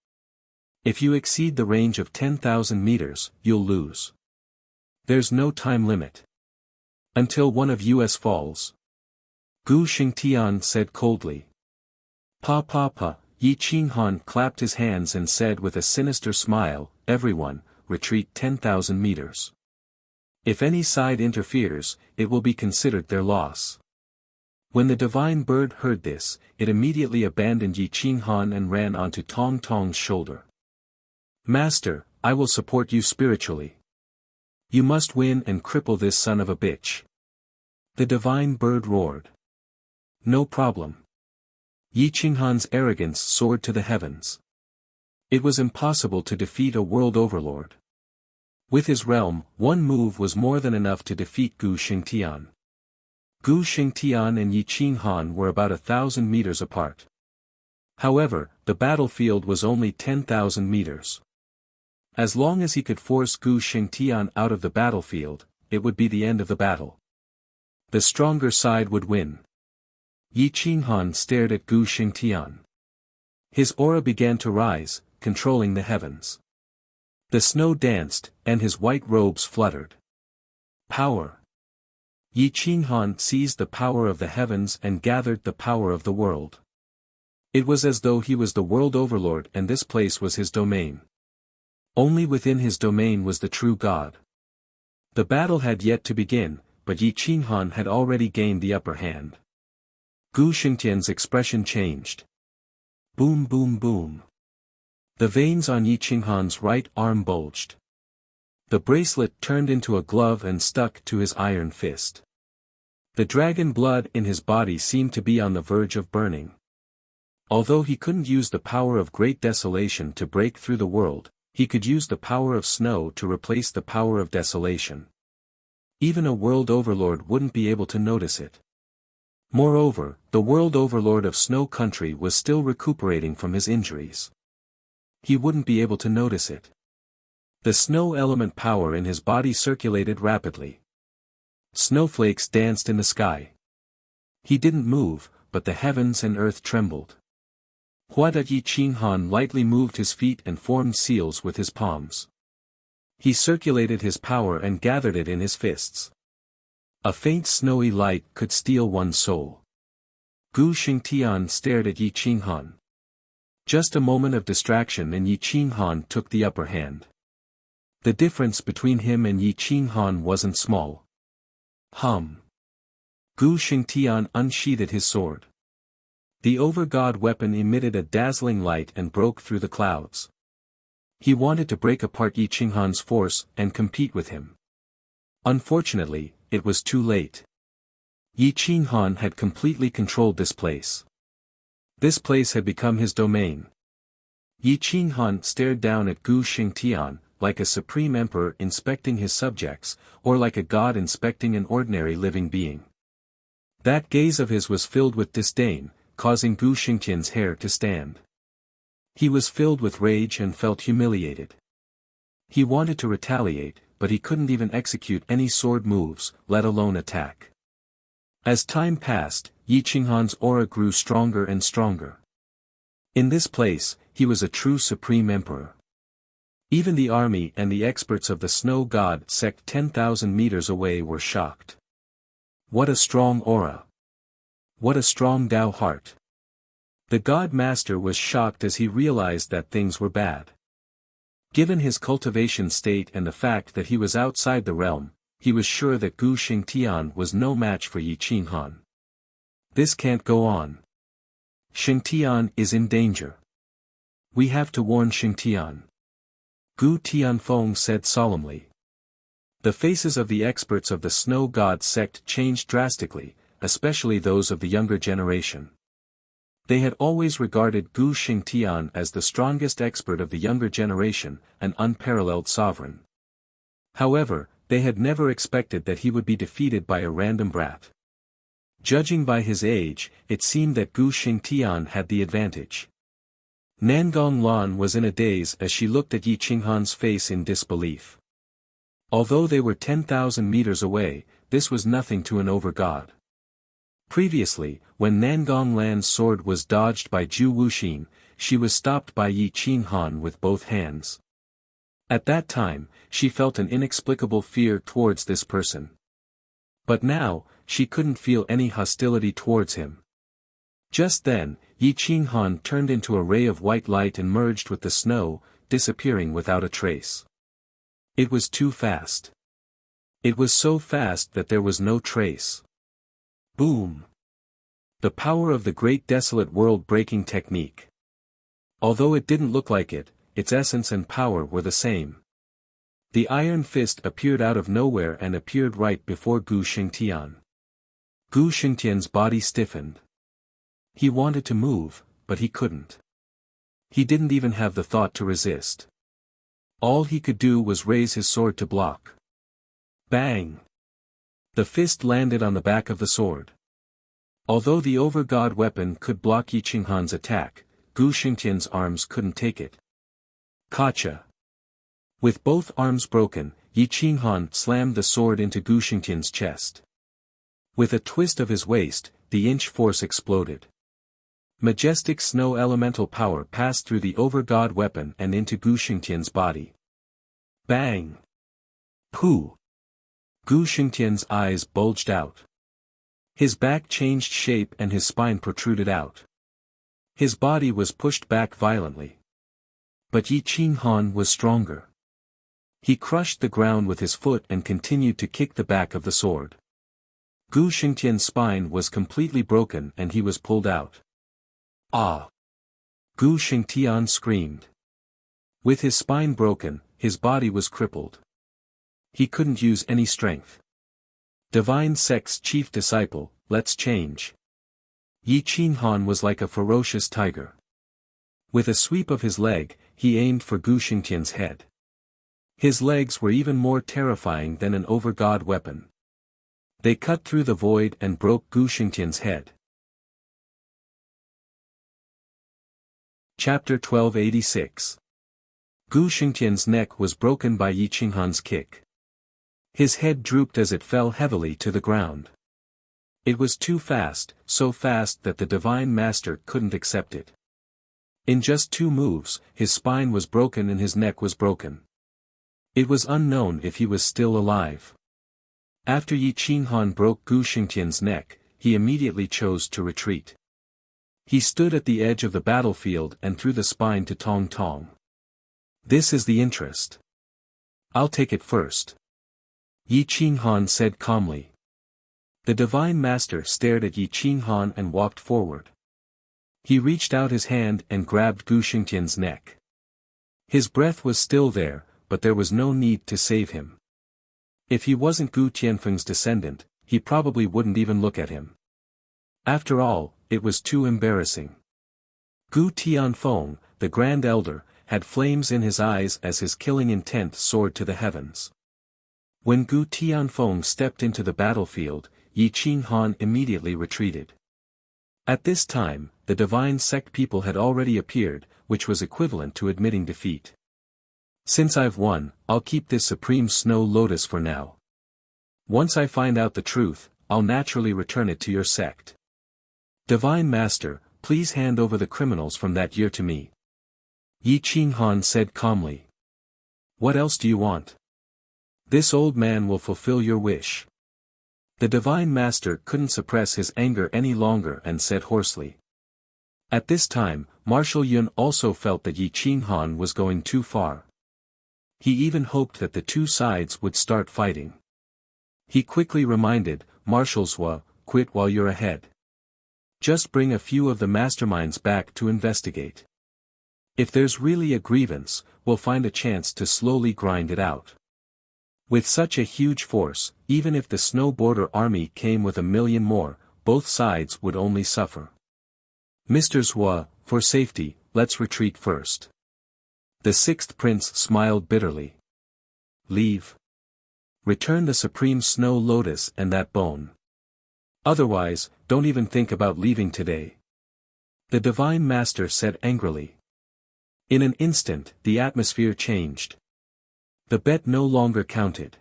If you exceed the range of 10,000 meters, you'll lose. There's no time limit. Until one of us falls. Gu Xingtian said coldly. Pa. Yi Qinghan clapped his hands and said with a sinister smile, Everyone, retreat 10,000 meters. If any side interferes, it will be considered their loss. When the divine bird heard this, it immediately abandoned Yi Qinghan and ran onto Tong Tong's shoulder. Master, I will support you spiritually. You must win and cripple this son of a bitch. The divine bird roared. No problem. Yi Qinghan's arrogance soared to the heavens. It was impossible to defeat a world overlord. With his realm, one move was more than enough to defeat Gu Xingtian. Gu Xingtian and Yi Qinghan were about 1,000 meters apart. However, the battlefield was only 10,000 meters. As long as he could force Gu Xingtian out of the battlefield, it would be the end of the battle. The stronger side would win. Yi Qinghan stared at Gu Xingtian. His aura began to rise, controlling the heavens. The snow danced, and his white robes fluttered. Power. Yi Qinghan seized the power of the heavens and gathered the power of the world. It was as though he was the world overlord and this place was his domain. Only within his domain was the true God. The battle had yet to begin, but Yi Qinghan had already gained the upper hand. Gu Xingtian's expression changed. Boom boom boom. The veins on Yi Qinghan's right arm bulged. The bracelet turned into a glove and stuck to his iron fist. The dragon blood in his body seemed to be on the verge of burning. Although he couldn't use the power of great desolation to break through the world, he could use the power of snow to replace the power of desolation. Even a world overlord wouldn't be able to notice it. Moreover, the world overlord of Snow Country was still recuperating from his injuries. He wouldn't be able to notice it. The snow element power in his body circulated rapidly. Snowflakes danced in the sky. He didn't move, but the heavens and earth trembled. Huada Yi Qinghan lightly moved his feet and formed seals with his palms. He circulated his power and gathered it in his fists. A faint snowy light could steal one's soul. Gu Xingtian stared at Yi Qinghan. Just a moment of distraction and Yi Qinghan took the upper hand. The difference between him and Yi Qinghan wasn't small. Hum. Gu Xingtian unsheathed his sword. The over-god weapon emitted a dazzling light and broke through the clouds. He wanted to break apart Yi Qinghan's force and compete with him. Unfortunately, it was too late. Yi Qinghan had completely controlled this place. This place had become his domain. Yi Qinghan stared down at Gu Xingtian, like a supreme emperor inspecting his subjects, or like a god inspecting an ordinary living being. That gaze of his was filled with disdain, causing Gu Xingtian's hair to stand. He was filled with rage and felt humiliated. He wanted to retaliate, but he couldn't even execute any sword moves, let alone attack. As time passed, Yi Qinghan's aura grew stronger and stronger. In this place, he was a true supreme emperor. Even the army and the experts of the snow god sect 10,000 meters away were shocked. What a strong aura! What a strong Dao heart! The god master was shocked as he realized that things were bad. Given his cultivation state and the fact that he was outside the realm, he was sure that Gu Xingtian was no match for Yi Qinghan. This can't go on. Xingtian is in danger. We have to warn Xingtian. Gu Tianfeng said solemnly. The faces of the experts of the snow god sect changed drastically, especially those of the younger generation. They had always regarded Gu Xingtian as the strongest expert of the younger generation, an unparalleled sovereign. However, they had never expected that he would be defeated by a random brat. Judging by his age, it seemed that Gu Xingtian had the advantage. Nangong Lan was in a daze as she looked at Yi Qinghan's face in disbelief. Although they were 10,000 meters away, this was nothing to an over-god. Previously, when Nangong Lan's sword was dodged by Zhu Wuxin, she was stopped by Yi Qinghan with both hands. At that time, she felt an inexplicable fear towards this person. But now, she couldn't feel any hostility towards him. Just then, Yi Qinghan turned into a ray of white light and merged with the snow, disappearing without a trace. It was too fast. It was so fast that there was no trace. Boom! The power of the great desolate world-breaking technique. Although it didn't look like it, its essence and power were the same. The iron fist appeared out of nowhere and appeared right before Gu Xingtian. Gu Xingtian's body stiffened. He wanted to move, but he couldn't. He didn't even have the thought to resist. All he could do was raise his sword to block. Bang! The fist landed on the back of the sword. Although the over-god weapon could block Yi Qinghan's attack, Gu Xingtian's arms couldn't take it. Gotcha! With both arms broken, Yi Qinghan slammed the sword into Gu Xingtian's chest. With a twist of his waist, the inch force exploded. Majestic snow elemental power passed through the over-god weapon and into Gu Xingtian's body. Bang! Pooh! Gu Xingtian's eyes bulged out. His back changed shape and his spine protruded out. His body was pushed back violently. But Yi Qinghan was stronger. He crushed the ground with his foot and continued to kick the back of the sword. Gu Xingtian's spine was completely broken and he was pulled out. Ah! Gu Xingtian screamed. With his spine broken, his body was crippled. He couldn't use any strength. Divine Sect's chief disciple, let's change. Yi Qinghan was like a ferocious tiger. With a sweep of his leg, he aimed for Gu Xingtian's head. His legs were even more terrifying than an over-god weapon. They cut through the void and broke Gu Xingtian's head. Chapter 1286. Gu Xingtian's neck was broken by Yi Qinghan's kick. His head drooped as it fell heavily to the ground. It was too fast, so fast that the divine master couldn't accept it. In just 2 moves, his spine was broken and his neck was broken. It was unknown if he was still alive. After Yi Qinghan broke Gu Xingtian's neck, he immediately chose to retreat. He stood at the edge of the battlefield and threw the spine to Tong Tong. This is the interest. I'll take it first. Yi Qinghan said calmly. The divine master stared at Yi Qinghan and walked forward. He reached out his hand and grabbed Gu Xingtian's neck. His breath was still there, but there was no need to save him. If he wasn't Gu Tianfeng's descendant, he probably wouldn't even look at him. After all, it was too embarrassing. Gu Tianfeng, the Grand Elder, had flames in his eyes as his killing intent soared to the heavens. When Gu Tianfeng stepped into the battlefield, Yi Qinghan immediately retreated. At this time, the divine sect people had already appeared, which was equivalent to admitting defeat. Since I've won, I'll keep this supreme snow lotus for now. Once I find out the truth, I'll naturally return it to your sect. Divine Master, please hand over the criminals from that year to me. Yi Qinghan said calmly. What else do you want? This old man will fulfill your wish. The divine master couldn't suppress his anger any longer and said hoarsely. At this time, Marshal Yun also felt that Yi Qinghan was going too far. He even hoped that the 2 sides would start fighting. He quickly reminded, Marshal Zhua, quit while you're ahead. Just bring a few of the masterminds back to investigate. If there's really a grievance, we'll find a chance to slowly grind it out. With such a huge force, even if the Snow Border Army came with 1 million more, both sides would only suffer. Mr. Zhua, for safety, let's retreat first. The 6th prince smiled bitterly. Leave. Return the supreme snow lotus and that bone. Otherwise, don't even think about leaving today. The divine master said angrily. In an instant, the atmosphere changed. The bet no longer counted.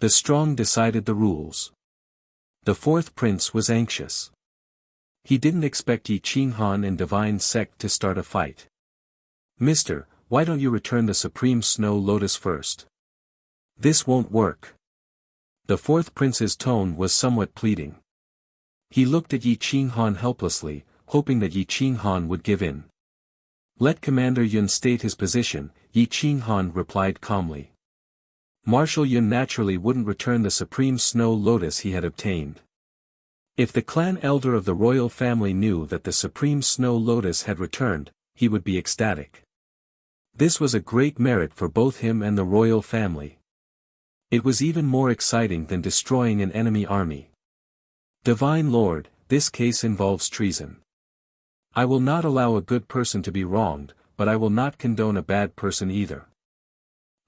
The strong decided the rules. The 4th prince was anxious. He didn't expect Yi Qinghan and divine sect to start a fight. Mister, why don't you return the supreme snow lotus first? This won't work. The 4th prince's tone was somewhat pleading. He looked at Yi Qinghan helplessly, hoping that Yi Qinghan would give in. Let Commander Yun state his position, Yi Qinghan replied calmly. Marshal Yun naturally wouldn't return the supreme snow lotus he had obtained. If the clan elder of the royal family knew that the supreme snow lotus had returned, he would be ecstatic. This was a great merit for both him and the royal family. It was even more exciting than destroying an enemy army. Divine Lord, this case involves treason. I will not allow a good person to be wronged, but I will not condone a bad person either.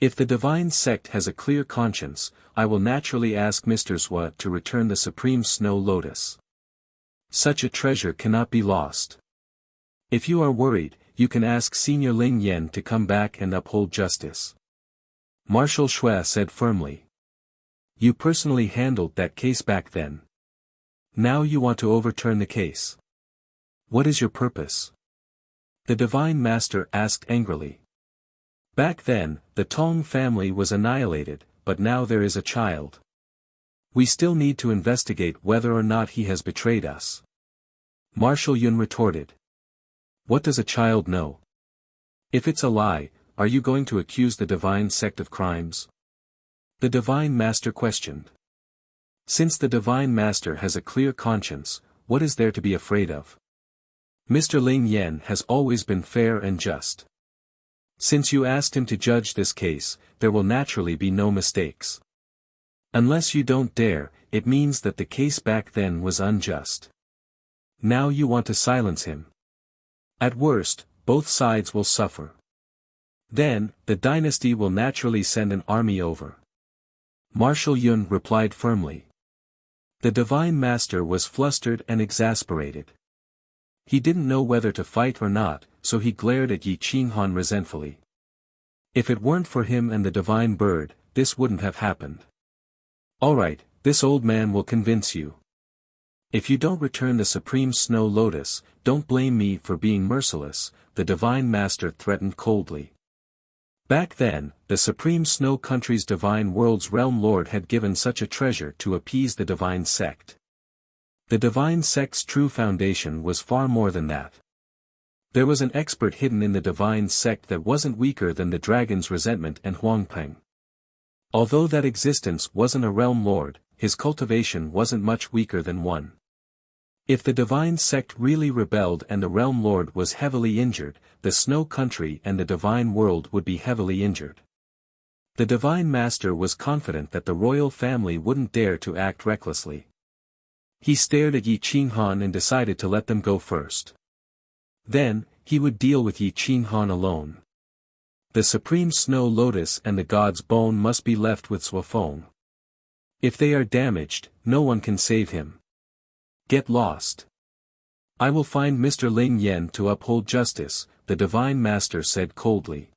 If the divine sect has a clear conscience, I will naturally ask Mr. Zhua to return the supreme snow lotus. Such a treasure cannot be lost. If you are worried, you can ask Senior Ling Yan to come back and uphold justice. Marshal Shui said firmly. You personally handled that case back then. Now you want to overturn the case. What is your purpose? The divine master asked angrily. Back then, the Tong family was annihilated, but now there is a child. We still need to investigate whether or not he has betrayed us. Marshal Yun retorted. What does a child know? If it's a lie, are you going to accuse the divine sect of crimes? The divine master questioned. Since the divine master has a clear conscience, what is there to be afraid of? Mr. Ling Yan has always been fair and just. Since you asked him to judge this case, there will naturally be no mistakes. Unless you don't dare, it means that the case back then was unjust. Now you want to silence him. At worst, both sides will suffer. Then, the dynasty will naturally send an army over. Marshal Yun replied firmly. The divine master was flustered and exasperated. He didn't know whether to fight or not, so he glared at Yi Qinghan resentfully. If it weren't for him and the divine bird, this wouldn't have happened. Alright, this old man will convince you. If you don't return the supreme snow lotus, don't blame me for being merciless, the divine master threatened coldly. Back then, the supreme snow country's divine world's realm lord had given such a treasure to appease the divine sect. The divine sect's true foundation was far more than that. There was an expert hidden in the divine sect that wasn't weaker than the dragon's resentment and Huangpeng. Although that existence wasn't a realm lord, his cultivation wasn't much weaker than one. If the divine sect really rebelled and the realm lord was heavily injured, the snow country and the divine world would be heavily injured. The divine master was confident that the royal family wouldn't dare to act recklessly. He stared at Yi Qinghan and decided to let them go first. Then, he would deal with Yi Qinghan alone. The supreme snow lotus and the god's bone must be left with Suofeng. If they are damaged, no one can save him. Get lost. I will find Mr. Ling Yen to uphold justice, the divine master said coldly.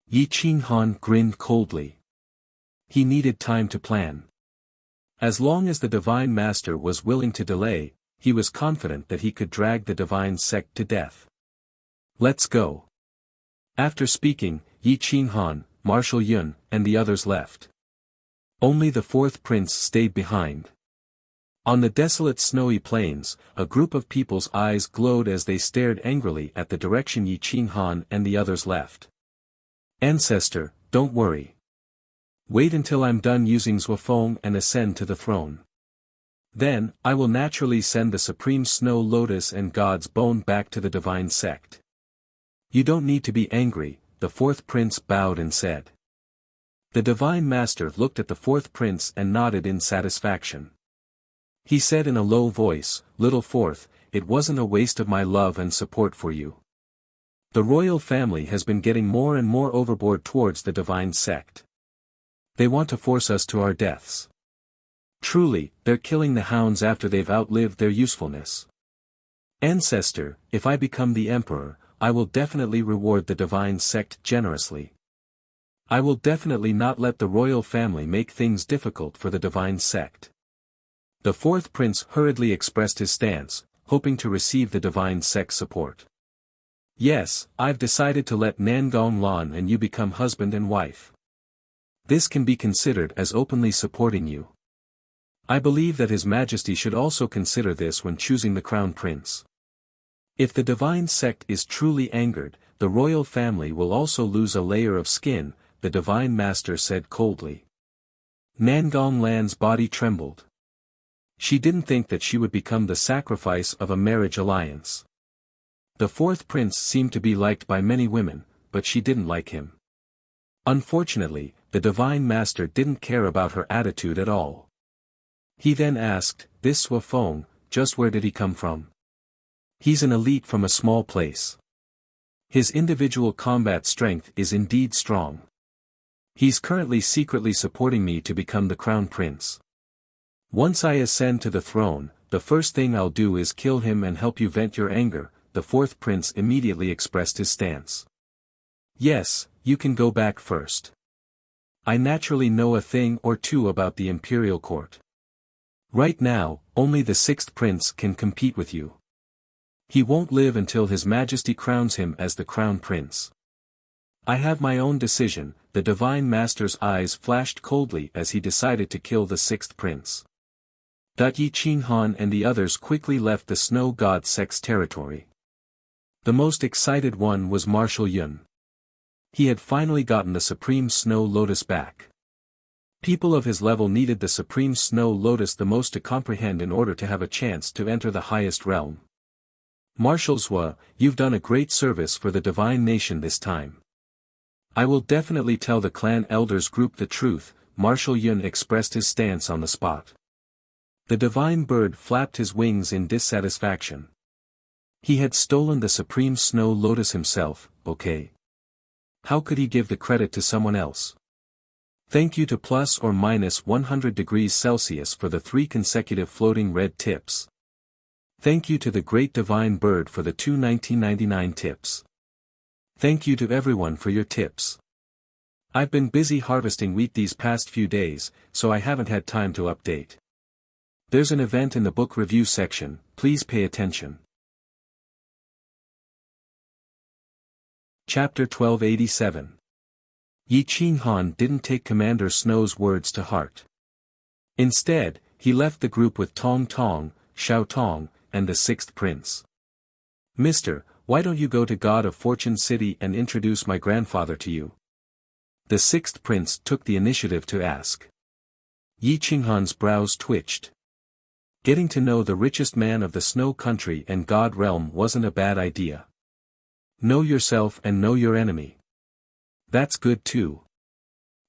Yi Qinghan grinned coldly. He needed time to plan. As long as the divine master was willing to delay, he was confident that he could drag the divine sect to death. Let's go. After speaking, Yi Qinghan, Marshal Yun, and the others left. Only the fourth prince stayed behind. On the desolate snowy plains, a group of people's eyes glowed as they stared angrily at the direction Yi Qinghan and the others left. Ancestor, don't worry. Wait until I'm done using Suofeng and ascend to the throne. Then, I will naturally send the supreme snow lotus and god's bone back to the divine sect. You don't need to be angry, the fourth prince bowed and said. The divine master looked at the fourth prince and nodded in satisfaction. He said in a low voice, Little fourth, it wasn't a waste of my love and support for you. The royal family has been getting more and more overboard towards the divine sect. They want to force us to our deaths. Truly, they're killing the hounds after they've outlived their usefulness. Ancestor, if I become the emperor, I will definitely reward the divine sect generously. I will definitely not let the royal family make things difficult for the divine sect. The fourth prince hurriedly expressed his stance, hoping to receive the divine sect's support. Yes, I've decided to let Nangong Lan and you become husband and wife. This can be considered as openly supporting you. I believe that His Majesty should also consider this when choosing the crown prince. If the divine sect is truly angered, the royal family will also lose a layer of skin, the divine master said coldly. Nangong Lan's body trembled. She didn't think that she would become the sacrifice of a marriage alliance. The fourth prince seemed to be liked by many women, but she didn't like him. Unfortunately, the divine master didn't care about her attitude at all. He then asked, this Suofeng, just where did he come from? He's an elite from a small place. His individual combat strength is indeed strong. He's currently secretly supporting me to become the crown prince. Once I ascend to the throne, the first thing I'll do is kill him and help you vent your anger, the fourth prince immediately expressed his stance. Yes, you can go back first. I naturally know a thing or two about the imperial court. Right now, only the sixth prince can compete with you. He won't live until His Majesty crowns him as the crown prince. I have my own decision, the divine master's eyes flashed coldly as he decided to kill the sixth prince. Yi Qinghan and the others quickly left the snow god sect's territory. The most excited one was Marshal Yun. He had finally gotten the supreme snow lotus back. People of his level needed the supreme snow lotus the most to comprehend in order to have a chance to enter the highest realm. Marshal Zhua, you've done a great service for the divine nation this time. I will definitely tell the clan elders group the truth, Marshal Yun expressed his stance on the spot. The divine bird flapped his wings in dissatisfaction. He had stolen the supreme snow lotus himself, okay? How could he give the credit to someone else? Thank you to plus or minus 100 degrees Celsius for the 3 consecutive floating red tips. Thank you to the great divine bird for the 2 1999 tips. Thank you to everyone for your tips. I've been busy harvesting wheat these past few days, so I haven't had time to update. There's an event in the book review section, please pay attention. Chapter 1287. Yi Qinghan didn't take Commander Snow's words to heart. Instead, he left the group with Tong Tong, Xiao Tong, and the sixth prince. "Mister, why don't you go to God of Fortune City and introduce my grandfather to you?" The sixth prince took the initiative to ask. Yi Qinghan's brows twitched. Getting to know the richest man of the Snow Country and God Realm wasn't a bad idea. Know yourself and know your enemy. That's good too.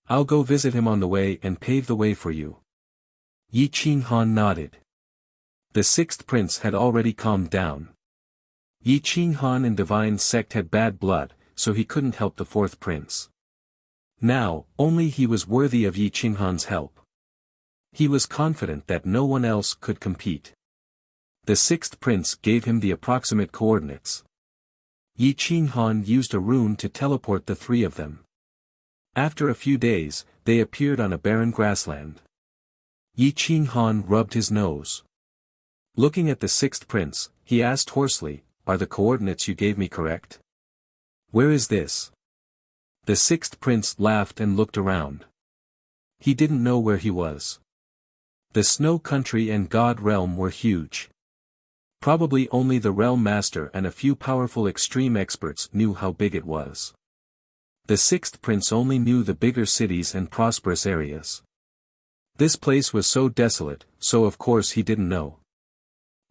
I'll go visit him on the way and pave the way for you. Yi Qinghan nodded. The sixth prince had already calmed down. Yi Qinghan and Divine Sect had bad blood, so he couldn't help the fourth prince. Now, only he was worthy of Yi Qinghan's help. He was confident that no one else could compete. The sixth prince gave him the approximate coordinates. Yi Qinghan used a rune to teleport the three of them. After a few days, they appeared on a barren grassland. Yi Qinghan rubbed his nose. Looking at the sixth prince, he asked hoarsely, "Are the coordinates you gave me correct? Where is this?" The sixth prince laughed and looked around. He didn't know where he was. The Snow Country and God Realm were huge. Probably only the Realm Master and a few powerful extreme experts knew how big it was. The sixth prince only knew the bigger cities and prosperous areas. This place was so desolate, so of course he didn't know.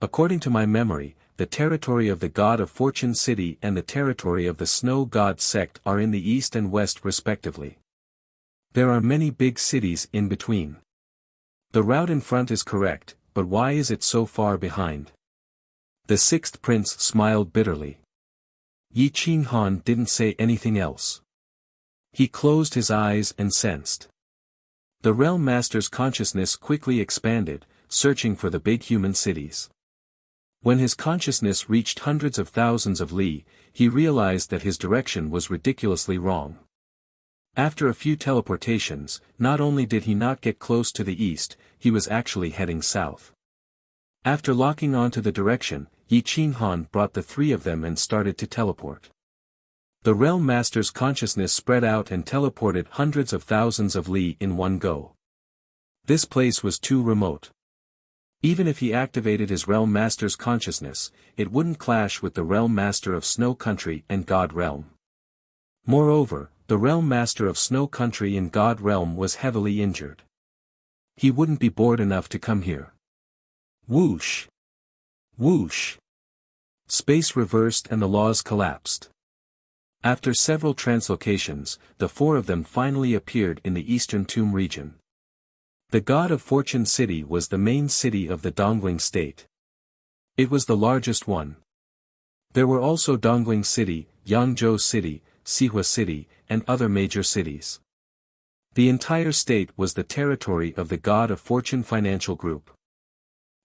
According to my memory, the territory of the God of Fortune City and the territory of the Snow God Sect are in the east and west respectively. There are many big cities in between. The route in front is correct, but why is it so far behind? The sixth prince smiled bitterly. Yi Qinghan didn't say anything else. He closed his eyes and sensed. The Realm Master's consciousness quickly expanded, searching for the big human cities. When his consciousness reached hundreds of thousands of li, he realized that his direction was ridiculously wrong. After a few teleportations, not only did he not get close to the east, he was actually heading south. After locking onto the direction, Yi Qinghan brought the three of them and started to teleport. The Realm Master's consciousness spread out and teleported hundreds of thousands of li in one go. This place was too remote. Even if he activated his Realm Master's consciousness, it wouldn't clash with the Realm Master of Snow Country and God Realm. Moreover, the Realm Master of Snow Country and God Realm was heavily injured. He wouldn't be bored enough to come here. Whoosh! Whoosh! Space reversed and the laws collapsed. After several translocations, the four of them finally appeared in the Eastern Tomb region. The God of Fortune City was the main city of the Dongling State. It was the largest one. There were also Dongling City, Yangzhou City, Sihua City, and other major cities. The entire state was the territory of the God of Fortune Financial Group.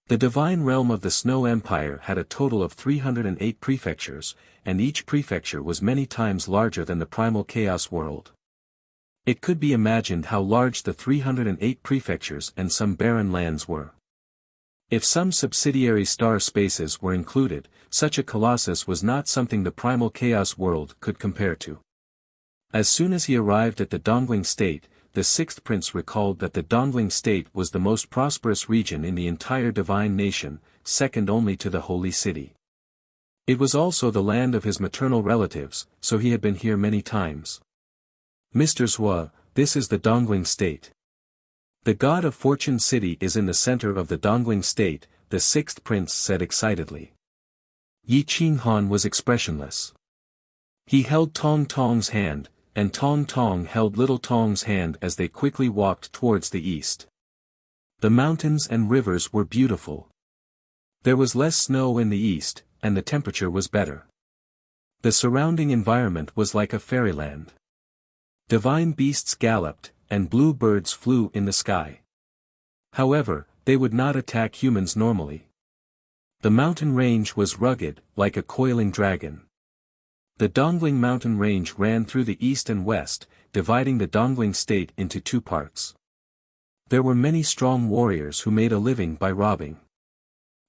The divine realm of the Snow Empire had a total of 308 prefectures, and each prefecture was many times larger than the primal chaos world. It could be imagined how large the 308 prefectures and some barren lands were. If some subsidiary star spaces were included, such a colossus was not something the primal chaos world could compare to. As soon as he arrived at the Dongling State, the sixth prince recalled that the Dongling State was the most prosperous region in the entire divine nation, second only to the Holy City. It was also the land of his maternal relatives, so he had been here many times. "Mr. Zhua, this is the Dongling State. The God of Fortune City is in the center of the Dongling State," the sixth prince said excitedly. Yi Qinghan was expressionless. He held Tong Tong's hand, and Tong Tong held Little Tong's hand as they quickly walked towards the east. The mountains and rivers were beautiful. There was less snow in the east, and the temperature was better. The surrounding environment was like a fairyland. Divine beasts galloped, and blue birds flew in the sky. However, they would not attack humans normally. The mountain range was rugged, like a coiling dragon. The Dongling mountain range ran through the east and west, dividing the Dongling state into two parts. There were many strong warriors who made a living by robbing.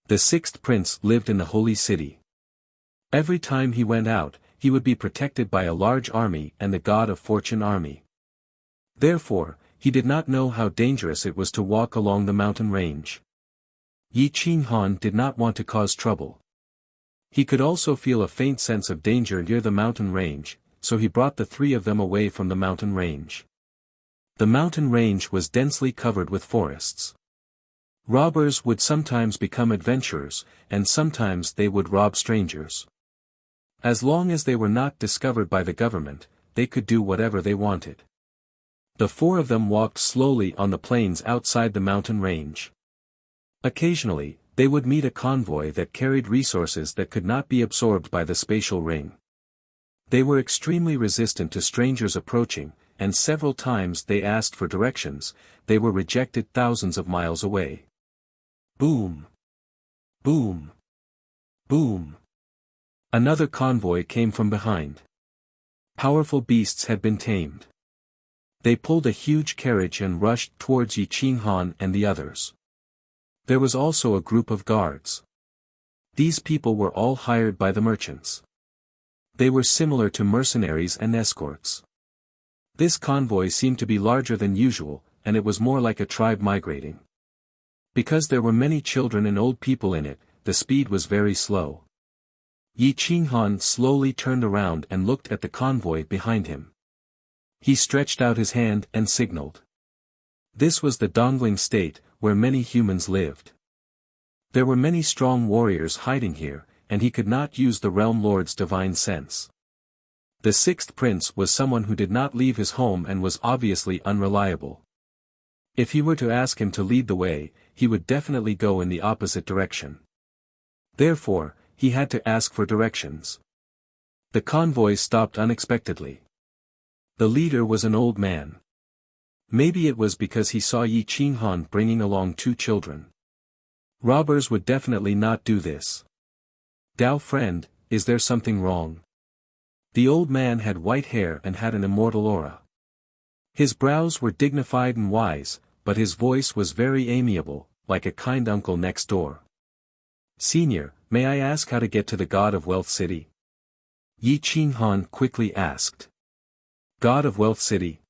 The sixth prince lived in the holy city. Every time he went out, he would be protected by a large army and the god of fortune army. Therefore, he did not know how dangerous it was to walk along the mountain range. Yi Qinghan did not want to cause trouble. He could also feel a faint sense of danger near the mountain range, so he brought the three of them away from the mountain range. The mountain range was densely covered with forests. Robbers would sometimes become adventurers, and sometimes they would rob strangers. As long as they were not discovered by the government, they could do whatever they wanted. The four of them walked slowly on the plains outside the mountain range. Occasionally, they would meet a convoy that carried resources that could not be absorbed by the spatial ring. They were extremely resistant to strangers approaching, and several times they asked for directions. They were rejected thousands of miles away. Boom! Boom! Boom! Another convoy came from behind. Powerful beasts had been tamed. They pulled a huge carriage and rushed towards Yi Qinghan and the others. There was also a group of guards. These people were all hired by the merchants. They were similar to mercenaries and escorts. This convoy seemed to be larger than usual, and it was more like a tribe migrating. Because there were many children and old people in it, the speed was very slow. Yi Qinghan slowly turned around and looked at the convoy behind him. He stretched out his hand and signaled. This was the Dongling state, where many humans lived. There were many strong warriors hiding here, and he could not use the Realm Lord's divine sense. The sixth prince was someone who did not leave his home and was obviously unreliable. If he were to ask him to lead the way, he would definitely go in the opposite direction. Therefore, he had to ask for directions. The convoy stopped unexpectedly. The leader was an old man. Maybe it was because he saw Yi Qinghan bringing along two children. Robbers would definitely not do this. Dao friend, is there something wrong? The old man had white hair and had an immortal aura. His brows were dignified and wise, but his voice was very amiable, like a kind uncle next door. Senior, may I ask how to get to the God of Wealth City? Yi Qinghan quickly asked. God of Wealth City?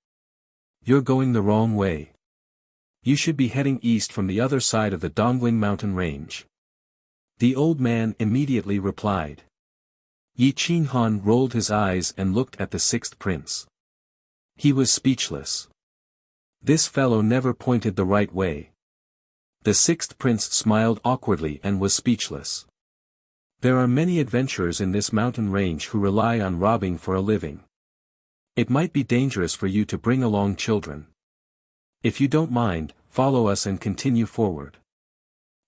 You're going the wrong way. You should be heading east from the other side of the Dongling mountain range. The old man immediately replied. Yi Qinghan rolled his eyes and looked at the sixth prince. He was speechless. This fellow never pointed the right way. The sixth prince smiled awkwardly and was speechless. There are many adventurers in this mountain range who rely on robbing for a living. It might be dangerous for you to bring along children. If you don't mind, follow us and continue forward.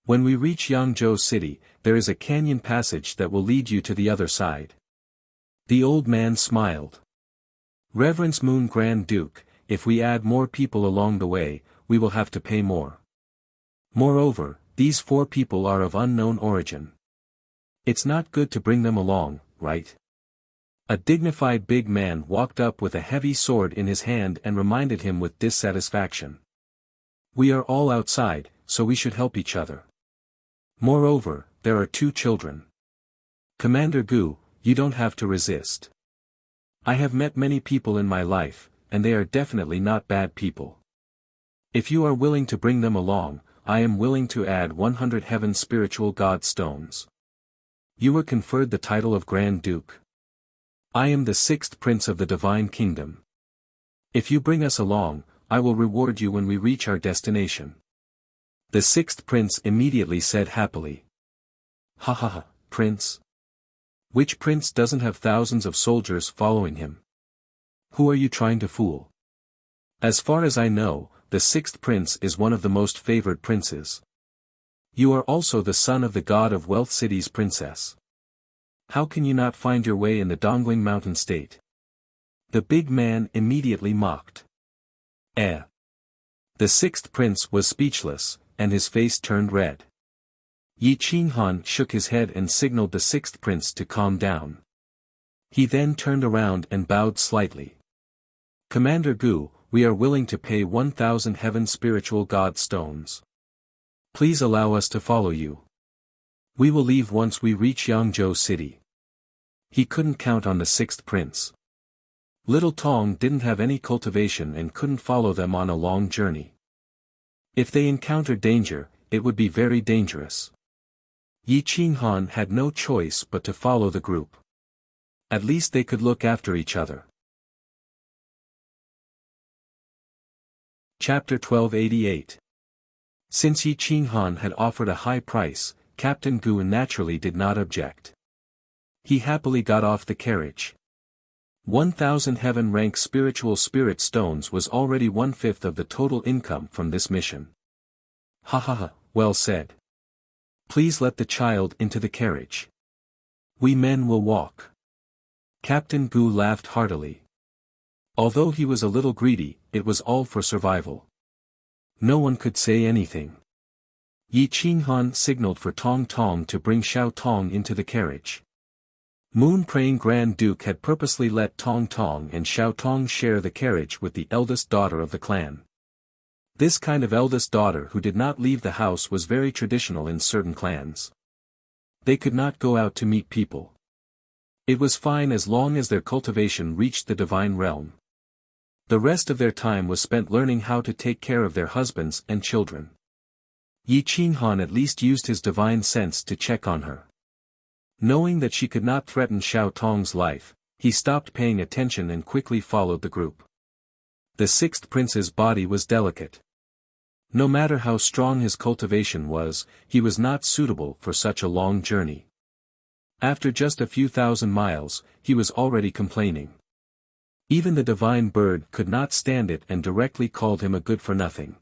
When we reach Yangzhou City, there is a canyon passage that will lead you to the other side. The old man smiled. Reverence Moon Grand Duke, if we add more people along the way, we will have to pay more. Moreover, these four people are of unknown origin. It's not good to bring them along, right? A dignified big man walked up with a heavy sword in his hand and reminded him with dissatisfaction. We are all outside, so we should help each other. Moreover, there are two children. Commander Gu, you don't have to resist. I have met many people in my life, and they are definitely not bad people. If you are willing to bring them along, I am willing to add 100 Heaven Spiritual God Stones. You were conferred the title of Grand Duke. I am the sixth prince of the Divine Kingdom. If you bring us along, I will reward you when we reach our destination. The sixth prince immediately said happily. Ha ha ha, prince. Which prince doesn't have thousands of soldiers following him? Who are you trying to fool? As far as I know, the sixth prince is one of the most favored princes. You are also the son of the God of Wealth City's princess. How can you not find your way in the Dongling Mountain State? The big man immediately mocked. The sixth prince was speechless, and his face turned red. Yi Qinghan shook his head and signaled the sixth prince to calm down. He then turned around and bowed slightly. Commander Gu, we are willing to pay 1,000 heaven spiritual god stones. Please allow us to follow you. We will leave once we reach Yangzhou City. He couldn't count on the sixth prince. Little Tong didn't have any cultivation and couldn't follow them on a long journey. If they encountered danger, it would be very dangerous. Yi Qinghan had no choice but to follow the group. At least they could look after each other. Chapter 1288. Since Yi Qinghan had offered a high price, Captain Gu naturally did not object. He happily got off the carriage. 1,000 heaven-rank spiritual spirit stones was already 1/5 of the total income from this mission. Ha ha ha, well said. Please let the child into the carriage. We men will walk. Captain Gu laughed heartily. Although he was a little greedy, it was all for survival. No one could say anything. Yi Qinghan signaled for Tong Tong to bring Xiao Tong into the carriage. Moon-praying Grand Duke had purposely let Tong Tong and Xiao Tong share the carriage with the eldest daughter of the clan. This kind of eldest daughter who did not leave the house was very traditional in certain clans. They could not go out to meet people. It was fine as long as their cultivation reached the divine realm. The rest of their time was spent learning how to take care of their husbands and children. Yi Qinghan at least used his divine sense to check on her. Knowing that she could not threaten Xiao Tong's life, he stopped paying attention and quickly followed the group. The sixth prince's body was delicate. No matter how strong his cultivation was, he was not suitable for such a long journey. After just a few thousand miles, he was already complaining. Even the divine bird could not stand it and directly called him a good-for-nothing.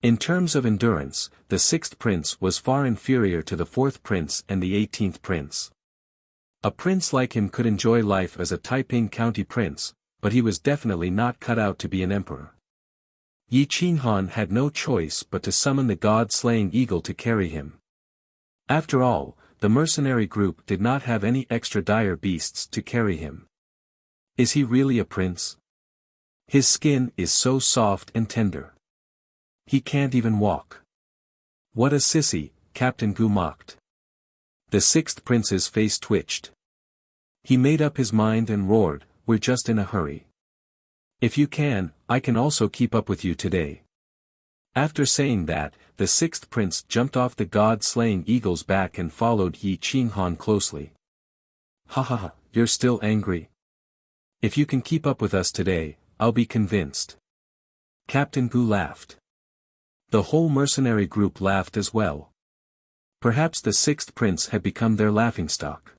In terms of endurance, the sixth prince was far inferior to the fourth prince and the 18th prince. A prince like him could enjoy life as a Taiping County prince, but he was definitely not cut out to be an emperor. Yi Qinghan had no choice but to summon the god-slaying eagle to carry him. After all, the mercenary group did not have any extra dire beasts to carry him. Is he really a prince? His skin is so soft and tender. He can't even walk. What a sissy, Captain Gu mocked. The sixth prince's face twitched. He made up his mind and roared, "We're just in a hurry. If you can, I can also keep up with you today." After saying that, the sixth prince jumped off the god-slaying eagle's back and followed Yi Qinghan closely. Ha ha ha, you're still angry? If you can keep up with us today, I'll be convinced. Captain Gu laughed. The whole mercenary group laughed as well. Perhaps the sixth prince had become their laughingstock.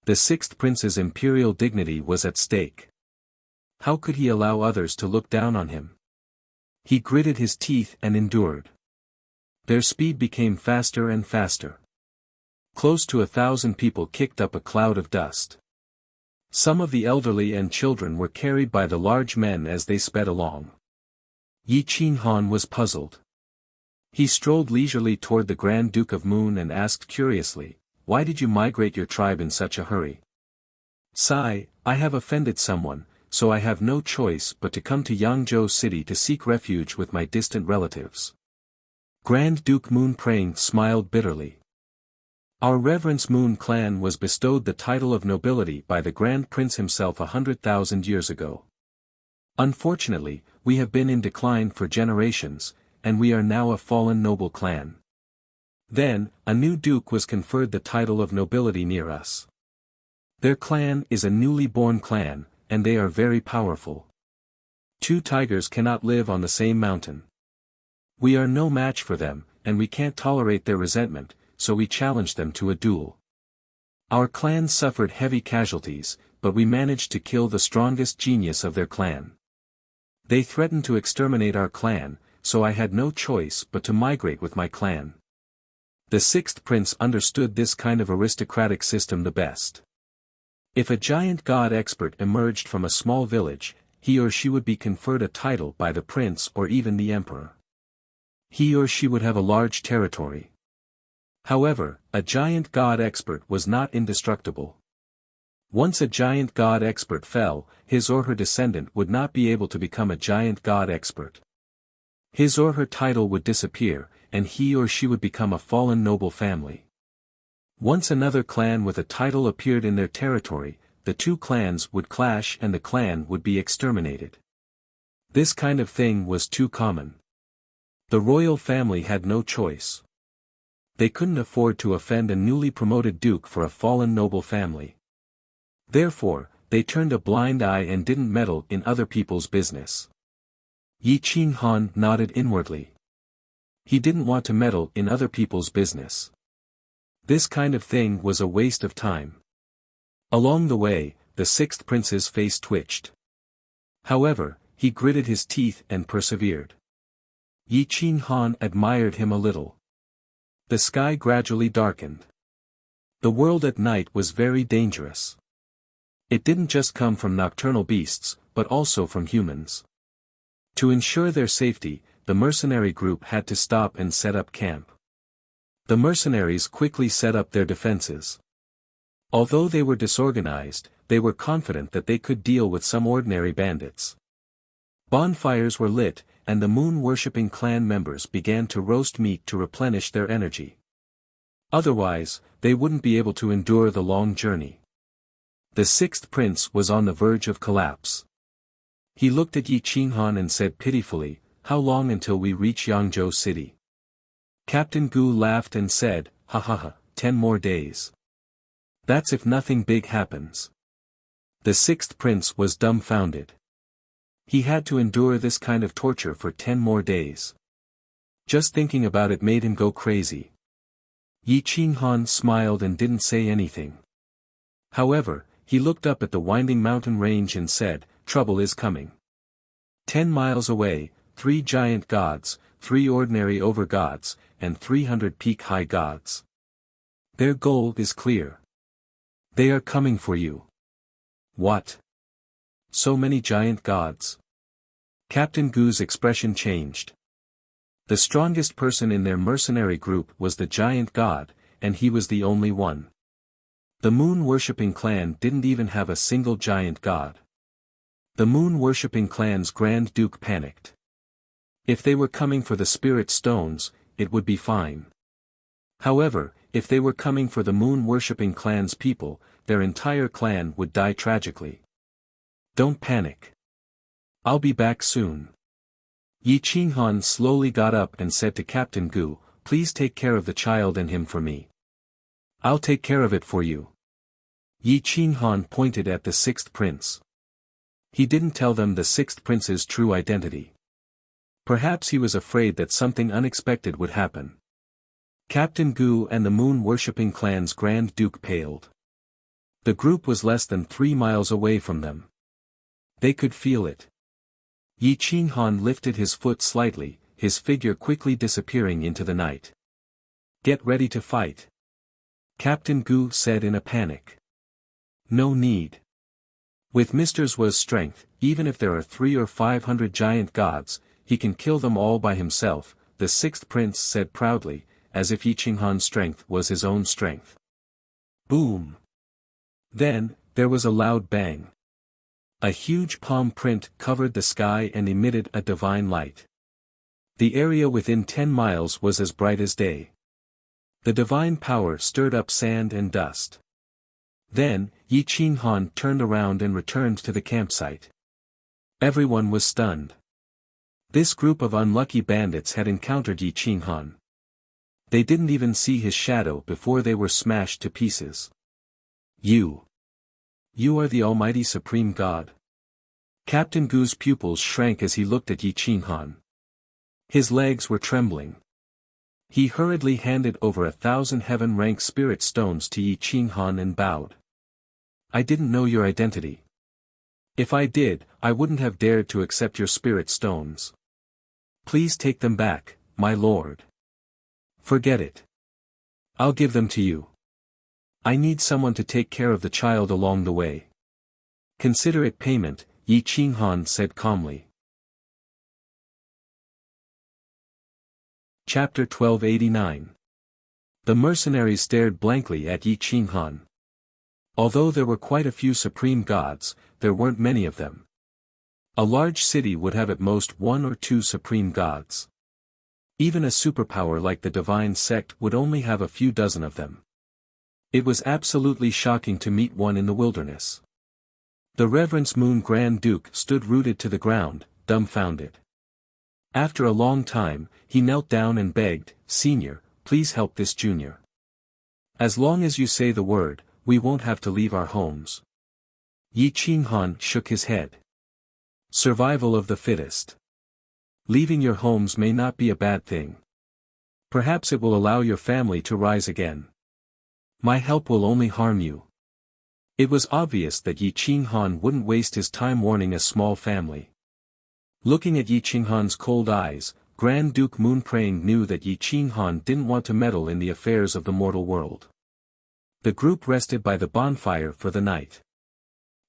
The sixth prince's imperial dignity was at stake. How could he allow others to look down on him? He gritted his teeth and endured. Their speed became faster and faster. Close to 1,000 people kicked up a cloud of dust. Some of the elderly and children were carried by the large men as they sped along. Yi Qinghan was puzzled. He strolled leisurely toward the Grand Duke of Moon and asked curiously, "Why did you migrate your tribe in such a hurry?" "Sigh, I have offended someone, so I have no choice but to come to Yangzhou City to seek refuge with my distant relatives." Grand Duke Moon Praying smiled bitterly. Our Reverence Moon clan was bestowed the title of nobility by the Grand Prince himself 100,000 years ago. Unfortunately, we have been in decline for generations, and we are now a fallen noble clan. Then, a new duke was conferred the title of nobility near us. Their clan is a newly born clan, and they are very powerful. Two tigers cannot live on the same mountain. We are no match for them, and we can't tolerate their resentment, so we challenged them to a duel. Our clan suffered heavy casualties, but we managed to kill the strongest genius of their clan. They threatened to exterminate our clan, so I had no choice but to migrate with my clan. The sixth prince understood this kind of aristocratic system the best. If a giant god expert emerged from a small village, he or she would be conferred a title by the prince or even the emperor. He or she would have a large territory. However, a giant god expert was not indestructible. Once a giant god expert fell, his or her descendant would not be able to become a giant god expert. His or her title would disappear, and he or she would become a fallen noble family. Once another clan with a title appeared in their territory, the two clans would clash and the clan would be exterminated. This kind of thing was too common. The royal family had no choice. They couldn't afford to offend a newly promoted duke for a fallen noble family. Therefore, they turned a blind eye and didn't meddle in other people's business. Yi Qinghan nodded inwardly. He didn't want to meddle in other people's business. This kind of thing was a waste of time. Along the way, the sixth prince's face twitched. However, he gritted his teeth and persevered. Yi Qinghan admired him a little. The sky gradually darkened. The world at night was very dangerous. It didn't just come from nocturnal beasts, but also from humans. To ensure their safety, the mercenary group had to stop and set up camp. The mercenaries quickly set up their defenses. Although they were disorganized, they were confident that they could deal with some ordinary bandits. Bonfires were lit, and the moon-worshipping clan members began to roast meat to replenish their energy. Otherwise, they wouldn't be able to endure the long journey. The sixth prince was on the verge of collapse. He looked at Yi Qinghan and said pitifully, "How long until we reach Yangzhou city?" Captain Gu laughed and said, "Ha ha ha, 10 more days. That's if nothing big happens." The sixth prince was dumbfounded. He had to endure this kind of torture for 10 more days. Just thinking about it made him go crazy. Yi Qinghan smiled and didn't say anything. However, he looked up at the winding mountain range and said, "Trouble is coming. 10 miles away, 3 giant gods, 3 ordinary over-gods, and 300 peak-high gods. Their goal is clear. They are coming for you." "What? So many giant gods?" Captain Gu's expression changed. The strongest person in their mercenary group was the giant god, and he was the only one. The moon-worshipping clan didn't even have a single giant god. The moon-worshipping clan's Grand Duke panicked. If they were coming for the spirit stones, it would be fine. However, if they were coming for the moon-worshipping clan's people, their entire clan would die tragically. "Don't panic. I'll be back soon." Yi Qinghan slowly got up and said to Captain Gu, "Please take care of the child and him for me." "I'll take care of it for you." Yi Qinghan pointed at the sixth prince. He didn't tell them the sixth prince's true identity. Perhaps he was afraid that something unexpected would happen. Captain Gu and the moon-worshipping clan's Grand Duke paled. The group was less than 3 miles away from them. They could feel it. Yi Qinghan lifted his foot slightly, his figure quickly disappearing into the night. "Get ready to fight," Captain Gu said in a panic. "No need. With Mr. Zhu's strength, even if there are 300 or 500 giant gods, he can kill them all by himself," the sixth prince said proudly, as if Yi Qinghan's strength was his own strength. Boom! Then, there was a loud bang. A huge palm print covered the sky and emitted a divine light. The area within 10 miles was as bright as day. The divine power stirred up sand and dust. Then, Yi Qinghan turned around and returned to the campsite. Everyone was stunned. This group of unlucky bandits had encountered Yi Qinghan. They didn't even see his shadow before they were smashed to pieces. You are the Almighty Supreme God." Captain Gu's pupils shrank as he looked at Yi Qinghan. His legs were trembling. He hurriedly handed over 1,000 heaven-rank spirit stones to Yi Qinghan and bowed. "I didn't know your identity. If I did, I wouldn't have dared to accept your spirit stones. Please take them back, my lord." "Forget it. I'll give them to you. I need someone to take care of the child along the way." "Consider it payment," Yi Qinghan said calmly. Chapter 1289. The mercenaries stared blankly at Yi Qinghan. Although there were quite a few supreme gods, there weren't many of them. A large city would have at most 1 or 2 supreme gods. Even a superpower like the divine sect would only have a few dozen of them. It was absolutely shocking to meet one in the wilderness. The Reverence Moon Grand Duke stood rooted to the ground, dumbfounded. After a long time, he knelt down and begged, "Senior, please help this junior. As long as you say the word, we won't have to leave our homes." Yi Qinghan shook his head. Survival of the fittest. Leaving your homes may not be a bad thing. Perhaps it will allow your family to rise again. My help will only harm you. It was obvious that Yi Qinghan wouldn't waste his time warning a small family. Looking at Yi Qinghan's cold eyes, Grand Duke Moon Prang knew that Yi Qinghan didn't want to meddle in the affairs of the mortal world. The group rested by the bonfire for the night.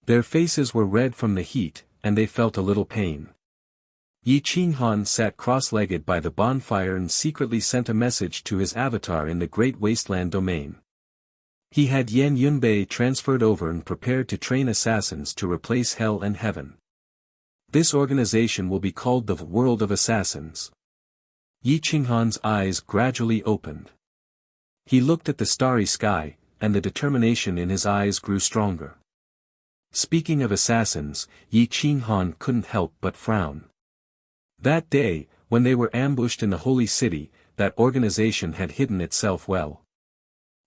Their faces were red from the heat, and they felt a little pain. Yi Qinghan sat cross-legged by the bonfire and secretly sent a message to his avatar in the Great Wasteland domain. He had Yan Yunbei transferred over and prepared to train assassins to replace Hell and Heaven. This organization will be called the World of Assassins. Yi Qinghan's eyes gradually opened. He looked at the starry sky, and the determination in his eyes grew stronger. Speaking of assassins, Yi Qinghan couldn't help but frown. That day, when they were ambushed in the holy city, that organization had hidden itself well.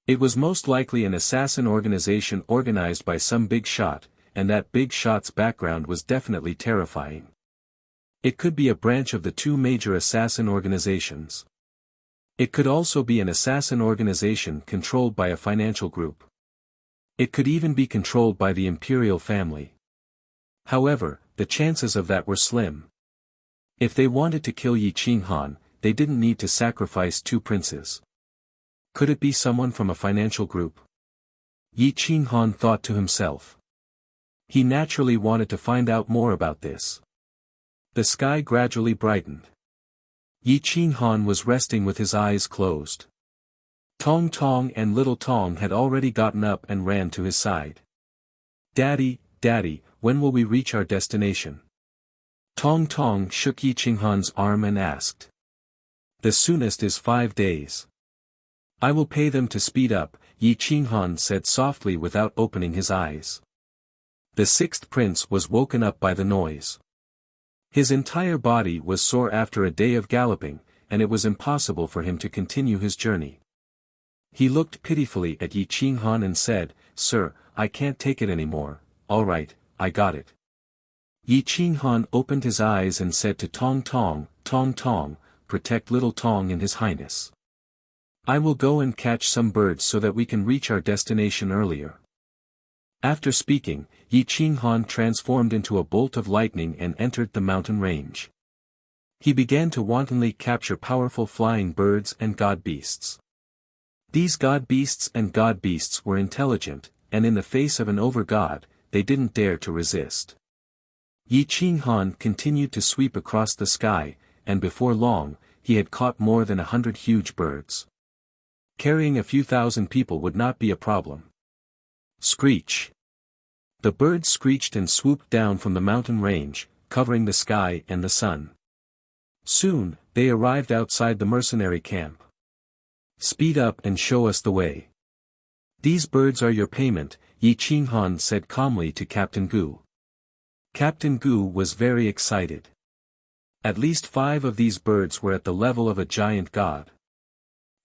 It was most likely an assassin organization organized by some big shot, and that big shot's background was definitely terrifying. It could be a branch of the 2 major assassin organizations. It could also be an assassin organization controlled by a financial group. It could even be controlled by the imperial family. However, the chances of that were slim. If they wanted to kill Yi Qinghan, they didn't need to sacrifice 2 princes. Could it be someone from a financial group? Yi Qinghan thought to himself. He naturally wanted to find out more about this. The sky gradually brightened. Yi Qinghan was resting with his eyes closed. Tong Tong and Little Tong had already gotten up and ran to his side. "Daddy, Daddy, when will we reach our destination?" Tong Tong shook Yi Qinghan's arm and asked. "The soonest is 5 days. I will pay them to speed up," Yi Qinghan said softly without opening his eyes. The 6th prince was woken up by the noise. His entire body was sore after a day of galloping, and it was impossible for him to continue his journey. He looked pitifully at Yi Qinghan and said, "Sir, I can't take it anymore." "All right, I got it." Yi Qinghan opened his eyes and said to Tong Tong, "Tong Tong, protect Little Tong and His Highness. I will go and catch some birds so that we can reach our destination earlier." After speaking, Yi Qinghan transformed into a bolt of lightning and entered the mountain range. He began to wantonly capture powerful flying birds and god beasts. These god beasts and god beasts were intelligent, and in the face of an over-god, they didn't dare to resist. Yi Qinghan continued to sweep across the sky, and before long, he had caught more than 100 huge birds. Carrying a few thousand people would not be a problem. Screech. The birds screeched and swooped down from the mountain range, covering the sky and the sun. Soon, they arrived outside the mercenary camp. "Speed up and show us the way. These birds are your payment," Yi Qinghan said calmly to Captain Gu. Captain Gu was very excited. At least 5 of these birds were at the level of a giant god.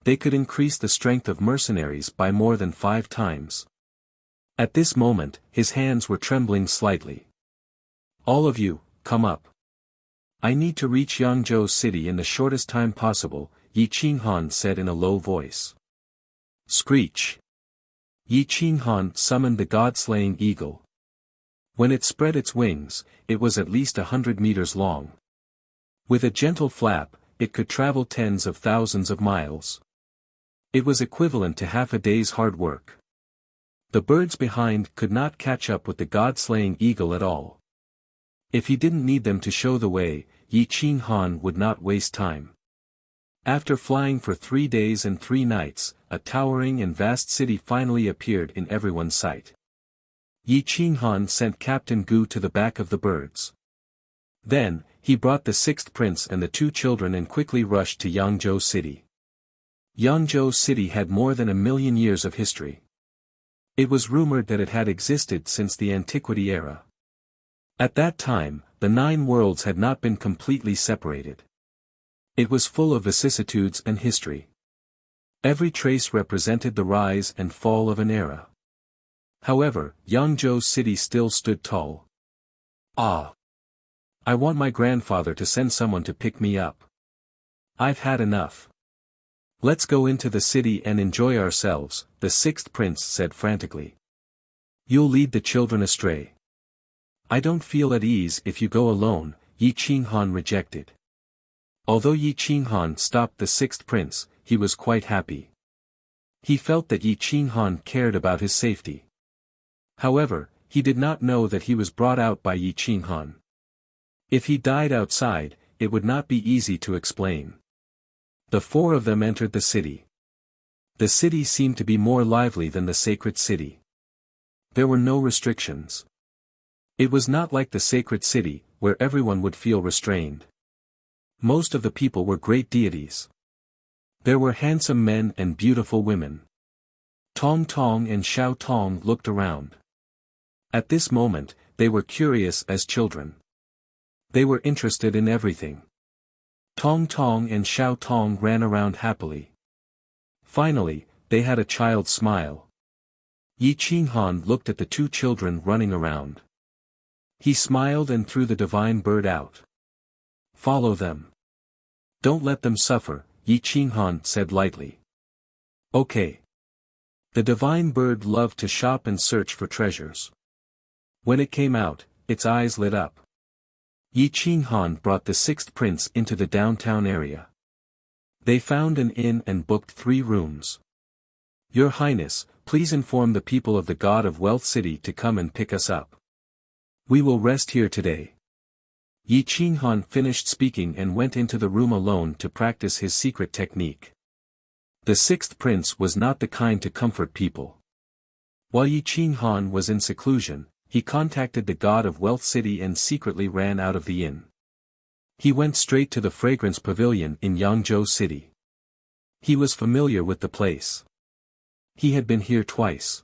They could increase the strength of mercenaries by more than 5 times. At this moment, his hands were trembling slightly. "All of you, come up. I need to reach Yangzhou City in the shortest time possible," Yi Qinghan said in a low voice. Screech. Yi Qinghan summoned the god-slaying eagle. When it spread its wings, it was at least 100 meters long. With a gentle flap, it could travel tens of thousands of miles. It was equivalent to half a day's hard work. The birds behind could not catch up with the god-slaying eagle at all. If he didn't need them to show the way, Yi Qinghan would not waste time. After flying for 3 days and 3 nights, a towering and vast city finally appeared in everyone's sight. Yi Qinghan sent Captain Gu to the back of the birds. Then, he brought the sixth prince and the two children and quickly rushed to Yangzhou City. Yangzhou City had more than 1,000,000 years of history. It was rumored that it had existed since the Antiquity era. At that time, the 9 worlds had not been completely separated. It was full of vicissitudes and history. Every trace represented the rise and fall of an era. However, Yangzhou City still stood tall. Ah! I want my grandfather to send someone to pick me up. I've had enough. Let's go into the city and enjoy ourselves, the sixth prince said frantically. You'll lead the children astray. I don't feel at ease if you go alone, Yi Qinghan rejected. Although Yi Qinghan stopped the sixth prince, he was quite happy. He felt that Yi Qinghan cared about his safety. However, he did not know that he was brought out by Yi Qinghan. If he died outside, it would not be easy to explain. The 4 of them entered the city. The city seemed to be more lively than the sacred city. There were no restrictions. It was not like the sacred city, where everyone would feel restrained. Most of the people were great deities. There were handsome men and beautiful women. Tong Tong and Xiao Tong looked around. At this moment, they were curious as children. They were interested in everything. Tong Tong and Xiao Tong ran around happily. Finally, they had a child's smile. Yi Qinghan looked at the 2 children running around. He smiled and threw the divine bird out. Follow them. Don't let them suffer, Yi Qinghan said lightly. Okay. The divine bird loved to shop and search for treasures. When it came out, its eyes lit up. Yi Qinghan brought the sixth prince into the downtown area. They found an inn and booked 3 rooms. Your Highness, please inform the people of the God of Wealth City to come and pick us up. We will rest here today. Yi Qinghan finished speaking and went into the room alone to practice his secret technique. The sixth prince was not the kind to comfort people. While Yi Qinghan was in seclusion, he contacted the God of Wealth City and secretly ran out of the inn. He went straight to the fragrance pavilion in Yangzhou City. He was familiar with the place. He had been here twice.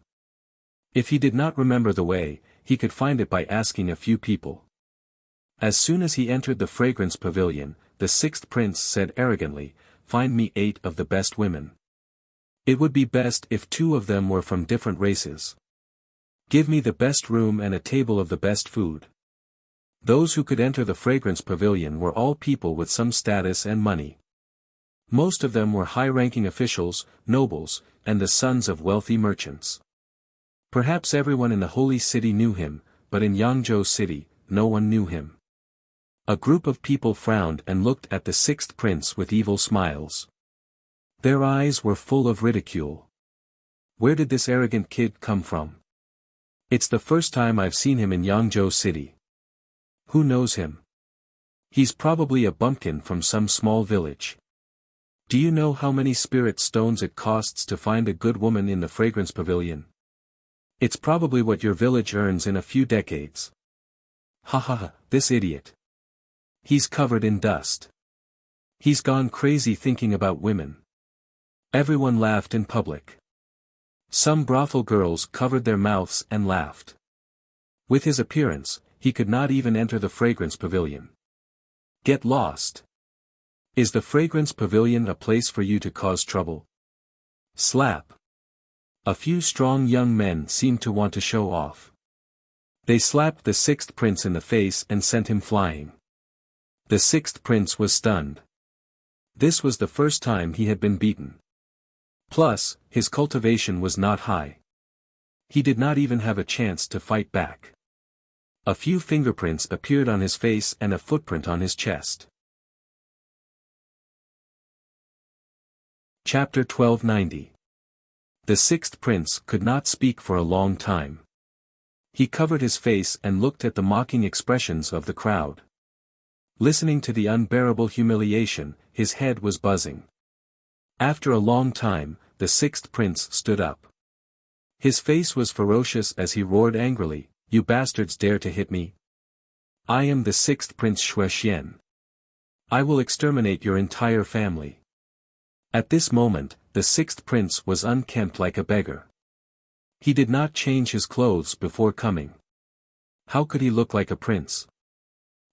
If he did not remember the way, he could find it by asking a few people. As soon as he entered the fragrance pavilion, the sixth prince said arrogantly, "Find me 8 of the best women. It would be best if 2 of them were from different races. Give me the best room and a table of the best food." Those who could enter the fragrance pavilion were all people with some status and money. Most of them were high-ranking officials, nobles, and the sons of wealthy merchants. Perhaps everyone in the holy city knew him, but in Yangzhou City, no one knew him. A group of people frowned and looked at the sixth prince with evil smiles. Their eyes were full of ridicule. Where did this arrogant kid come from? It's the first time I've seen him in Yangzhou City. Who knows him? He's probably a bumpkin from some small village. Do you know how many spirit stones it costs to find a good woman in the fragrance pavilion? It's probably what your village earns in a few decades. Ha ha ha, this idiot. He's covered in dust. He's gone crazy thinking about women. Everyone laughed in public. Some brothel girls covered their mouths and laughed. With his appearance, he could not even enter the fragrance pavilion. Get lost. Is the fragrance pavilion a place for you to cause trouble? Slap. A few strong young men seemed to want to show off. They slapped the sixth prince in the face and sent him flying. The sixth prince was stunned. This was the first time he had been beaten. Plus, his cultivation was not high. He did not even have a chance to fight back. A few fingerprints appeared on his face and a footprint on his chest. Chapter 1290. The sixth prince could not speak for a long time. He covered his face and looked at the mocking expressions of the crowd. Listening to the unbearable humiliation, his head was buzzing. After a long time, the sixth prince stood up. His face was ferocious as he roared angrily, "You bastards dare to hit me? I am the sixth Prince Xuexian. I will exterminate your entire family." At this moment, the sixth prince was unkempt like a beggar. He did not change his clothes before coming. How could he look like a prince?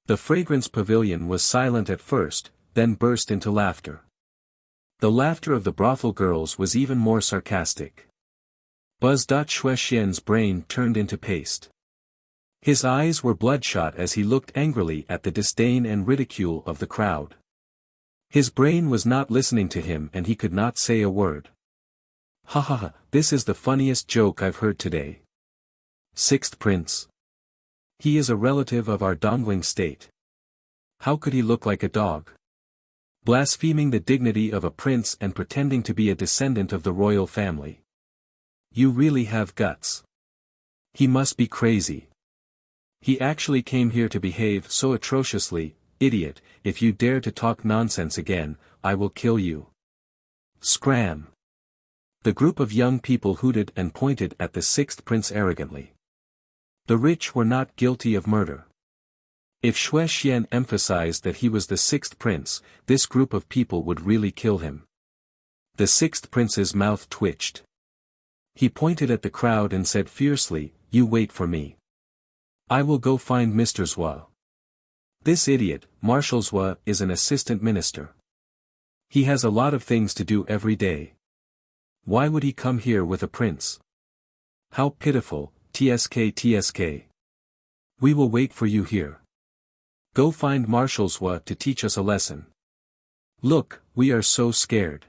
The fragrance pavilion was silent at first, then burst into laughter. The laughter of the brothel girls was even more sarcastic. Xuexian's brain turned into paste. His eyes were bloodshot as he looked angrily at the disdain and ridicule of the crowd. His brain was not listening to him and he could not say a word. "Ha ha ha, this is the funniest joke I've heard today. Sixth prince. He is a relative of our Dongling state. How could he look like a dog? Blaspheming the dignity of a prince and pretending to be a descendant of the royal family. You really have guts. He must be crazy. He actually came here to behave so atrociously. Idiot, if you dare to talk nonsense again, I will kill you." Scram! The group of young people hooted and pointed at the sixth prince arrogantly. The rich were not guilty of murder. If Xuexian emphasized that he was the sixth prince, this group of people would really kill him. The sixth prince's mouth twitched. He pointed at the crowd and said fiercely, "You wait for me. I will go find Mr. Zhua. This idiot, Marshal Zhua, is an assistant minister. He has a lot of things to do every day. Why would he come here with a prince? How pitiful, tsk. We will wait for you here. Go find Marshal Zhua to teach us a lesson. Look, we are so scared."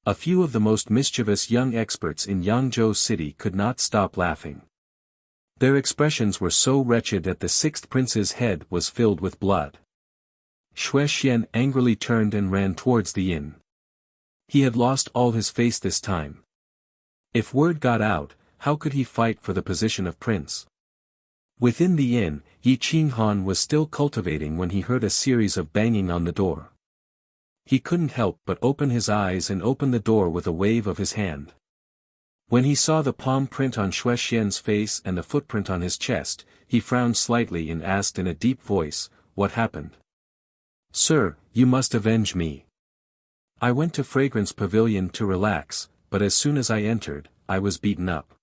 A few of the most mischievous young experts in Yangzhou City could not stop laughing. Their expressions were so wretched that the sixth prince's head was filled with blood. Xuexian angrily turned and ran towards the inn. He had lost all his face this time. If word got out, how could he fight for the position of prince? Within the inn, Yi Qinghan was still cultivating when he heard a series of banging on the door. He couldn't help but open his eyes and open the door with a wave of his hand. When he saw the palm print on Xuexian's face and the footprint on his chest, he frowned slightly and asked in a deep voice, "What happened?" "Sir, you must avenge me. I went to Fragrance Pavilion to relax, but as soon as I entered, I was beaten up.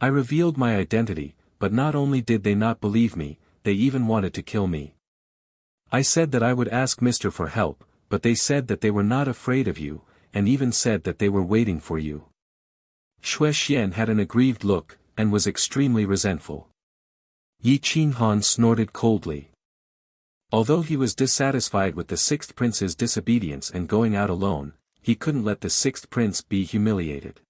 I revealed my identity, but not only did they not believe me, they even wanted to kill me. I said that I would ask Mr. for help, but they said that they were not afraid of you, and even said that they were waiting for you." Xuexian had an aggrieved look, and was extremely resentful. Yi Qinghan snorted coldly. Although he was dissatisfied with the sixth prince's disobedience and going out alone, he couldn't let the sixth prince be humiliated.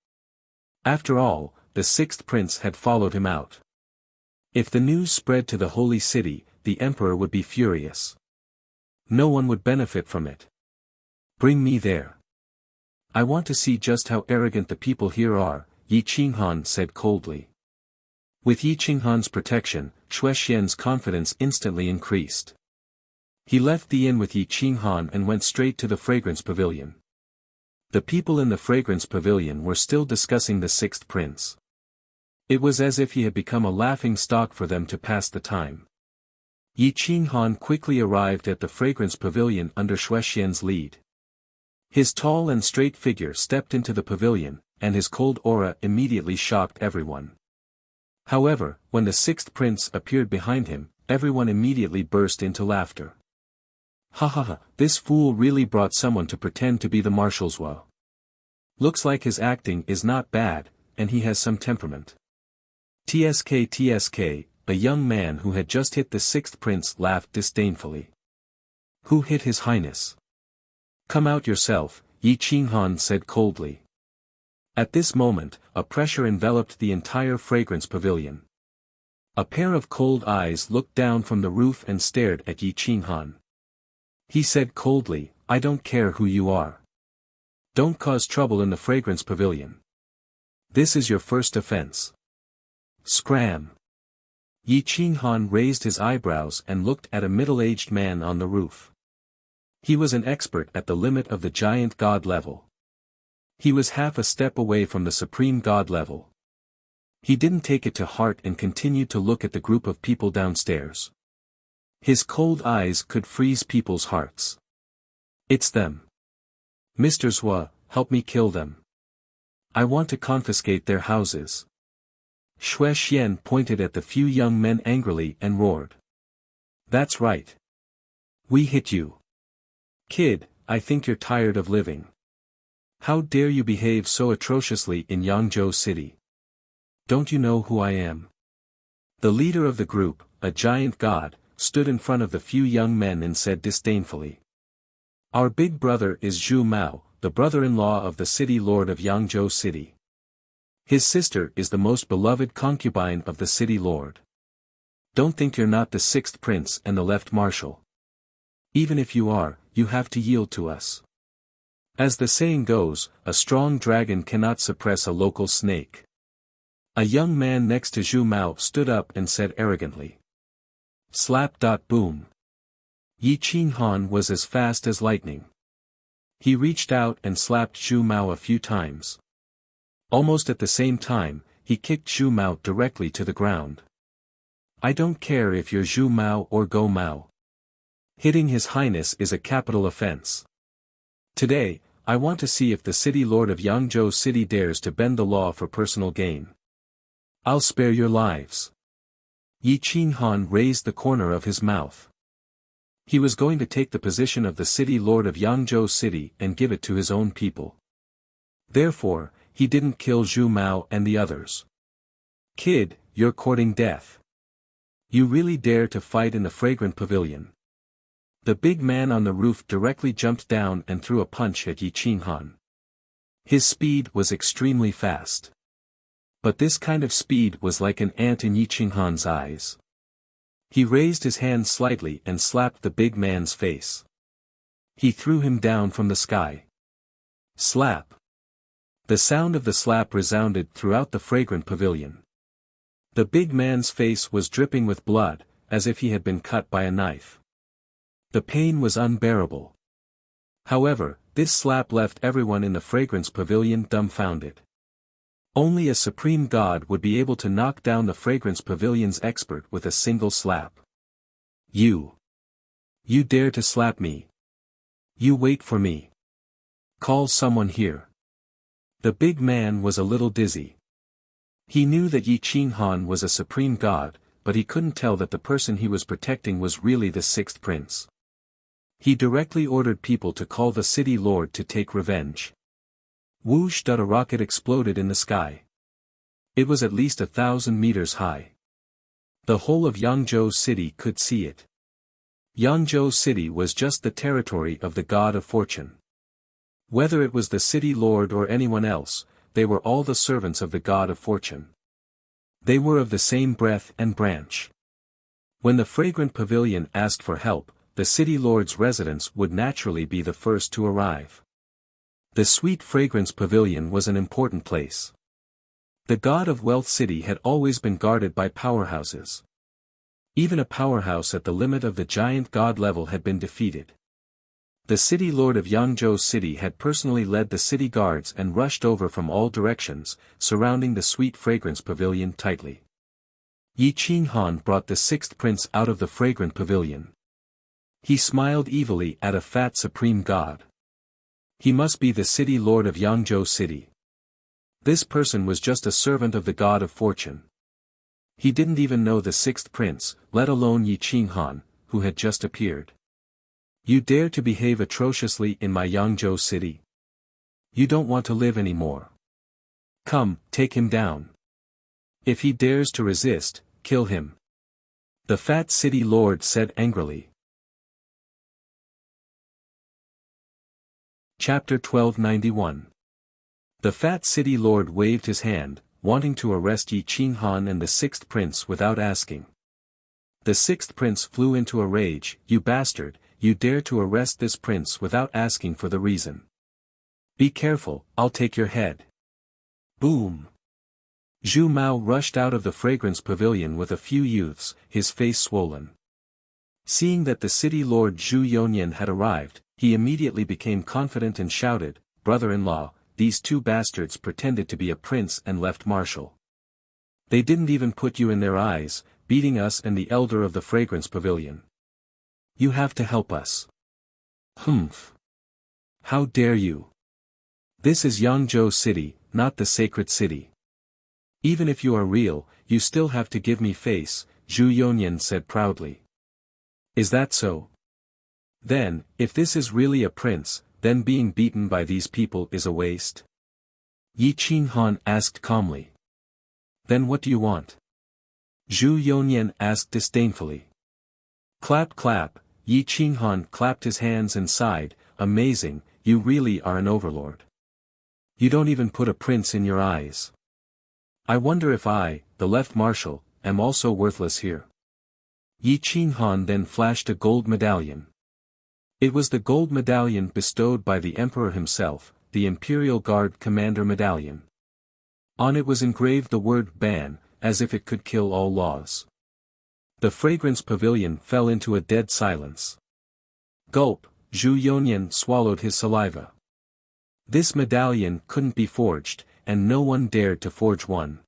After all, the sixth prince had followed him out. If the news spread to the holy city, the emperor would be furious. No one would benefit from it. "Bring me there. I want to see just how arrogant the people here are," Yi Qinghan said coldly. With Yi Qinghan's protection, Xuexian's confidence instantly increased. He left the inn with Yi Qinghan and went straight to the fragrance pavilion. The people in the fragrance pavilion were still discussing the sixth prince. It was as if he had become a laughing stock for them to pass the time. Yi Qinghan quickly arrived at the fragrance pavilion under Xuexian's lead. His tall and straight figure stepped into the pavilion, and his cold aura immediately shocked everyone. However, when the sixth prince appeared behind him, everyone immediately burst into laughter. "Ha ha ha, this fool really brought someone to pretend to be the Marshal Zhua. Looks like his acting is not bad, and he has some temperament." Tsk, a young man who had just hit the sixth prince laughed disdainfully. "Who hit His Highness? Come out yourself," Yi Qinghan said coldly. At this moment, a pressure enveloped the entire fragrance pavilion. A pair of cold eyes looked down from the roof and stared at Yi Qinghan. He said coldly, "I don't care who you are. Don't cause trouble in the fragrance pavilion. This is your first offense." Scram! Yi Qinghan raised his eyebrows and looked at a middle-aged man on the roof. He was an expert at the limit of the giant god level. He was half a step away from the supreme god level. He didn't take it to heart and continued to look at the group of people downstairs. His cold eyes could freeze people's hearts. It's them. Mr. Zhua, help me kill them. I want to confiscate their houses. Xue Xian pointed at the few young men angrily and roared. That's right. We hit you. Kid, I think you're tired of living. How dare you behave so atrociously in Yangzhou City? Don't you know who I am? The leader of the group, a giant god, stood in front of the few young men and said disdainfully. Our big brother is Zhu Mao, the brother-in-law of the city lord of Yangzhou City. His sister is the most beloved concubine of the city lord. Don't think you're not the sixth prince and the left marshal. Even if you are, you have to yield to us. As the saying goes, a strong dragon cannot suppress a local snake. A young man next to Zhu Mao stood up and said arrogantly. Slap. Boom. Yi Qinghan was as fast as lightning. He reached out and slapped Zhu Mao a few times. Almost at the same time, he kicked Zhu Mao directly to the ground. I don't care if you're Zhu Mao or Go Mao. Hitting His Highness is a capital offense. Today, I want to see if the city lord of Yangzhou City dares to bend the law for personal gain. I'll spare your lives. Yi Qinghan raised the corner of his mouth. He was going to take the position of the city lord of Yangzhou City and give it to his own people. Therefore, he didn't kill Zhu Mao and the others. Kid, you're courting death. You really dare to fight in the fragrant pavilion. The big man on the roof directly jumped down and threw a punch at Yi Qinghan. His speed was extremely fast. But this kind of speed was like an ant in Yi Qinghan's eyes. He raised his hand slightly and slapped the big man's face. He threw him down from the sky. Slap. The sound of the slap resounded throughout the fragrant pavilion. The big man's face was dripping with blood, as if he had been cut by a knife. The pain was unbearable. However, this slap left everyone in the fragrance pavilion dumbfounded. Only a supreme god would be able to knock down the fragrance pavilion's expert with a single slap. You dare to slap me. You wait for me. Call someone here. The big man was a little dizzy. He knew that Yi Qinghan was a supreme god, but he couldn't tell that the person he was protecting was really the sixth prince. He directly ordered people to call the city lord to take revenge. Whoosh! A rocket exploded in the sky. It was at least 1,000 meters high. The whole of Yangzhou City could see it. Yangzhou City was just the territory of the god of fortune. Whether it was the city lord or anyone else, they were all the servants of the god of fortune. They were of the same breath and branch. When the fragrant pavilion asked for help, the city lord's residence would naturally be the first to arrive. The sweet fragrance pavilion was an important place. The god of wealth city had always been guarded by powerhouses. Even a powerhouse at the limit of the giant god level had been defeated. The city lord of Yangzhou City had personally led the city guards and rushed over from all directions, surrounding the sweet fragrance pavilion tightly. Yi Qinghan brought the sixth prince out of the fragrant pavilion. He smiled evilly at a fat supreme god. He must be the city lord of Yangzhou City. This person was just a servant of the god of fortune. He didn't even know the sixth prince, let alone Yi Qinghan, who had just appeared. You dare to behave atrociously in my Yangzhou City? You don't want to live anymore. Come, take him down. If he dares to resist, kill him. The fat city lord said angrily. Chapter 1291. The fat city lord waved his hand, wanting to arrest Yi Qinghan and the sixth prince without asking. The sixth prince flew into a rage. You bastard, you dare to arrest this prince without asking for the reason. Be careful, I'll take your head. Boom. Zhu Mao rushed out of the fragrance pavilion with a few youths, his face swollen. Seeing that the city lord Zhu Yonyan had arrived, he immediately became confident and shouted, "Brother-in-law, these two bastards pretended to be a prince and left marshal. They didn't even put you in their eyes, beating us and the elder of the fragrance pavilion. You have to help us. Humph. How dare you? This is Yangzhou City, not the sacred city. Even if you are real, you still have to give me face, Zhu Yonyan said proudly. Is that so? Then, if this is really a prince, then being beaten by these people is a waste? Yi Qinghan asked calmly. Then what do you want? Zhu Yonyan asked disdainfully. Clap clap, Yi Qinghan clapped his hands and sighed, amazing, you really are an overlord. You don't even put a prince in your eyes. I wonder if I, the left marshal, am also worthless here. Yi Qinghan then flashed a gold medallion. It was the gold medallion bestowed by the emperor himself, the Imperial Guard Commander Medallion. On it was engraved the word ban, as if it could kill all laws. The fragrance pavilion fell into a dead silence. Gulp, Zhu Yonyan swallowed his saliva. This medallion couldn't be forged, and no one dared to forge one.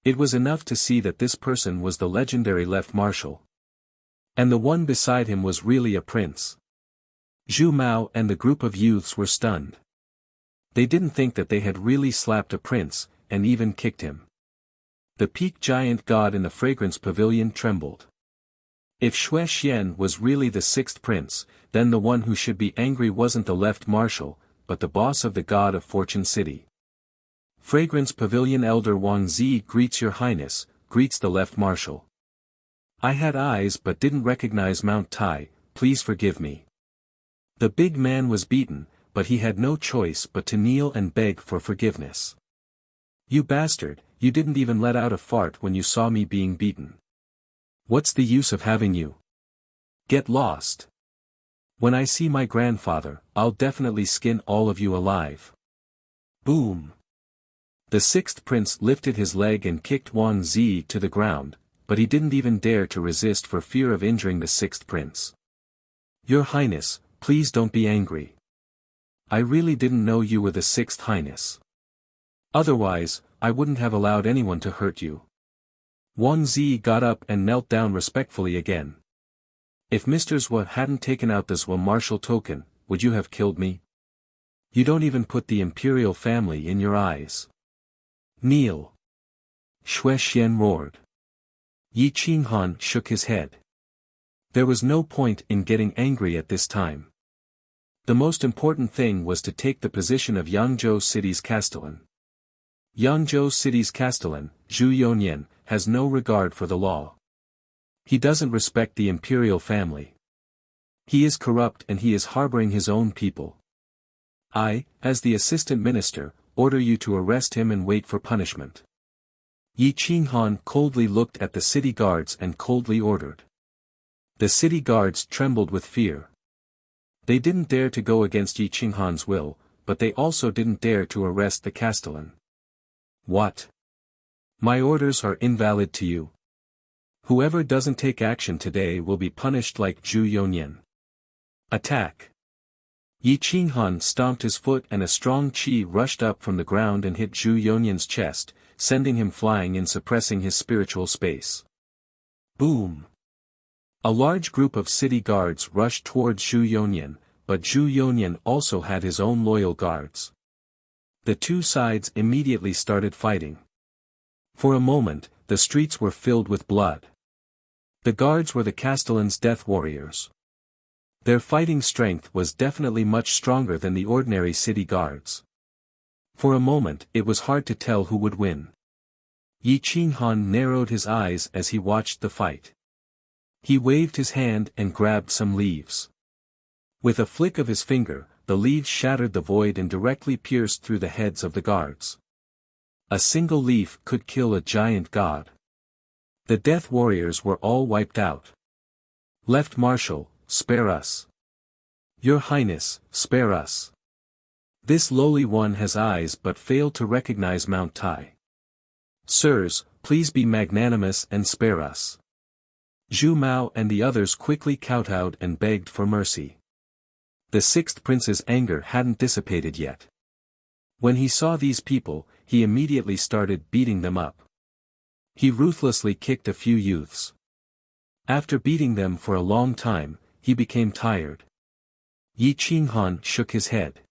It was enough to see that this person was the legendary left marshal. And the one beside him was really a prince. Zhu Mao and the group of youths were stunned. They didn't think that they had really slapped a prince, and even kicked him. The peak giant god in the fragrance pavilion trembled. If Xue Xian was really the sixth prince, then the one who should be angry wasn't the left marshal, but the boss of the god of Fortune City. Fragrance Pavilion Elder Wang Zi greets your highness, greets the left marshal. I had eyes but didn't recognize Mount Tai, please forgive me. The big man was beaten, but he had no choice but to kneel and beg for forgiveness. You bastard, you didn't even let out a fart when you saw me being beaten. What's the use of having you? Get lost. When I see my grandfather, I'll definitely skin all of you alive. Boom. The sixth prince lifted his leg and kicked Wang Zi to the ground, but he didn't even dare to resist for fear of injuring the sixth prince. Your highness, please don't be angry. I really didn't know you were the sixth highness. Otherwise, I wouldn't have allowed anyone to hurt you. Wang Zi got up and knelt down respectfully again. If Mr. Zhua hadn't taken out the Zhua martial token, would you have killed me? You don't even put the imperial family in your eyes. Kneel. Xue Xian roared. Yi Qinghan shook his head. There was no point in getting angry at this time. The most important thing was to take the position of Yangzhou City's castellan. Yangzhou City's castellan, Zhu Yonyan, has no regard for the law. He doesn't respect the imperial family. He is corrupt and he is harboring his own people. I, as the assistant minister, order you to arrest him and wait for punishment. Yi Qinghan coldly looked at the city guards and coldly ordered. The city guards trembled with fear. They didn't dare to go against Yi Qinghan's will, but they also didn't dare to arrest the castellan. What? My orders are invalid to you. Whoever doesn't take action today will be punished like Zhu Yonyan. Attack! Yi Qinghan stomped his foot and a strong qi rushed up from the ground and hit Zhu Yonyan's chest, sending him flying and suppressing his spiritual space. Boom! A large group of city guards rushed towards Zhu Yonyan, but Zhu Yonyan also had his own loyal guards. The two sides immediately started fighting. For a moment, the streets were filled with blood. The guards were the castellan's death warriors. Their fighting strength was definitely much stronger than the ordinary city guards. For a moment it was hard to tell who would win. Yi Qinghan narrowed his eyes as he watched the fight. He waved his hand and grabbed some leaves. With a flick of his finger, the leaves shattered the void and directly pierced through the heads of the guards. A single leaf could kill a giant god. The death warriors were all wiped out. Left Marshal, spare us. Your Highness, spare us. This lowly one has eyes but failed to recognize Mount Tai. Sirs, please be magnanimous and spare us. Zhu Mao and the others quickly kowtowed and begged for mercy. The sixth prince's anger hadn't dissipated yet. When he saw these people, he immediately started beating them up. He ruthlessly kicked a few youths. After beating them for a long time, he became tired. Yi Qinghan shook his head.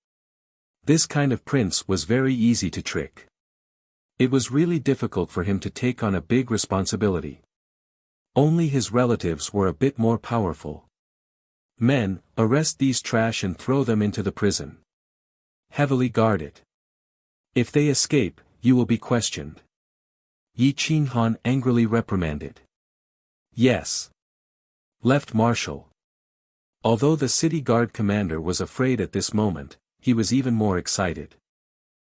This kind of prince was very easy to trick. It was really difficult for him to take on a big responsibility. Only his relatives were a bit more powerful. Men, arrest these trash and throw them into the prison. Heavily guard it. If they escape, you will be questioned. Yi Qinghan angrily reprimanded. Yes. Left Marshal. Although the city guard commander was afraid at this moment, he was even more excited.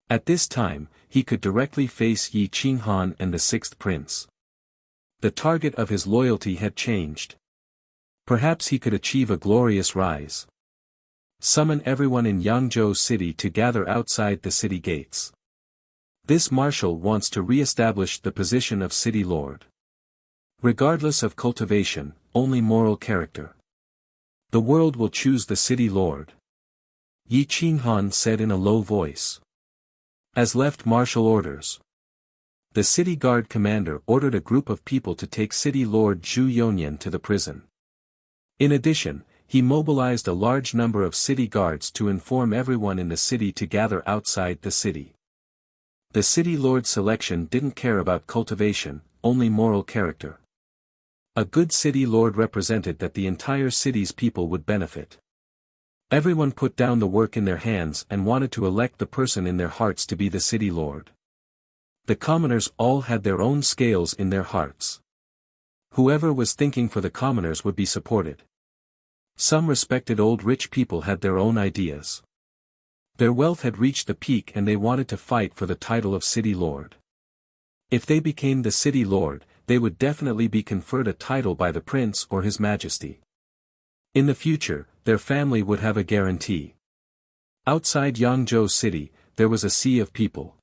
At this time, he could directly face Yi Qinghan and the sixth prince. The target of his loyalty had changed. Perhaps he could achieve a glorious rise. Summon everyone in Yangzhou city to gather outside the city gates. This marshal wants to re-establish the position of city lord. Regardless of cultivation, only moral character. The world will choose the city lord. Yi Qinghan said in a low voice. As left marshal orders. The city guard commander ordered a group of people to take city lord Zhu Yonyan to the prison. In addition, he mobilized a large number of city guards to inform everyone in the city to gather outside the city. The city lord selection didn't care about cultivation, only moral character. A good city lord represented that the entire city's people would benefit. Everyone put down the work in their hands and wanted to elect the person in their hearts to be the city lord. The commoners all had their own scales in their hearts. Whoever was thinking for the commoners would be supported. Some respected old rich people had their own ideas. Their wealth had reached the peak and they wanted to fight for the title of city lord. If they became the city lord, they would definitely be conferred a title by the prince or his majesty. In the future, their family would have a guarantee. Outside Yangzhou city, there was a sea of people.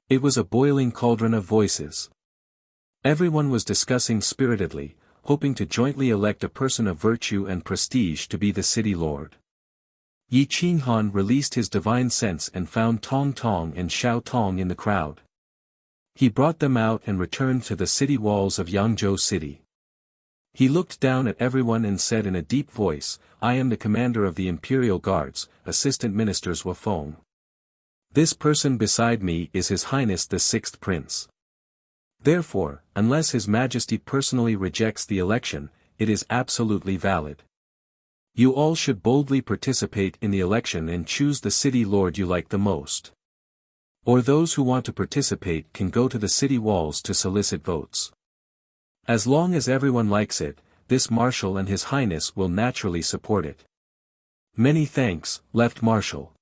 It was a boiling cauldron of voices. Everyone was discussing spiritedly, hoping to jointly elect a person of virtue and prestige to be the city lord. Yi Qinghan released his divine sense and found Tong Tong and Xiao Tong in the crowd. He brought them out and returned to the city walls of Yangzhou city. He looked down at everyone and said in a deep voice, I am the commander of the Imperial Guards, Assistant Ministers Wafeng. This person beside me is His Highness the Sixth Prince. Therefore, unless His Majesty personally rejects the election, it is absolutely valid. You all should boldly participate in the election and choose the city lord you like the most. Or those who want to participate can go to the city walls to solicit votes. As long as everyone likes it, this marshal and His Highness will naturally support it. Many thanks, Left Marshal.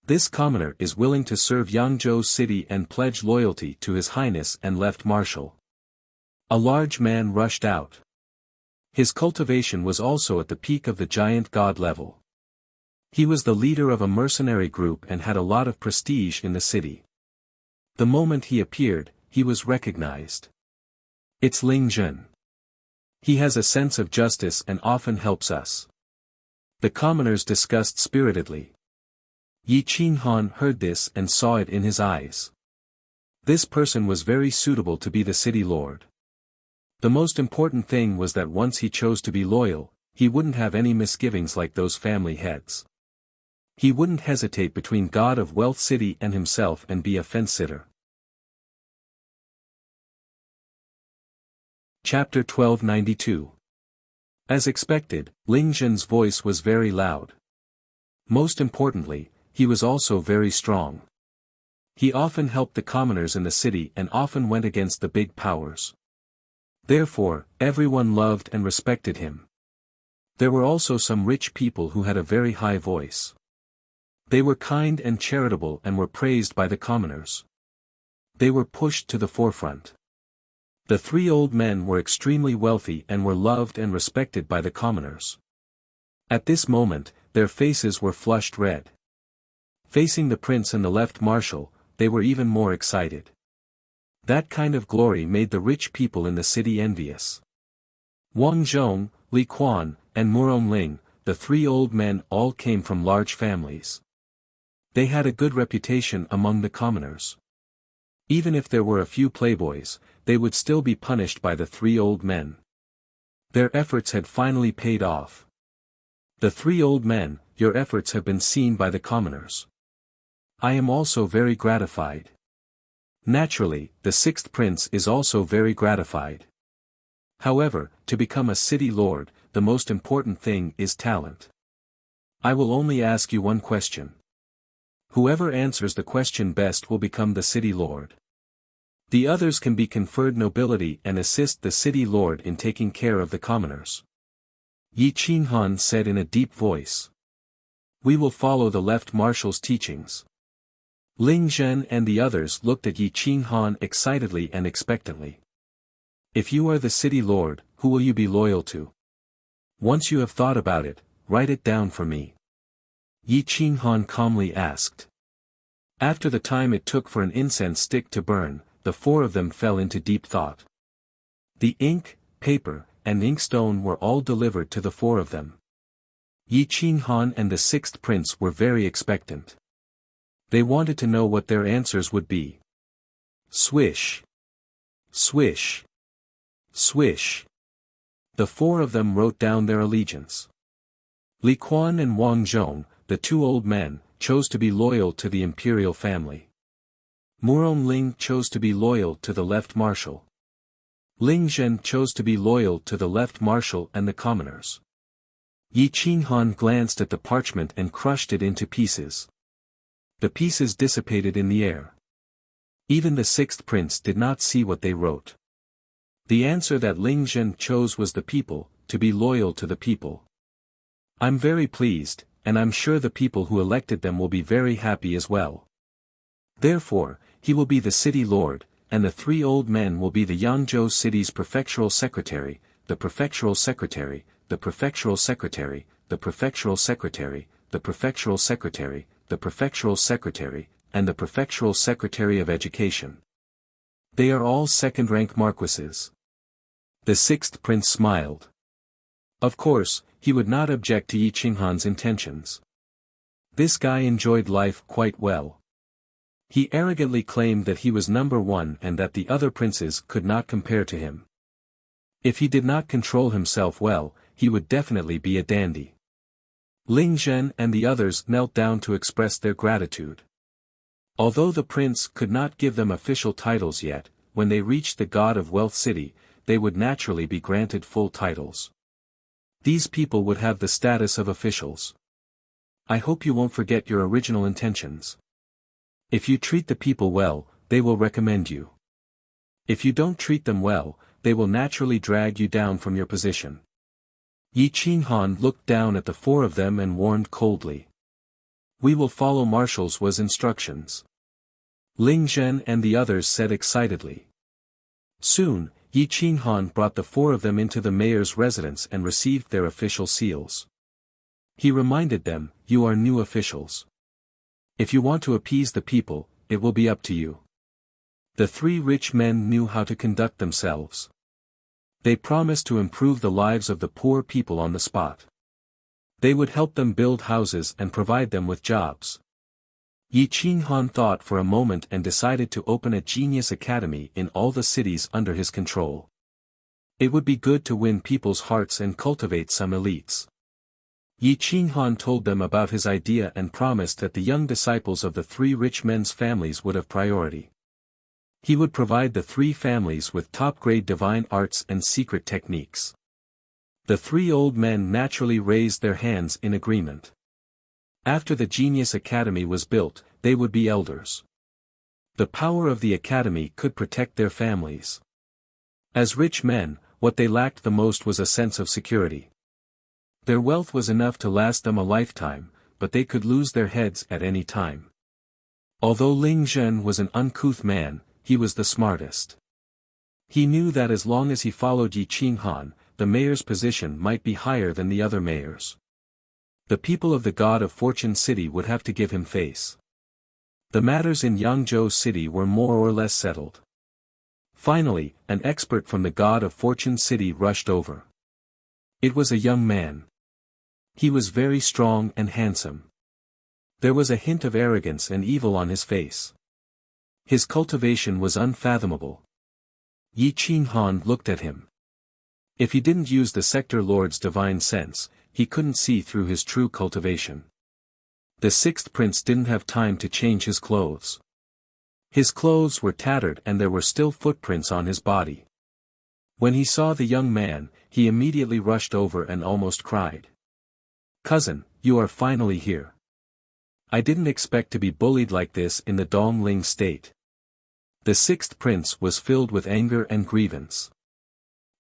This commoner is willing to serve Yangzhou city and pledge loyalty to His Highness and Left Marshal. A large man rushed out. His cultivation was also at the peak of the giant god level. He was the leader of a mercenary group and had a lot of prestige in the city. The moment he appeared, he was recognized. It's Ling Zhen. He has a sense of justice and often helps us. The commoners discussed spiritedly. Yi Qinghan heard this and saw it in his eyes. This person was very suitable to be the city lord. The most important thing was that once he chose to be loyal, he wouldn't have any misgivings like those family heads. He wouldn't hesitate between God of Wealth City and himself and be a fence-sitter. Chapter 1292. As expected, Ling Zhen's voice was very loud. Most importantly, he was also very strong. He often helped the commoners in the city and often went against the big powers. Therefore, everyone loved and respected him. There were also some rich people who had a very high voice. They were kind and charitable and were praised by the commoners. They were pushed to the forefront. The three old men were extremely wealthy and were loved and respected by the commoners. At this moment, their faces were flushed red. Facing the prince and the left marshal, they were even more excited. That kind of glory made the rich people in the city envious. Wang Zhong, Li Quan, and Murong Ling, the three old men all came from large families. They had a good reputation among the commoners. Even if there were a few playboys, they would still be punished by the three old men. Their efforts had finally paid off. The three old men, your efforts have been seen by the commoners. I am also very gratified. Naturally, the sixth prince is also very gratified. However, to become a city lord, the most important thing is talent. I will only ask you one question. Whoever answers the question best will become the city lord. The others can be conferred nobility and assist the city lord in taking care of the commoners. Yi Qinghan said in a deep voice. We will follow the left marshal's teachings. Ling Zhen and the others looked at Yi Qinghan excitedly and expectantly. If you are the city lord, who will you be loyal to? Once you have thought about it, write it down for me. Yi Qinghan calmly asked. After the time it took for an incense stick to burn, the four of them fell into deep thought. The ink, paper, and inkstone were all delivered to the four of them. Yi Qinghan and the sixth prince were very expectant. They wanted to know what their answers would be. Swish. Swish. Swish. The four of them wrote down their allegiance. Li Quan and Wang Zhong, the two old men, chose to be loyal to the imperial family. Muron Ling chose to be loyal to the left marshal. Ling Zhen chose to be loyal to the left marshal and the commoners. Yi Qinghan glanced at the parchment and crushed it into pieces. The pieces dissipated in the air. Even the sixth prince did not see what they wrote. The answer that Ling Zhen chose was the people, to be loyal to the people. I'm very pleased, and I'm sure the people who elected them will be very happy as well. Therefore, he will be the city lord, and the three old men will be the Yangzhou city's prefectural secretary, the prefectural secretary, the prefectural secretary, the prefectural secretary, the prefectural secretary, the prefectural secretary, and the prefectural secretary of education. They are all second-rank marquises. The sixth prince smiled. Of course, he would not object to Yi Qinghan's intentions. This guy enjoyed life quite well. He arrogantly claimed that he was number one and that the other princes could not compare to him. If he did not control himself well, he would definitely be a dandy. Ling Zhen and the others knelt down to express their gratitude. Although the prince could not give them official titles yet, when they reached the God of Wealth City, they would naturally be granted full titles. These people would have the status of officials. I hope you won't forget your original intentions. If you treat the people well, they will recommend you. If you don't treat them well, they will naturally drag you down from your position. Yi Qinghan looked down at the four of them and warned coldly. We will follow Marshal's instructions. Ling Zhen and the others said excitedly. Soon, Yi Qinghan brought the four of them into the mayor's residence and received their official seals. He reminded them, you are new officials. If you want to appease the people, it will be up to you. The three rich men knew how to conduct themselves. They promised to improve the lives of the poor people on the spot. They would help them build houses and provide them with jobs. Yi Qinghan thought for a moment and decided to open a genius academy in all the cities under his control. It would be good to win people's hearts and cultivate some elites. Yi Qinghan told them about his idea and promised that the young disciples of the three rich men's families would have priority. He would provide the three families with top-grade divine arts and secret techniques. The three old men naturally raised their hands in agreement. After the Genius Academy was built, they would be elders. The power of the academy could protect their families. As rich men, what they lacked the most was a sense of security. Their wealth was enough to last them a lifetime, but they could lose their heads at any time. Although Ling Zhen was an uncouth man, he was the smartest. He knew that as long as he followed Yi Qinghan, the mayor's position might be higher than the other mayors. The people of the God of Fortune City would have to give him face. The matters in Yangzhou City were more or less settled. Finally, an expert from the God of Fortune City rushed over. It was a young man. He was very strong and handsome. There was a hint of arrogance and evil on his face. His cultivation was unfathomable. Yi Qinghan looked at him. If he didn't use the sector lord's divine sense, he couldn't see through his true cultivation. The sixth prince didn't have time to change his clothes. His clothes were tattered and there were still footprints on his body. When he saw the young man, he immediately rushed over and almost cried. "Cousin, you are finally here. I didn't expect to be bullied like this in the Dongling state." The sixth prince was filled with anger and grievance.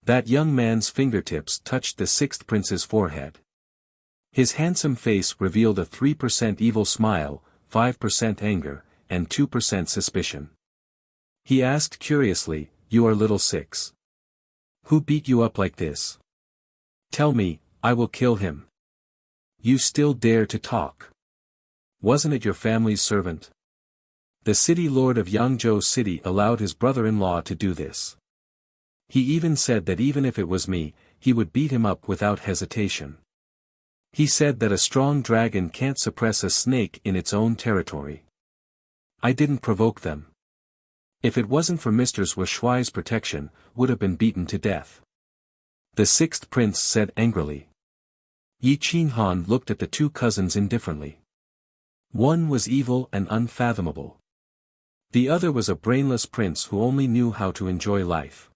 That young man's fingertips touched the sixth prince's forehead. His handsome face revealed a 3% evil smile, 5% anger, and 2% suspicion. He asked curiously, "You are little six. Who beat you up like this? Tell me, I will kill him. You still dare to talk? Wasn't it your family's servant?" The city lord of Yangzhou City allowed his brother-in-law to do this. He even said that even if it was me, he would beat him up without hesitation. He said that a strong dragon can't suppress a snake in its own territory. I didn't provoke them. If it wasn't for Mr. Wuxia's protection, would have been beaten to death. The sixth prince said angrily. Yi Qinghan looked at the two cousins indifferently. One was evil and unfathomable. The other was a brainless prince who only knew how to enjoy life.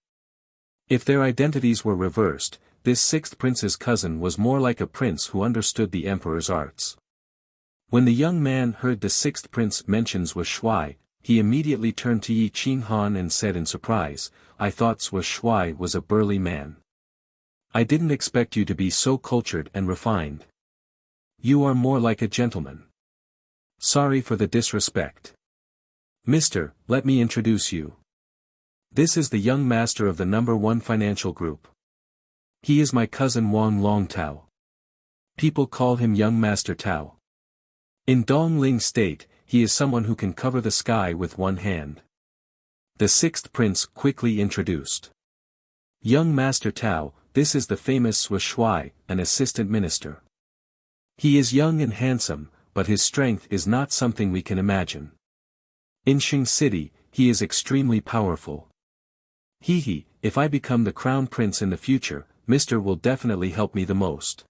If their identities were reversed, this sixth prince's cousin was more like a prince who understood the emperor's arts. When the young man heard the sixth prince mentions Wuxia, he immediately turned to Yi Qinghan and said in surprise, "I thought Wuxia was a burly man. I didn't expect you to be so cultured and refined. You are more like a gentleman. Sorry for the disrespect. Mister, let me introduce you. This is the young master of the #1 financial group. He is my cousin Wang Longtao. People call him Young Master Tao. In Dongling State, he is someone who can cover the sky with one hand." The sixth prince quickly introduced. "Young Master Tao, this is the famous Wuxia, an assistant minister. He is young and handsome, but his strength is not something we can imagine. In Xing City, he is extremely powerful. If I become the crown prince in the future, Mr. will definitely help me the most."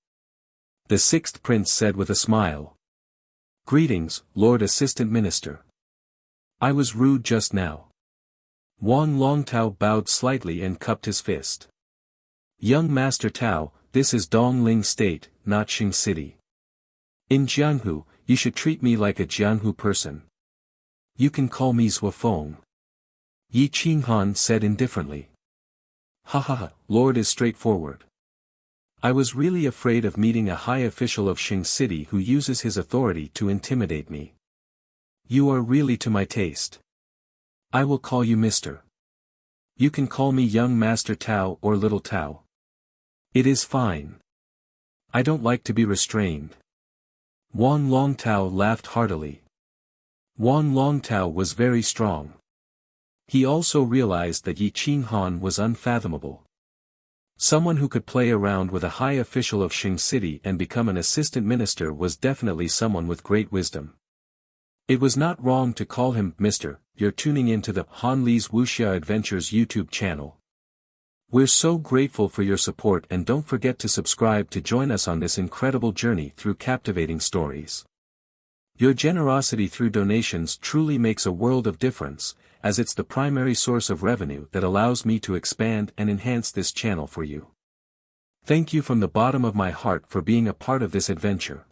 The sixth prince said with a smile. "Greetings, Lord Assistant Minister. I was rude just now." Wang Longtao bowed slightly and cupped his fist. "Young Master Tao, this is Dongling State, not Xing City. In Jianghu, you should treat me like a Jianghu person. You can call me Zuofeng." Yi Qinghan said indifferently. "Ha, Lord is straightforward. I was really afraid of meeting a high official of Xing City who uses his authority to intimidate me. You are really to my taste. I will call you Mister. You can call me Young Master Tao or Little Tao. It is fine. I don't like to be restrained." Wang Longtao laughed heartily. Wang Longtao was very strong. He also realized that Yi Qinghan was unfathomable. Someone who could play around with a high official of Xing City and become an assistant minister was definitely someone with great wisdom. It was not wrong to call him Mr. You're tuning into the Han Li's Wuxia Adventures YouTube channel. We're so grateful for your support and don't forget to subscribe to join us on this incredible journey through captivating stories. Your generosity through donations truly makes a world of difference, as it's the primary source of revenue that allows me to expand and enhance this channel for you. Thank you from the bottom of my heart for being a part of this adventure.